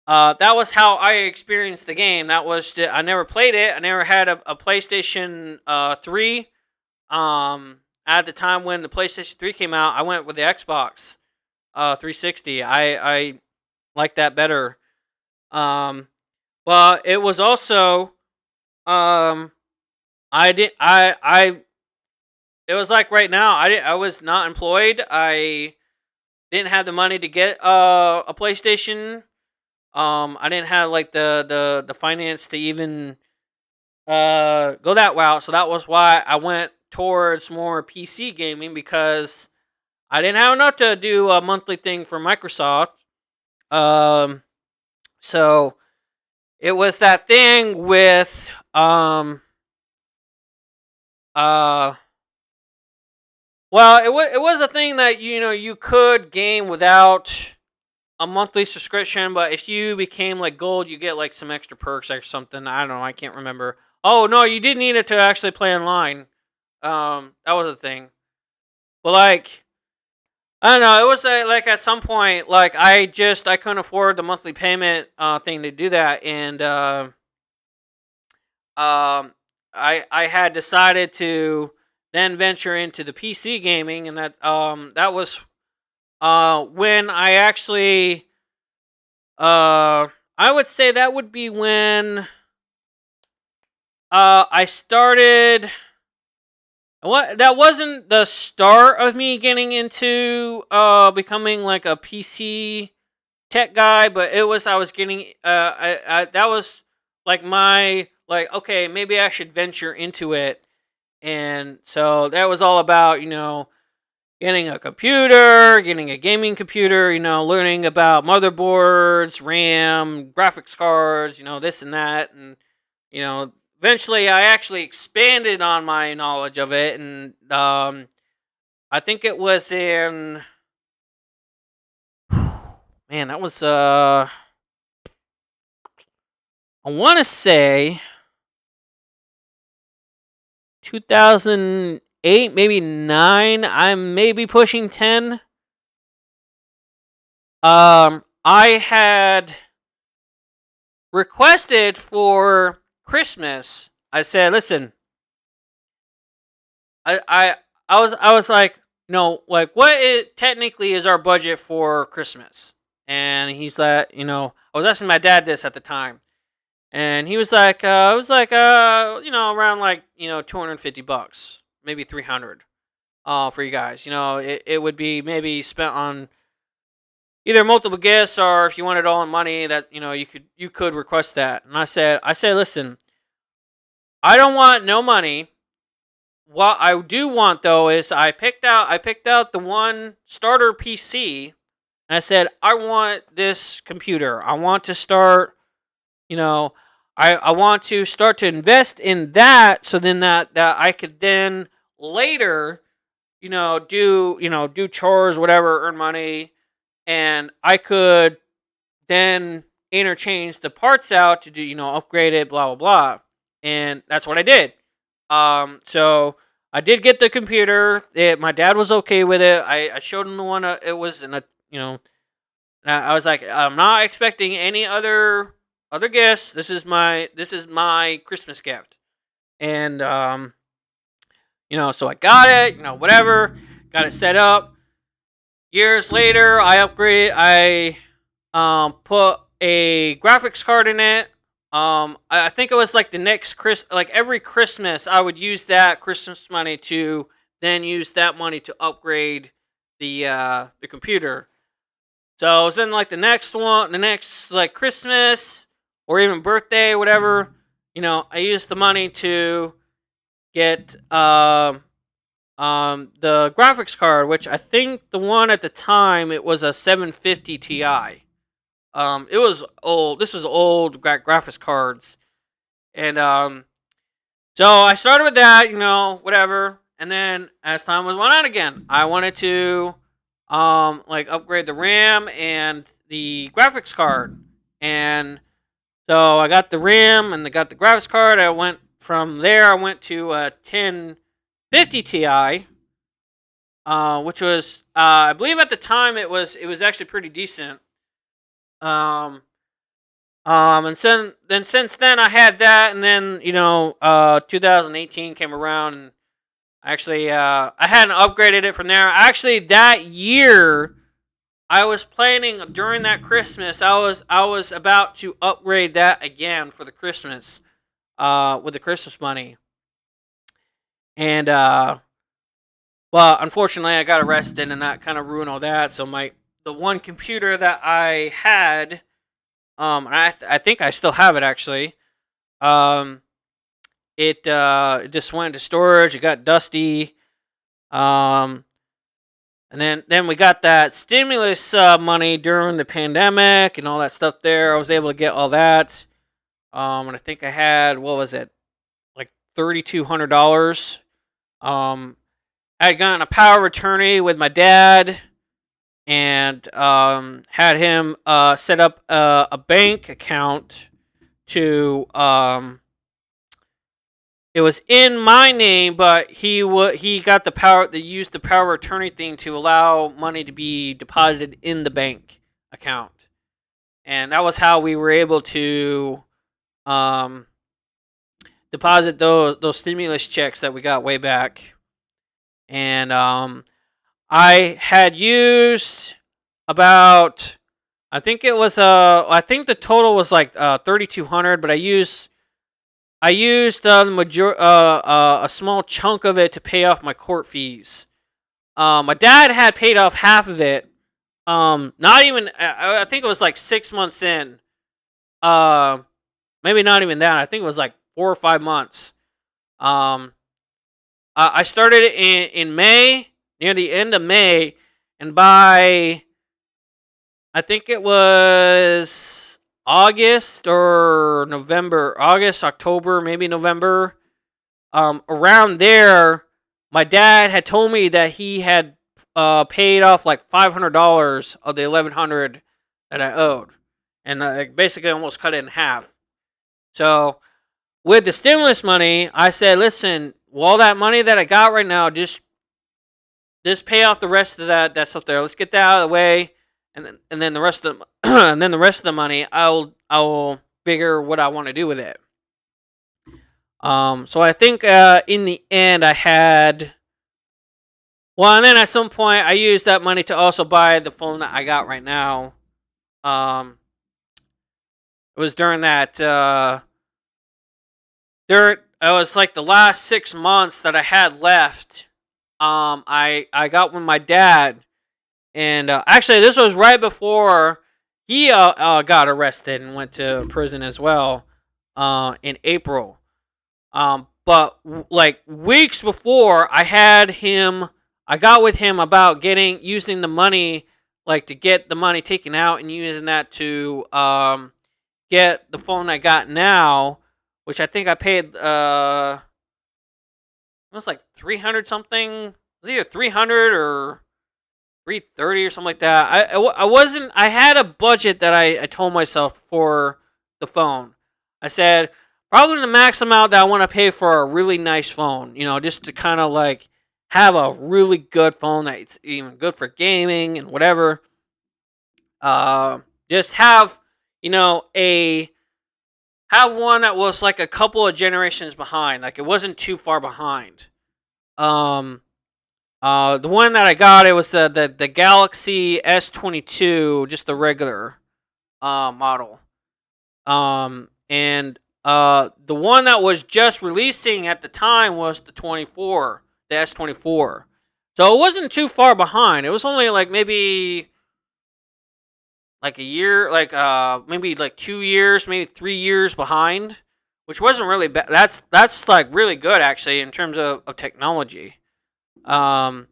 experienced the game. I never played it. I never had a PlayStation 3 at the time when the PlayStation 3 came out, I went with the Xbox 360. I like that better. But it was also I did I it was like right now I was not employed. I didn't have the money to get a PlayStation. I didn't have like the finance to even go that route. So that was why I went towards more PC gaming, because I didn't have enough to do a monthly thing for Microsoft. So it was that thing with uh well, it was a thing that you could game without a monthly subscription, but if you became like gold, you get like some extra perks or something. I don't know. I can't remember. Oh no, you did need it to actually play online. That was a thing. But like, I don't know. It was like at some point, like I couldn't afford the monthly payment thing to do that, and I had decided to then venture into the PC gaming, and that was when I actually I would say that would be when I started. What that wasn't the start of me getting into becoming like a PC tech guy, but it was I was getting that was like my like, okay, maybe I should venture into it. And so that was all about getting a computer, getting a gaming computer, learning about motherboards, RAM, graphics cards, this and that. And eventually I actually expanded on my knowledge of it. And I think it was in, man, that was I want to say 2008, maybe 9. I'm maybe pushing 10. I had requested for Christmas. I said, "Listen, I was like, like what technically is our budget for Christmas?" And he's like, I was asking my dad this at the time, and he was like, it was like, around like $250, maybe 300, for you guys. It would be maybe spent on either multiple gifts, or if you want it all in money, that you could request that. And I said, listen, I don't want no money. What I do want though is I picked out the one starter PC, and I said I want this computer. I want to start, you know, I want to start to invest in that, so then that I could then later, do chores, whatever, earn money, and I could then interchange the parts out to do, upgrade it, blah blah blah. And that's what I did. So I did get the computer. My dad was okay with it. I showed him the one. It was in a, I was like, I'm not expecting any other gifts. This is my Christmas gift. And so I got it. Whatever. Got it set up. Years later, I upgraded. I put a graphics card in it. I think it was like the next like every Christmas, I would use that Christmas money to then use that money to upgrade the computer. So it was in like the next like Christmas or even birthday, whatever. I used the money to get the graphics card, which I think the one at the time, it was a 750 Ti. It was old. This was old graphics cards, and so I started with that, whatever. And then as time went on, again, I wanted to like upgrade the RAM and the graphics card, and so I got the RAM and I got the graphics card. I went from there. I went to a 1050 Ti, which was I believe at the time it was actually pretty decent. Um, and since then I had that, and then 2018 came around, and Actually, I hadn't upgraded it from there. Actually, that year, I was planning during that Christmas. I was about to upgrade that again for the Christmas, with the Christmas money. And well, unfortunately, I got arrested, and that kind of ruined all that. So the one computer that I had, and I think I still have it actually. It just went into storage. It got dusty. Um, and then we got that stimulus money during the pandemic and all that stuff. There, I was able to get all that. And I think I had, what was it, like $3,200. I had gotten a power of attorney with my dad, and had him set up a bank account to it was in my name, but he got the power. They used the power of attorney thing to allow money to be deposited in the bank account, and that was how we were able to deposit those stimulus checks that we got way back. And I had used about, I think the total was like 3,200, but I used a small chunk of it to pay off my court fees. My dad had paid off half of it. Not even, I think it was like 6 months in. Maybe not even that. I think it was like 4 or 5 months. I started in May, near the end of May, and by, I think it was August or November, October, maybe November, around there, my dad had told me that he had paid off like $500 of the $1,100 that I owed, and basically almost cut it in half. So with the stimulus money, I said, listen, all that money that I got right now, just pay off the rest of that's up there. Let's get that out of the way, and then the rest of the and then the rest of the money, I will figure what I want to do with it. So I think in the end I had, well, and then at some point I used that money to also buy the phone that I got right now. It was during that it was like the last 6 months that I had left. I got with my dad, and actually this was right before he got arrested and went to prison as well, in April. But like weeks before, I got with him about using the money, like to get the money taken out and using that to get the phone I got now, which I think I paid it was like 300 something. It was either 300 or 330 or something like that. I had a budget that I told myself for the phone. I said probably the max amount that I want to pay for a really nice phone, just to kind of like have a really good phone that's even good for gaming and whatever. Just have, have one that was like a couple of generations behind, like it wasn't too far behind. The one that I got, it was the Galaxy S22, just the regular model. And the one that was just releasing at the time was the S24. So it wasn't too far behind. It was only like maybe like a year, like maybe like 2 years, maybe 3 years behind, which wasn't really bad. That's like really good actually in terms of technology. So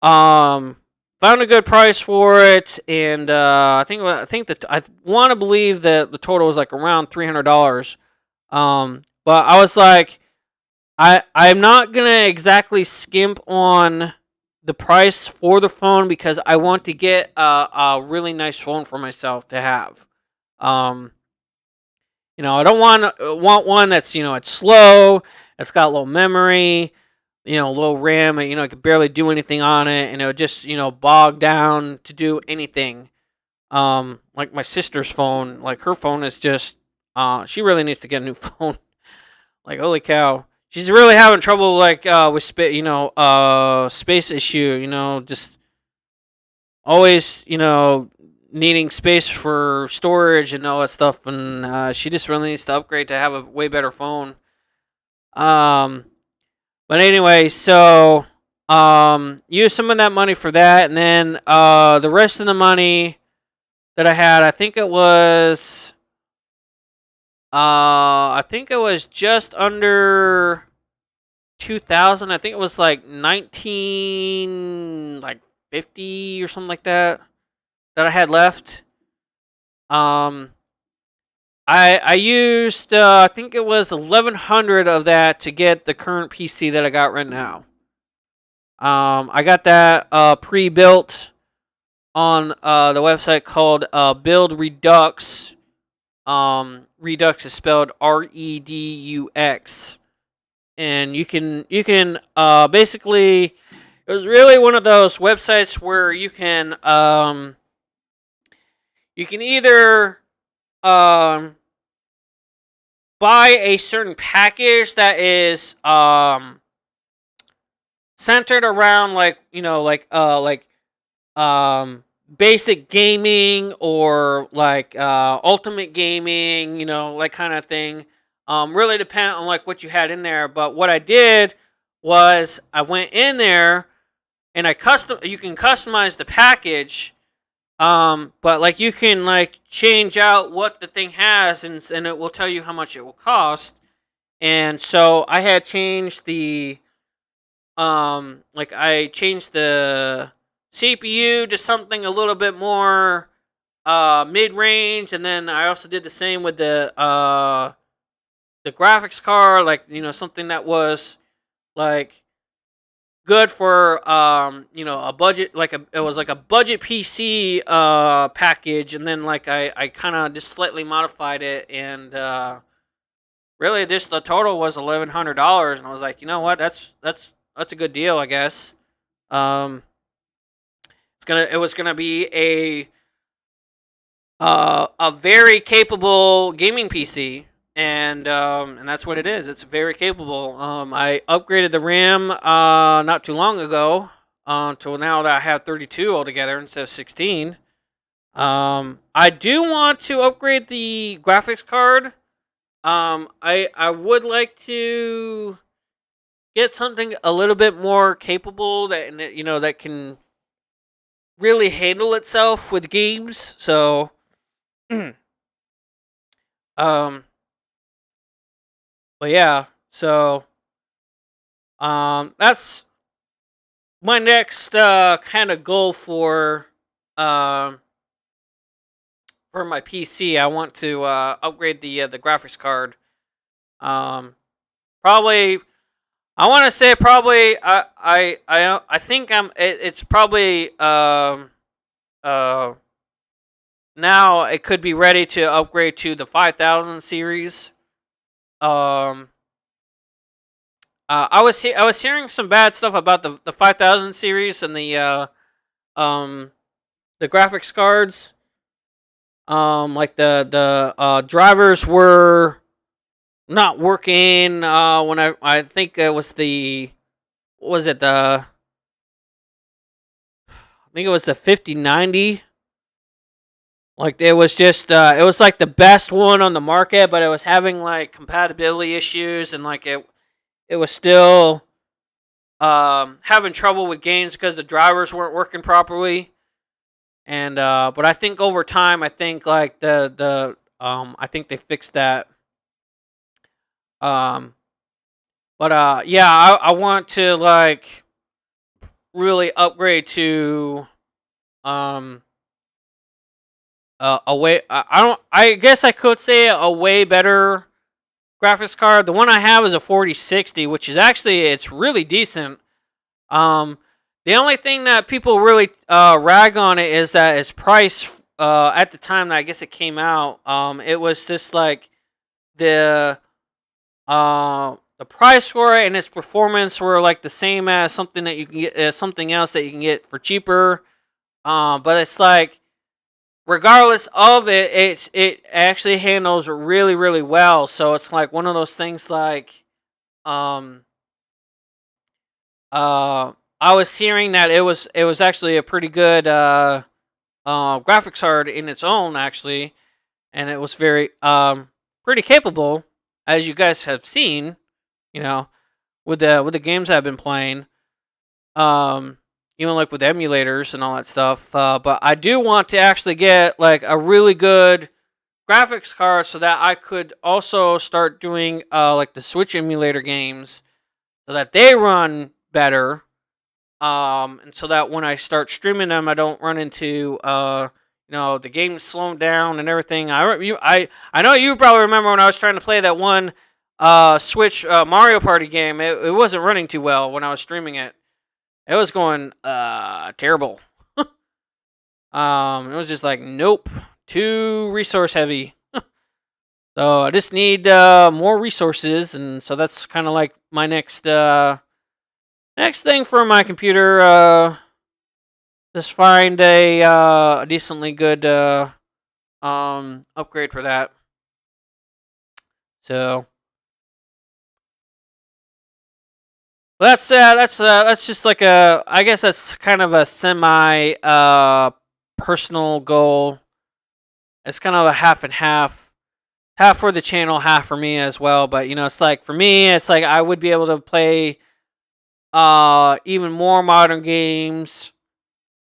found a good price for it, and I think that I want to believe that the total was like around $300. But I was like, I'm not gonna exactly skimp on the price for the phone because I want to get a really nice phone for myself to have. I don't want one that's it's slow, it's got low memory, low RAM, and I could barely do anything on it, and it would just bog down to do anything. Like my sister's phone, like her phone is just she really needs to get a new phone. Like holy cow, she's really having trouble like with space issue. Just always needing space for storage and all that stuff, and she just really needs to upgrade to have a way better phone. But anyway, so use some of that money for that, and then the rest of the money that I had, I think it was just under 2,000. I think it was like 1950 or something like that I had left. I used I think it was 1,100 of that to get the current PC that I got right now. I got that pre-built on the website called Build Redux. Redux is spelled Redux, and you can basically, it was really one of those websites where you can either buy a certain package that is centered around basic gaming or like ultimate gaming, like kind of thing. Really depend on like what you had in there. But what I did was I went in there and you can customize the package. But like you can like change out what the thing has, and it will tell you how much it will cost. And so I had changed the I changed the CPU to something a little bit more mid-range, and then I also did the same with the graphics card, like something that was like good for a budget, it was like a budget PC package, and then like I kind of just slightly modified it, and really the total was $1,100, and I was like, you know what, that's a good deal, I guess. It was gonna be a very capable gaming PC. And that's what it is. It's very capable. I upgraded the RAM not too long ago until now that I have 32 altogether instead of 16. I do want to upgrade the graphics card. I would like to get something a little bit more capable that can really handle itself with games. So but yeah, so that's my next kind of goal for my PC. I want to upgrade the graphics card. Probably, I want to say probably I think it's probably now it could be ready to upgrade to the 5000 series. I was hearing some bad stuff about the 5000 series and the graphics cards. Like the drivers were not working when I think it was the I think it was the 5090. Like it was just it was like the best one on the market, but it was having like compatibility issues, and like it was still having trouble with games because the drivers weren't working properly. And but I think over time, I think like I think they fixed that. But yeah, I want to like really upgrade to a way, I guess I could say a way better graphics card. The one I have is a 4060, which is actually, it's really decent. The only thing that people really rag on it is that its price at the time that I guess it came out, it was just like the price for it and its performance were like the same as something that you can get, something else that you can get for cheaper. But it's like, regardless of it, it actually handles really, really well. So it's like one of those things like, um, I was hearing that it was actually a pretty good graphics card in its own, actually, and it was very pretty capable, as you guys have seen, you know, with the games I've been playing, um, even like with emulators and all that stuff. But I do want to actually get like a really good graphics card so that I could also start doing like the Switch emulator games so that they run better. And so that when I start streaming them, I don't run into the game slowing down and everything. I know you probably remember when I was trying to play that one Switch Mario Party game. It wasn't running too well when I was streaming it. It was going terrible. It was just like nope, too resource heavy. So I just need more resources, and so that's kind of like my next thing for my computer. Just find a decently good upgrade for that. So that's just like I guess that's kind of a semi personal goal. It's kind of a half and half. Half for the channel, half for me as well. But it's like for me, it's like I would be able to play even more modern games.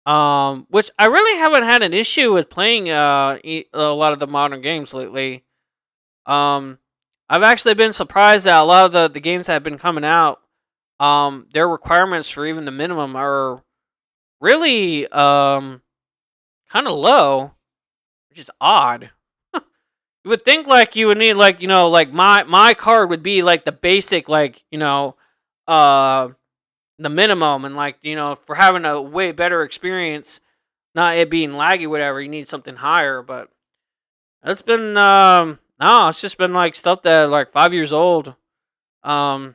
Which I really haven't had an issue with playing a lot of the modern games lately. I've actually been surprised that a lot of the games that have been coming out, their requirements for even the minimum are really kind of low, which is odd. You would think like you would need like like my card would be like the basic like the minimum, and like for having a way better experience, not it being laggy whatever, you need something higher. But it's been no, it's just been like stuff that like 5 years old, um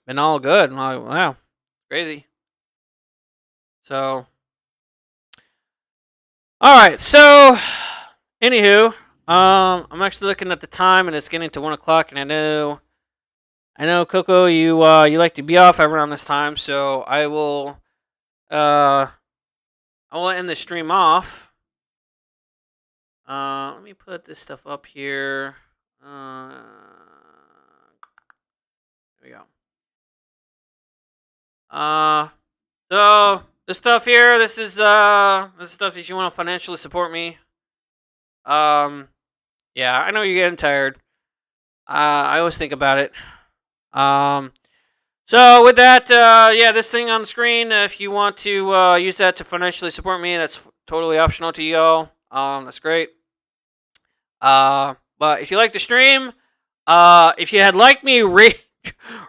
been all good. I'm like, wow, crazy. So all right, so anywho, I'm actually looking at the time and it's getting to 1 o'clock, and I know, Coco, you like to be off around this time, so I will end the stream off. Let me put this stuff up here. There we go. So this stuff here, this is stuff if you want to financially support me. Yeah, I know you're getting tired. I always think about it. So with that, yeah, this thing on the screen, if you want to use that to financially support me, that's totally optional to y'all. That's great. But if you like the stream, if you had liked me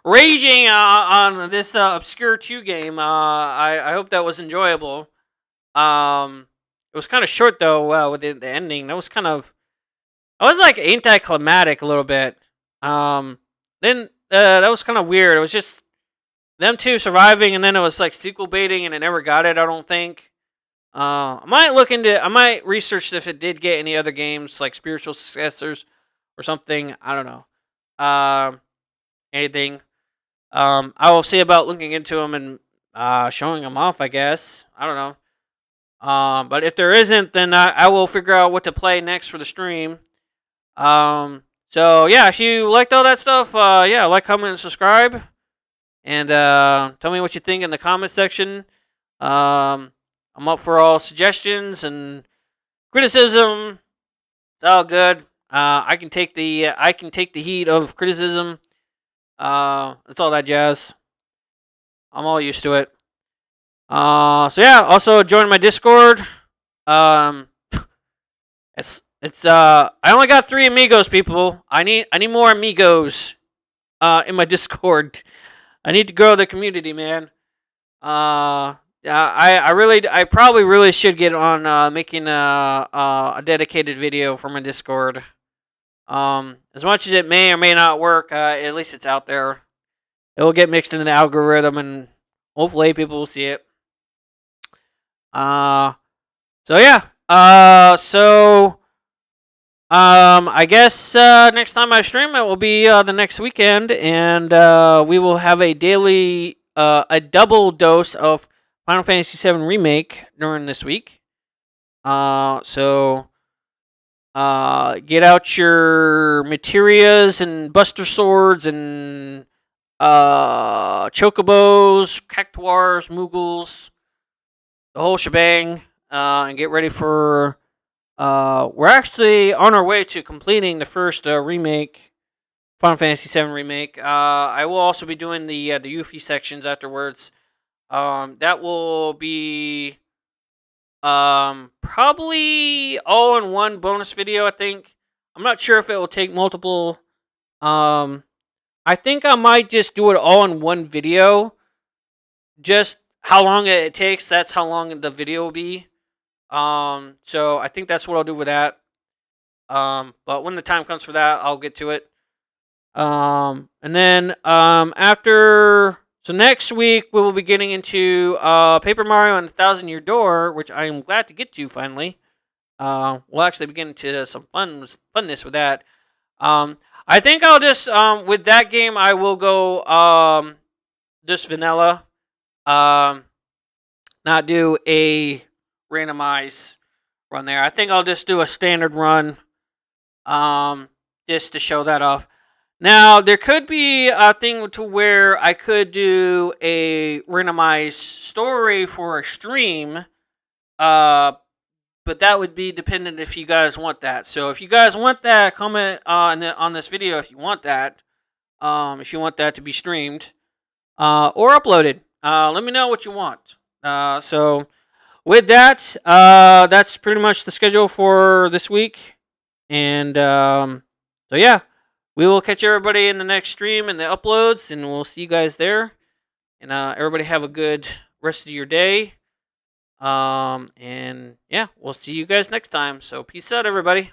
raging on this obscure 2 game, I hope that was enjoyable. It was kind of short though. With the ending, that was I was like anticlimactic a little bit. Then that was kind of weird. It was just them 2 surviving, and then it was like sequel baiting, and it never got it. I don't think. I might research if it did get any other games like spiritual successors or something. I don't know. Anything. I will see about looking into them and showing them off, I guess. I don't know. But if there isn't, then I will figure out what to play next for the stream. So yeah, if you liked all that stuff, yeah, like, comment, and subscribe, and tell me what you think in the comment section. I'm up for all suggestions and criticism. It's all good. I can take the heat of criticism. It's all that jazz. I'm all used to it. So yeah, also join my Discord. It's I only got 3 amigos, people. I need more amigos in my Discord. I need to grow the community, man. I probably really should get on making a dedicated video for my Discord. As much as it may or may not work, at least it's out there. It will get mixed into the algorithm, and hopefully people will see it. So yeah. So I guess next time I stream it will be the next weekend, and we will have a daily, a double dose of Final Fantasy VII Remake during this week. So get out your materias and Buster Swords and Chocobos, Cactuars, Moogles, the whole shebang, and get ready for. We're actually on our way to completing the first remake, Final Fantasy VII Remake. I will also be doing the Yuffie sections afterwards. That will be probably all in one bonus video. I think. I'm not sure if it will take multiple. I think I might just do it all in one video. Just how long it takes. That's how long the video will be. So I think that's what I'll do with that. But when the time comes for that, I'll get to it. And then after, so next week we will be getting into Paper Mario and the Thousand-Year Door, which I am glad to get to finally. We'll actually be getting to some funness with that. I think I'll just with that game I will go just vanilla. Not do a randomize run there. I think I'll just do a standard run, just to show that off. Now there could be a thing to where I could do a randomized story for a stream, but that would be dependent if you guys want that. So if you guys want that, comment on this video if you want that. If you want that to be streamed or uploaded, let me know what you want. So. With that, that's pretty much the schedule for this week. And so, yeah, we will catch everybody in the next stream and the uploads, and we'll see you guys there. And everybody have a good rest of your day. And, yeah, we'll see you guys next time. So, peace out, everybody.